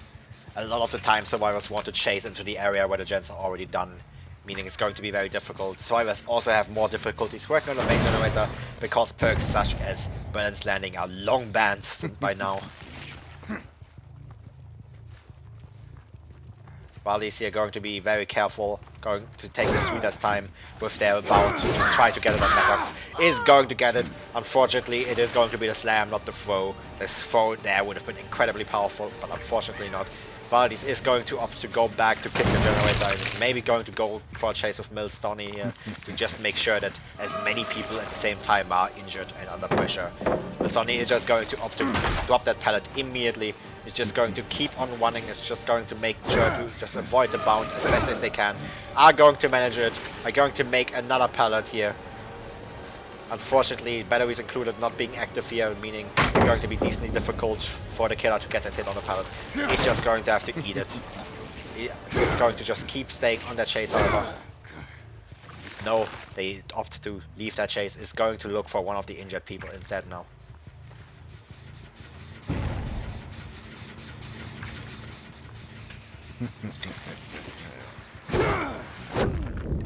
A lot of the time survivors want to chase into the area where the gens are already done, meaning it's going to be very difficult. Survivors also have more difficulties working on the main generator because perks such as Balance Landing are long banned by now. Valdis here going to be very careful, going to take the sweetest time with their bound to try to get it on Metox. Is going to get it. Unfortunately, it is going to be the slam, not the throw. This throw there would have been incredibly powerful, but unfortunately not. Valdis is going to opt to go back to pick the generator and is maybe going to go for a chase with Milstoni here to just make sure that as many people at the same time are injured and under pressure. Milstoni is just going to opt to drop that pallet immediately. It's just going to keep on running. It's just going to make sure to just avoid the bound as best as they can. Are going to manage it. Are going to make another pallet here. Unfortunately, batteries included not being active here, meaning it's going to be decently difficult for the killer to get that hit on the pallet. He's just going to have to eat it. He's going to just keep staying on that chase, however. No, they opt to leave that chase. Is going to look for one of the injured people instead now.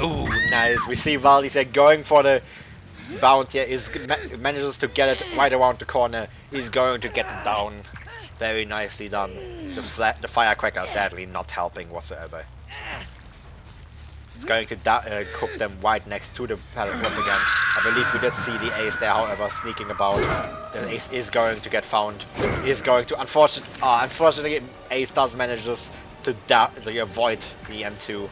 Ooh, nice. We see Valdis here going for the bound here. Manages to get it right around the corner. He's going to get it down. Very nicely done. The firecracker sadly not helping whatsoever. It's going to cook them right next to the pallet once again. I believe we did see the ace there, however, sneaking about. The ace is going to get found. Is going to unfortunately ace does manages to avoid the M2.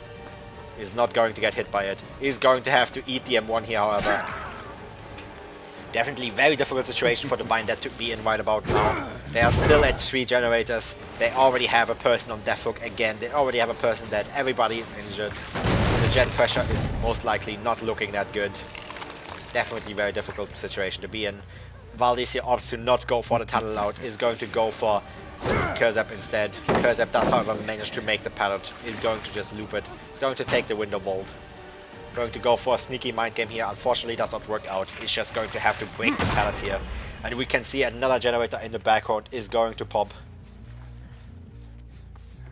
Is not going to get hit by it. He's going to have to eat the M1 here, however. Definitely very difficult situation for the Bindet to be in right about now. They are still at 3 generators. They already have a person on death hook again. They already have a person dead. Everybody is injured. The gen pressure is most likely not looking that good. Definitely very difficult situation to be in. Valdis here opts to not go for the tunnel out. Is going to go for Kurzep instead. Kurzep does however manage to make the pallet. Is going to just loop it. It's going to take the window bolt. Going to go for a sneaky mind game here. Unfortunately does not work out. He's just going to have to break the pallet here. And we can see another generator in the background is going to pop.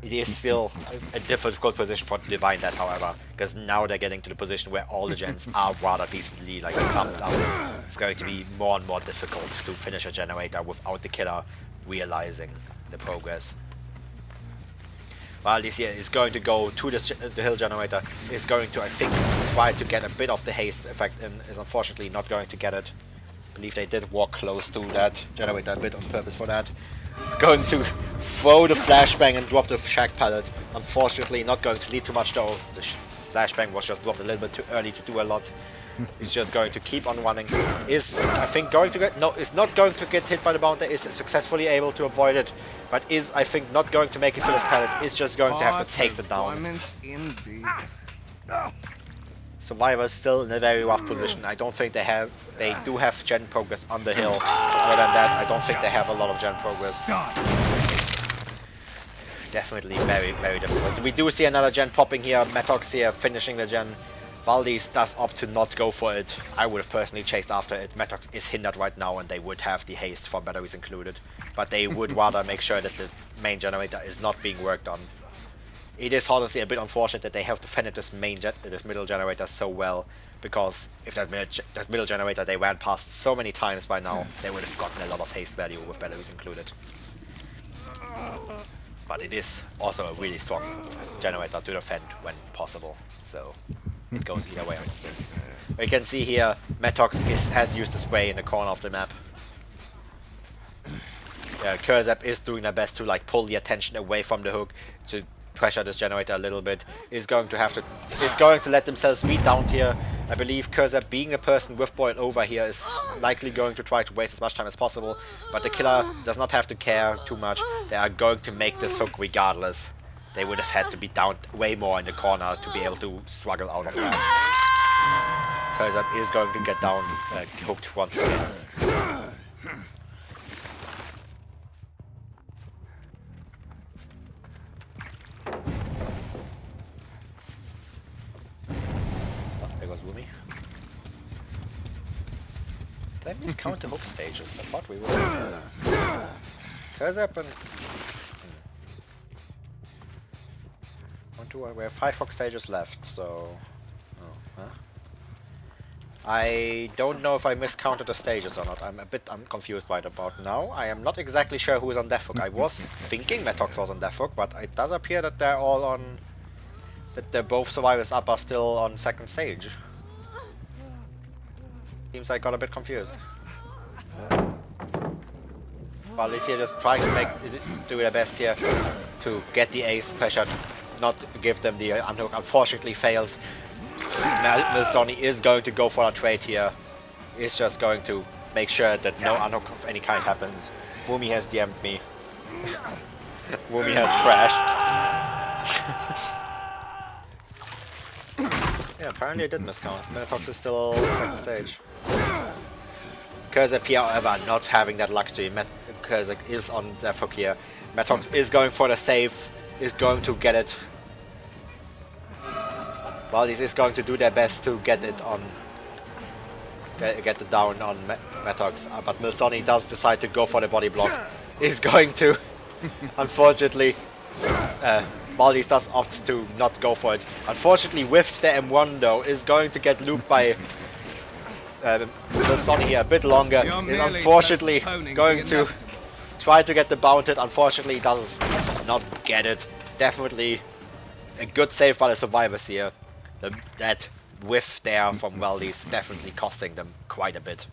It is still a difficult position for Divine that, however, because now they're getting to the position where all the gens are rather decently like clumped up. It's going to be more and more difficult to finish a generator without the killer realizing the progress. While this here is going to go to the hill generator, is going to, I think, try to get a bit of the haste effect and is unfortunately not going to get it. I believe they did walk close to that generator a bit on purpose for that. Going to throw the flashbang and drop the shack pallet. Unfortunately not going to lead too much though. The flashbang was just dropped a little bit too early to do a lot. He's just going to keep on running. Is, I think, going to get... No, is not going to get hit by the bouncer. Is successfully able to avoid it. But is, I think, not going to make it to this pallet. Is just going to have to take the down. Survivor still in a very rough position. I don't think they have... They do have gen progress on the hill. But other than that, I don't think they have a lot of gen progress. Definitely very, very difficult. We do see another gen popping here. Metox here finishing the gen. Valdis does opt to not go for it. I would have personally chased after it. Metox is hindered right now and they would have the haste for batteries included. But they would rather make sure that the main generator is not being worked on. It is honestly a bit unfortunate that they have defended this middle generator so well. Because if that middle generator they ran past so many times by now, they would have gotten a lot of haste value with batteries included. But it is also a really strong generator to defend when possible. So it goes either way. We can see here Metox has used the spray in the corner of the map. Kurzep is doing their best to like pull the attention away from the hook to pressure this generator a little bit. Is going to let themselves beat down here. I believe Kurzep, being a person with boiled over here, is likely going to try to waste as much time as possible. But the killer does not have to care too much. They are going to make this hook regardless. They would have had to be down way more in the corner to be able to struggle out of that. Kurzep is going to get down hooked once again. There goes Wumi. Did I miscount the hook stages? I thought we were. Kurzep and... We have 5 hook stages left, so... Oh, huh? I don't know if I miscounted the stages or not. I'm confused right about now. I am not exactly sure who is on death hook. I was thinking Metox was on death hook, but it does appear that they're all on... That they're both survivors up are still on second stage. Seems I got a bit confused. Well, Alicia just trying to do their best here to get the ace pressure, not give them the unhook. Unfortunately fails. Milsoni is going to go for a trade here. He's just going to make sure that no unhook of any kind happens. Wumi has DM'd me. Wumi has crashed. Yeah, apparently I did miscount. Metafox is still second stage. Kurzep here, however, not having that luxury. Kurzep is on the hook here. Metox is going for the save, is going to get it. Valdis is going to do their best to get it on, get the down on Metox, but Milsoni does decide to go for the body block. Is going to, unfortunately, Valdis does opt to not go for it. Unfortunately, whiffs the M1 though, is going to get looped by Milsoni here a bit longer. Is unfortunately going to try to get the bounted. Unfortunately, does not get it. Definitely a good save by the survivors here. That whiff there from Valdis definitely costing them quite a bit.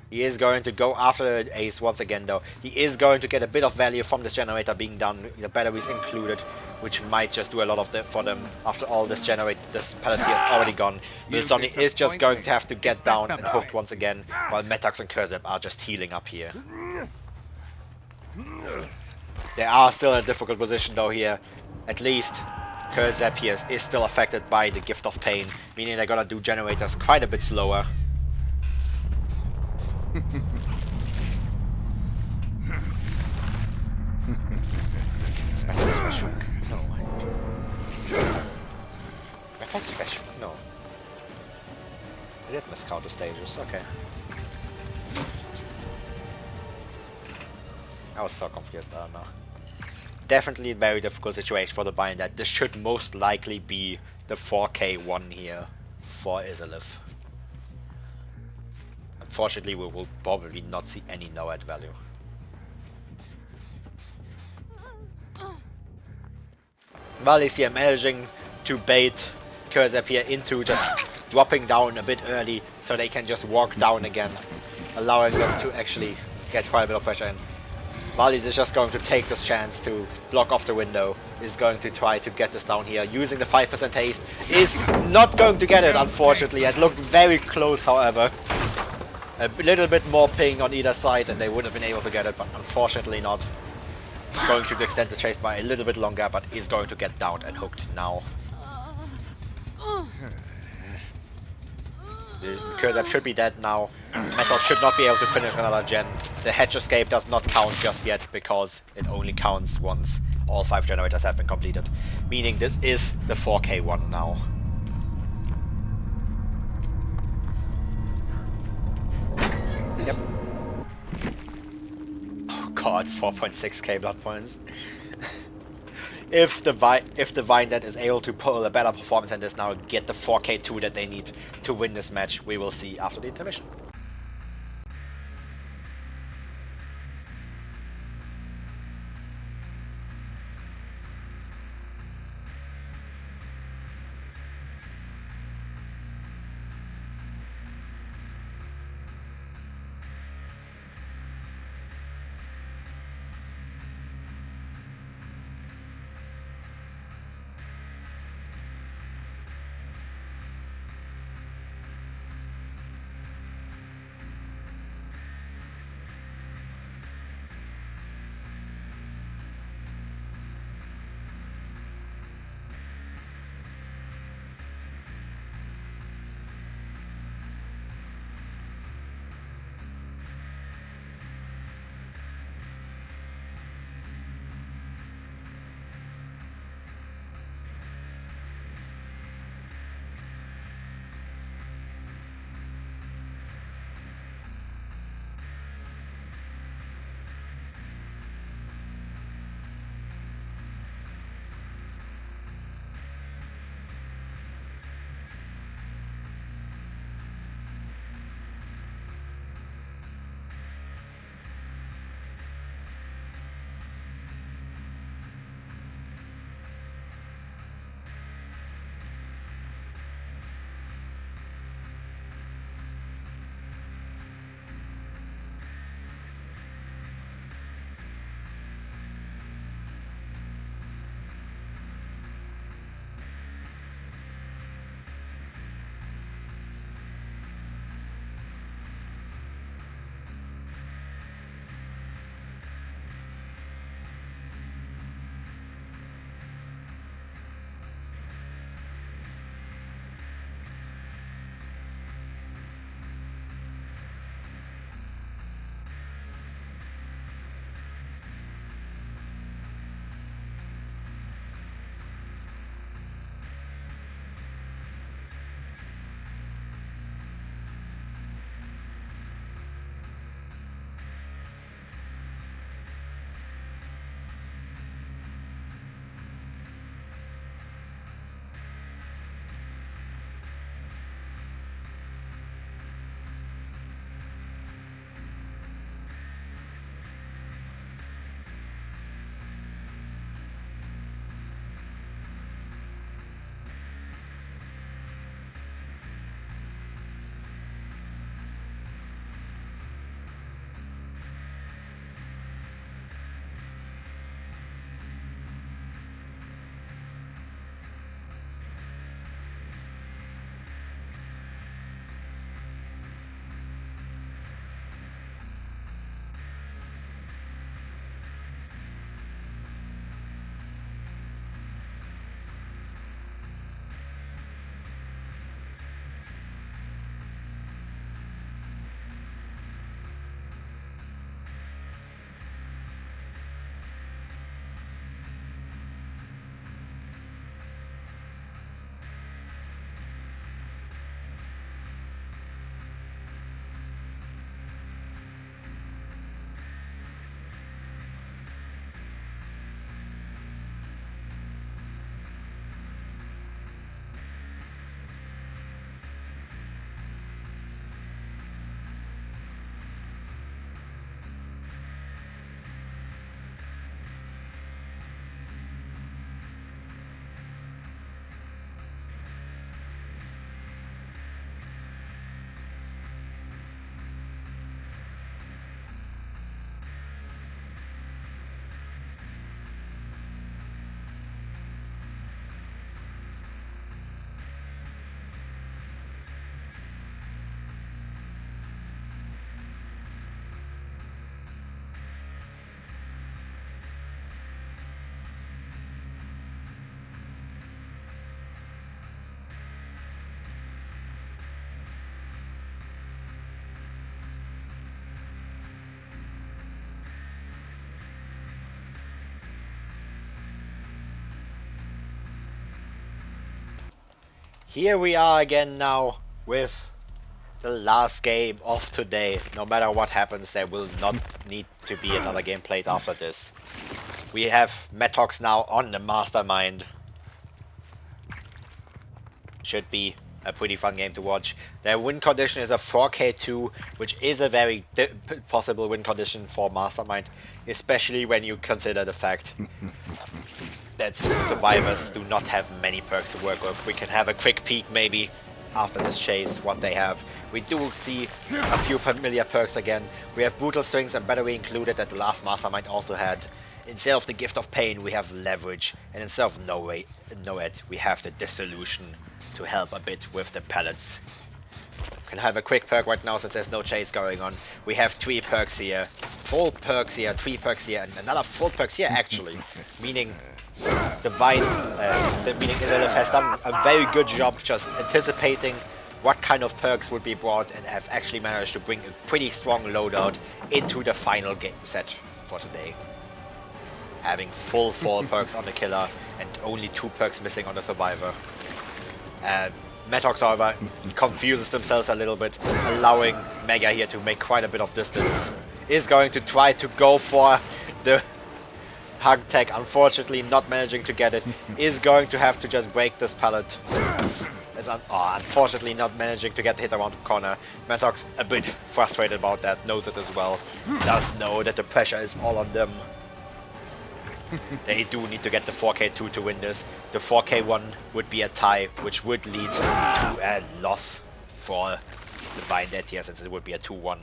He is going to go after the ace once again though. He is going to get a bit of value from this generator being done, the batteries included, which might just do a lot of for them after all this penalty has already gone. Milsoni is just going to have to get down and hooked once again, while Metax and Kurzep are just healing up here. They are still in a difficult position though here. At least Kurzep here is still affected by the Gift of Pain, meaning they're gonna do generators quite a bit slower. No. Reflex special? No. I did miscount the stages, okay. I was so confused, I don't know. Definitely a very difficult situation for the bind that this should most likely be the 4K one here for Izalith. Unfortunately, we will probably not see any no-ad value. Valdis here managing to bait Kurzep here into just dropping down a bit early so they can just walk down again, allowing them to actually get quite a bit of pressure in. Valdis is just going to take this chance to block off the window, is going to try to get this down here, using the 5% haste, is not going to get it unfortunately. It looked very close however. A little bit more ping on either side and they would have been able to get it, but unfortunately not. Going to extend the chase by a little bit longer, but is going to get down and hooked now. The Kurzep should be dead now. Method should not be able to finish another gen. The hedge escape does not count just yet because it only counts once all 5 generators have been completed. Meaning this is the 4K one now. Yep. Oh god, 4.6k blood points. If the Vindent is able to pull a better performance than this now, get the 4K2 that they need to win this match, we will see after the intermission. Here we are again now with the last game of today. No matter what happens, there will not need to be another game played after this. We have Metox now on the mastermind. Should be a pretty fun game to watch. Their win condition is a 4K2, which is a very possible win condition for mastermind, especially when you consider the fact that survivors do not have many perks to work with. We can have a quick peek maybe after this chase what they have. We do see a few familiar perks again. We have brutal strings and battery included that the last mastermind also had. Instead of the gift of pain we have leverage, and instead of no it we have the dissolution to help a bit with the pellets. Can have a quick perk right now since there's no chase going on. We have 3 perks here, full perks here, 3 perks here, and another full perks here actually, meaning meaning Izalith has done a very good job just anticipating what kind of perks would be brought and have actually managed to bring a pretty strong loadout into the final game set for today. Having full 4 perks on the killer and only 2 perks missing on the survivor. Metox, however, confuses themselves a little bit, allowing Mega here to make quite a bit of distance. Is going to try to go for the hug tag, unfortunately not managing to get it. Is going to have to just break this pallet. Unfortunately not managing to get the hit around the corner. Metox a bit frustrated about that, knows it as well. Does know that the pressure is all on them. They do need to get the 4K2 to win this. The 4K1 would be a tie, which would lead to a loss for the Bind here, since it would be a 2-1.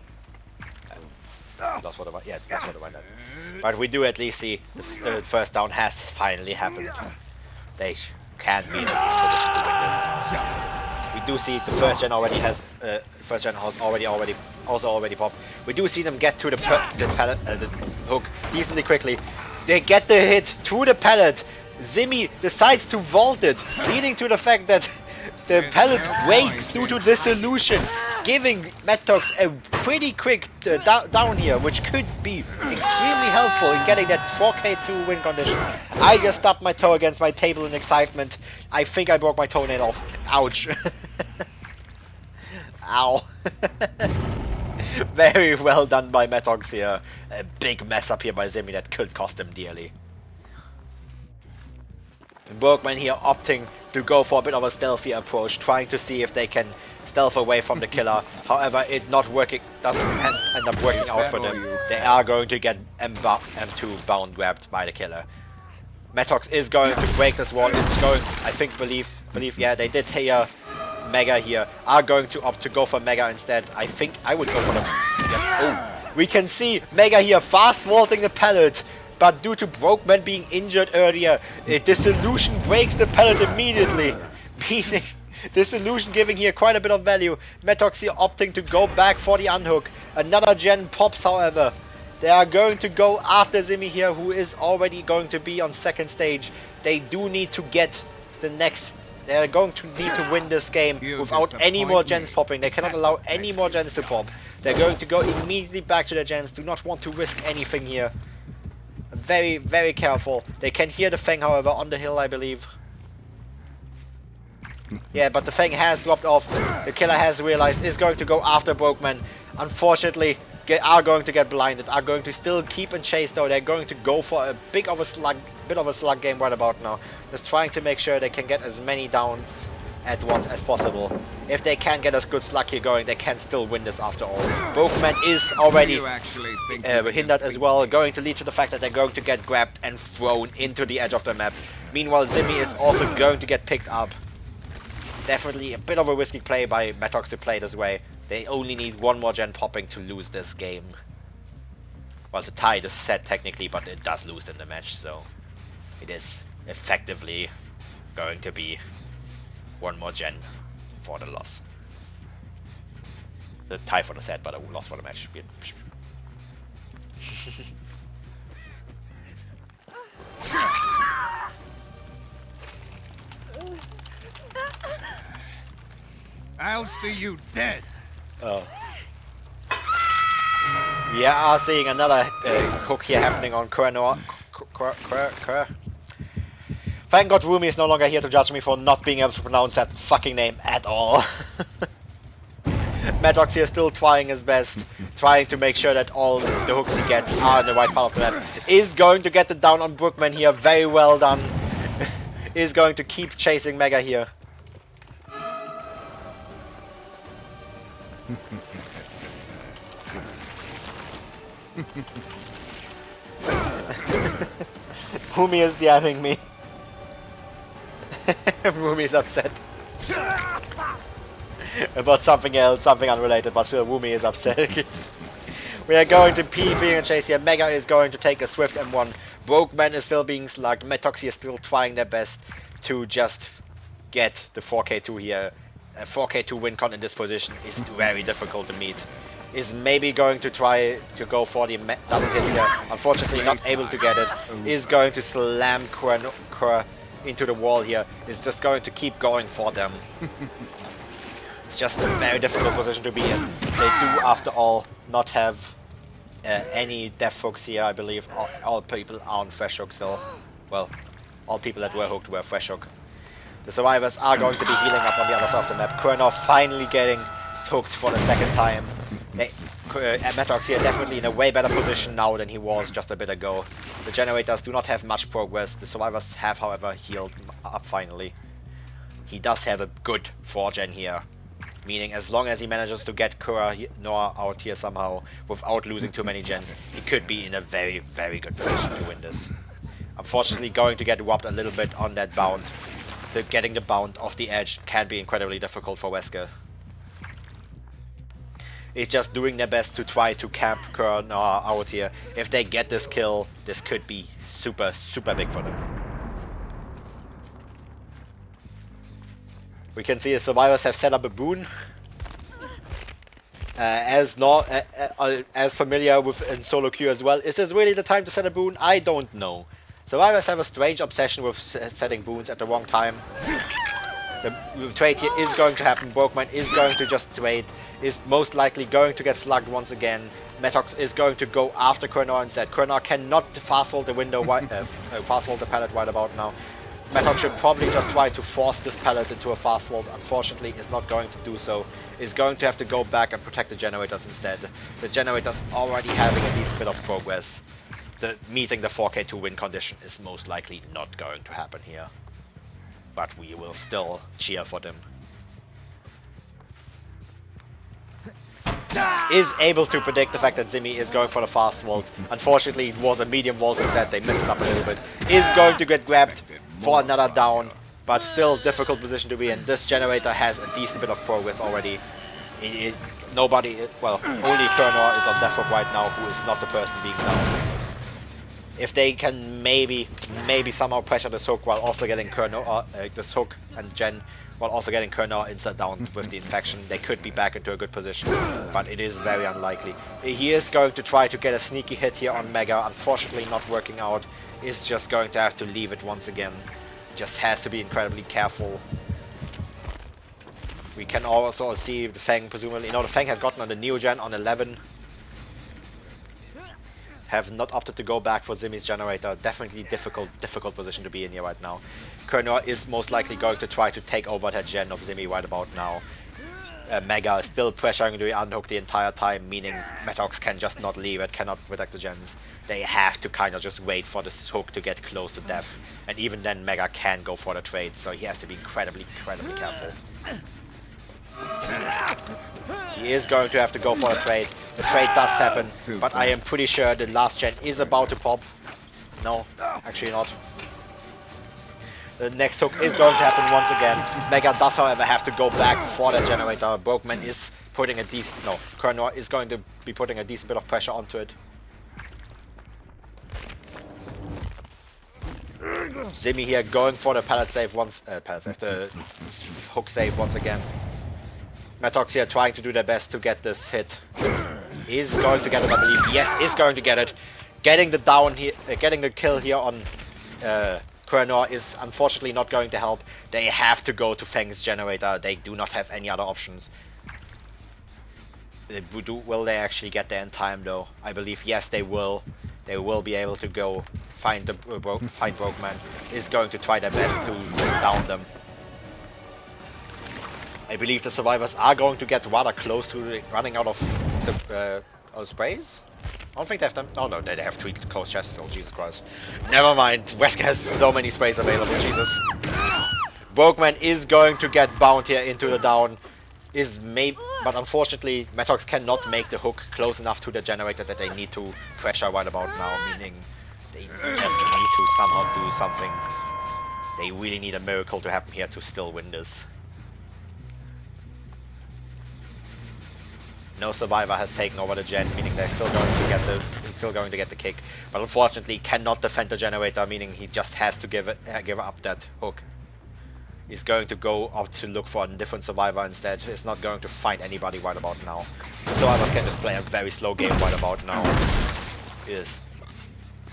Loss for the yeah, that's for the Bind. But we do at least see the first down has finally happened. They can be in a position to win this. We do see the first gen already has already popped. We do see them get to the hook decently quickly. They get the hit to the pallet. Zimmy decides to vault it, leading to the fact that the pallet breaks due to dissolution, giving Metox a pretty quick down here, which could be extremely helpful in getting that 4K2 win condition. I just stubbed my toe against my table in excitement. I think I broke my toenail off. Ouch. Ow. Very well done by Metox here. A big mess up here by Zimmy that could cost him dearly. Workman here opting to go for a bit of a stealthy approach, trying to see if they can stealth away from the killer. However, it not working, doesn't end up working out for them. They are going to get M2 bound grabbed by the killer. Metox is going to break this wall, is going, I think, believe, yeah, they did hear Mega here, are going to opt to go for Mega instead. I think I would go for the... Yeah. Oh, we can see Mega here fast vaulting the pallet, but due to Brokeman being injured earlier, Dissolution breaks the pallet immediately, meaning Dissolution giving here quite a bit of value. Metox here opting to go back for the unhook. Another gen pops, however. They are going to go after Zimmy here, who is already going to be on second stage. They do need to get the next... They are going to need to win this game without any more gens popping. They cannot allow any more gens to pop. They're going to go immediately back to the gens. Do not want to risk anything here. Very, very careful. They can hear the Fang, however, on the hill, I believe. Yeah, but the Fang has dropped off. The killer has realized is going to go after Brokeman. Unfortunately, are going to get blinded. Are going to still keep and chase though. They're going to go for a bit of a slug game right about now. Just trying to make sure they can get as many downs at once as possible. If they can get a good slug here going, they can still win this after all. Brokeman is already hindered as well, going to lead to the fact that they're going to get grabbed and thrown into the edge of the map. Meanwhile, Zimmy is also going to get picked up. Definitely a bit of a risky play by Metox to play this way. They only need one more gen popping to lose this game. Well, the tie is set technically, but it does lose in the match, so it is effectively going to be one more gen for the loss. The tie for the set, but a loss for the match. I'll see you dead. Oh. We are seeing another hook here happening on Thank God Rumi is no longer here to judge me for not being able to pronounce that fucking name at all. Maddox here still trying his best, trying to make sure that all the hooks he gets are in the right part of the map. Is going to get the down on Brookman here, very well done. Is going to keep chasing Mega here. Rumi is DMing me. Rumi is upset. About something else, something unrelated, but still Rumi is upset. We are going to P being a chase here. Mega is going to take a swift M1. Brokeman is still being slugged. Metoxy is still trying their best to just get the 4K2 here. A 4K2 win con in this position is very difficult to meet. Is maybe going to try to go for the double hit here. Unfortunately not able to get it. Is going to slam Kur into the wall here. Is just going to keep going for them. It's just a very difficult position to be in. They do, after all, not have any death hooks here, I believe. All people are on fresh hook still. Well, all people that were hooked were fresh hook. The survivors are going to be healing up on the other side of the map. Kurnov finally getting hooked for the second time. Metox here definitely in a way better position now than he was just a bit ago. The generators do not have much progress. The survivors have, however, healed up finally. He does have a good 4-gen here. Meaning as long as he manages to get Noah out here somehow without losing too many gens, he could be in a very, very good position to win this. Unfortunately going to get whopped a little bit on that bound. Getting the bound off the edge can be incredibly difficult for Wesker. It's just doing their best to try to camp Noah out here. If they get this kill, this could be super, super big for them. We can see the survivors have set up a boon. As familiar with in solo queue as well. Is this really the time to set a boon? I don't know. Survivors have a strange obsession with setting boons at the wrong time. The trade here is going to happen. Brokeman is going to just trade. Is most likely going to get slugged once again. Metox is going to go after Kurnor instead. Kurnor cannot fast hold the window, fast hold the pallet right about now. Metox should probably just try to force this pallet into a fast hold. Unfortunately, is not going to do so. Is going to have to go back and protect the generators instead. The generators already having a decent bit of progress. Meeting the 4K2 win condition is most likely not going to happen here. But we will still cheer for them. Is able to predict the fact that Zimmy is going for the fast vault. Unfortunately, it was a medium vault instead. They missed it up a little bit. Is going to get grabbed for another down, but still difficult position to be in. This generator has a decent bit of progress already. Nobody, well, only Kurnor is on death hook right now, who is not the person being down. If they can maybe somehow pressure this hook while also getting Kurnor, this hook and Gen, while also getting Kurnor instead down with the infection, they could be back into a good position, but it is very unlikely. He is going to try to get a sneaky hit here on Mega, unfortunately not working out. Is just going to have to leave it once again. Just has to be incredibly careful. We can also see the Fang presumably, the Fang has gotten on the Neo-Gen on 11. Have not opted to go back for Zimmy's generator. Definitely difficult position to be in here right now. Kurnor is most likely going to try to take over that gen of Zimmy right about now. Mega is still pressuring the unhook the entire time, meaning Metox can just not leave it, cannot protect the gens. They have to kind of just wait for this hook to get close to death. And even then Mega can go for the trade, so he has to be incredibly careful. He is going to have to go for a trade. The trade does happen, but I am pretty sure the last gen is about to pop. No, actually not. The next hook is going to happen once again. Mega does, however, have to go back for the generator. Brokeman is putting a decent... No, Kurnor is going to be putting a decent bit of pressure onto it. Zimmy here going for the pallet save once... the hook save once again. Metox here trying to do their best to get this hit. Is going to get it, I believe. Yes, is going to get it. Getting the down here, getting the kill here on Kurnor is unfortunately not going to help. They have to go to Fang's generator. They do not have any other options. Will they actually get there in time though? I believe yes they will. they will be able to go find the find Brokeman. Is going to try their best to down them. I believe the survivors are going to get rather close to running out of sprays. I don't think they have them. Oh no, they have 3 close chests. Oh Jesus Christ. Never mind. Wesker has so many sprays available. Jesus. Brokeman is going to get bound here into the down. But unfortunately, Metox cannot make the hook close enough to the generator that they need to pressure right about now, meaning they just need to somehow do something. They really need a miracle to happen here to still win this. No survivor has taken over the gen, meaning they're still going to get the kick, but unfortunately cannot defend the generator, meaning he just has to give up that hook. He's going to go out to look for a different survivor instead. He's not going to find anybody right about now. The survivors can just play a very slow game right about now. It is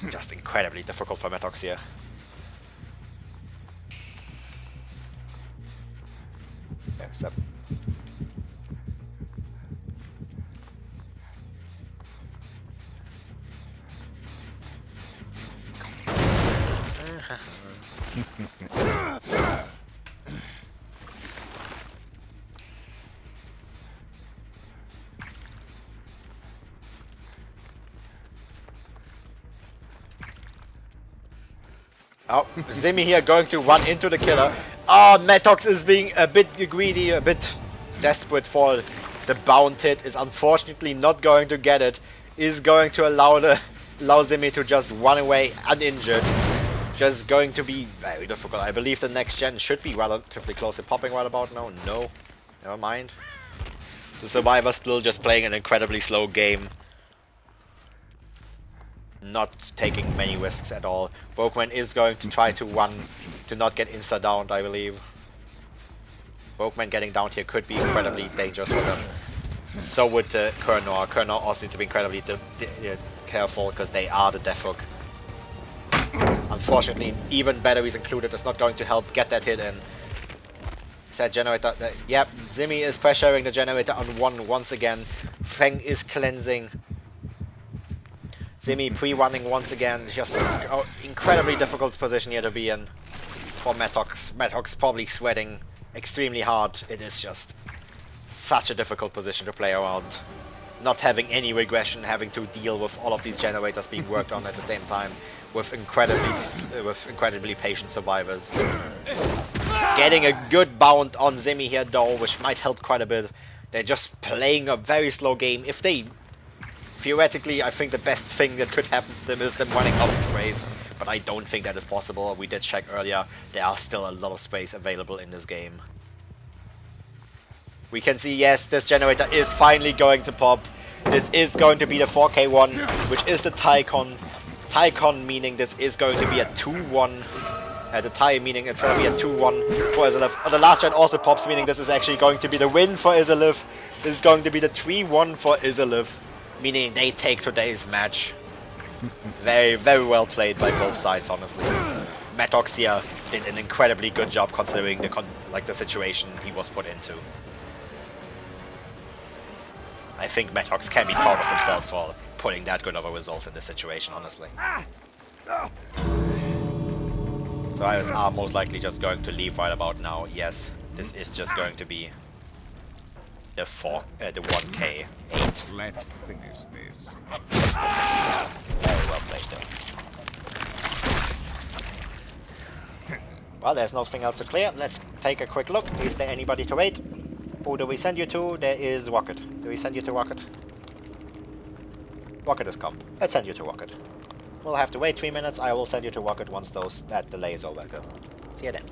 just incredibly difficult for Metox here. Yeah, 7. Oh, Zimmy here going to run into the killer. Oh, Metox is being a bit greedy, a bit desperate for the bound hit. Is unfortunately not going to get it. Is going to allow Zimmy to just run away uninjured. Just going to be very difficult. I believe the next gen should be relatively close to popping right about now. No, never mind. The survivor still just playing an incredibly slow game. Not taking many risks at all. Brokeman is going to try to run to not get insta-downed, I believe. Brokeman getting downed here could be incredibly dangerous for them. So would Kernor. Kernor also needs to be incredibly careful because they are the death hook. Unfortunately, even batteries included is not going to help get that hit in. That generator, yep, Zimmy is pressuring the generator on 1 once again. Feng is cleansing. Zimmy pre-running once again, just incredibly difficult position here to be in for Metox. Metox probably sweating extremely hard. It is just such a difficult position to play around. Not having any regression, having to deal with all of these generators being worked on at the same time, with incredibly patient survivors. Getting a good bound on Zimmy here though, which might help quite a bit. They're just playing a very slow game. If they theoretically, I think the best thing that could happen to them is them running out of sprays, but I don't think that is possible. We did check earlier, there are still a lot of sprays available in this game. We can see, yes, this generator is finally going to pop. This is going to be the 4K one, which is the Tycon. Tycon meaning this is going to be a 2-1. The tie meaning it's going to be a 2-1 for Izalith. The last gen also pops, meaning this is actually going to be the win for Izalith. This is going to be the 3-1 for Izalith. Meaning they take today's match. Very, very well played by both sides, honestly. Metox here did an incredibly good job considering the situation he was put into. I think Metox can be proud of themselves for putting that good of a result in this situation, honestly. So I are most likely just going to leave right about now. Yes, this is just going to be the 1K 8. Let's finish this. Very well played though. Well, there's nothing else to clear. Let's take a quick look. Is there anybody to wait? Who do we send you to? There is Rocket. Do we send you to Rocket? Rocket has come. Let's send you to Rocket. We'll have to wait 3 minutes. I will send you to Rocket once that delay is over. See you then.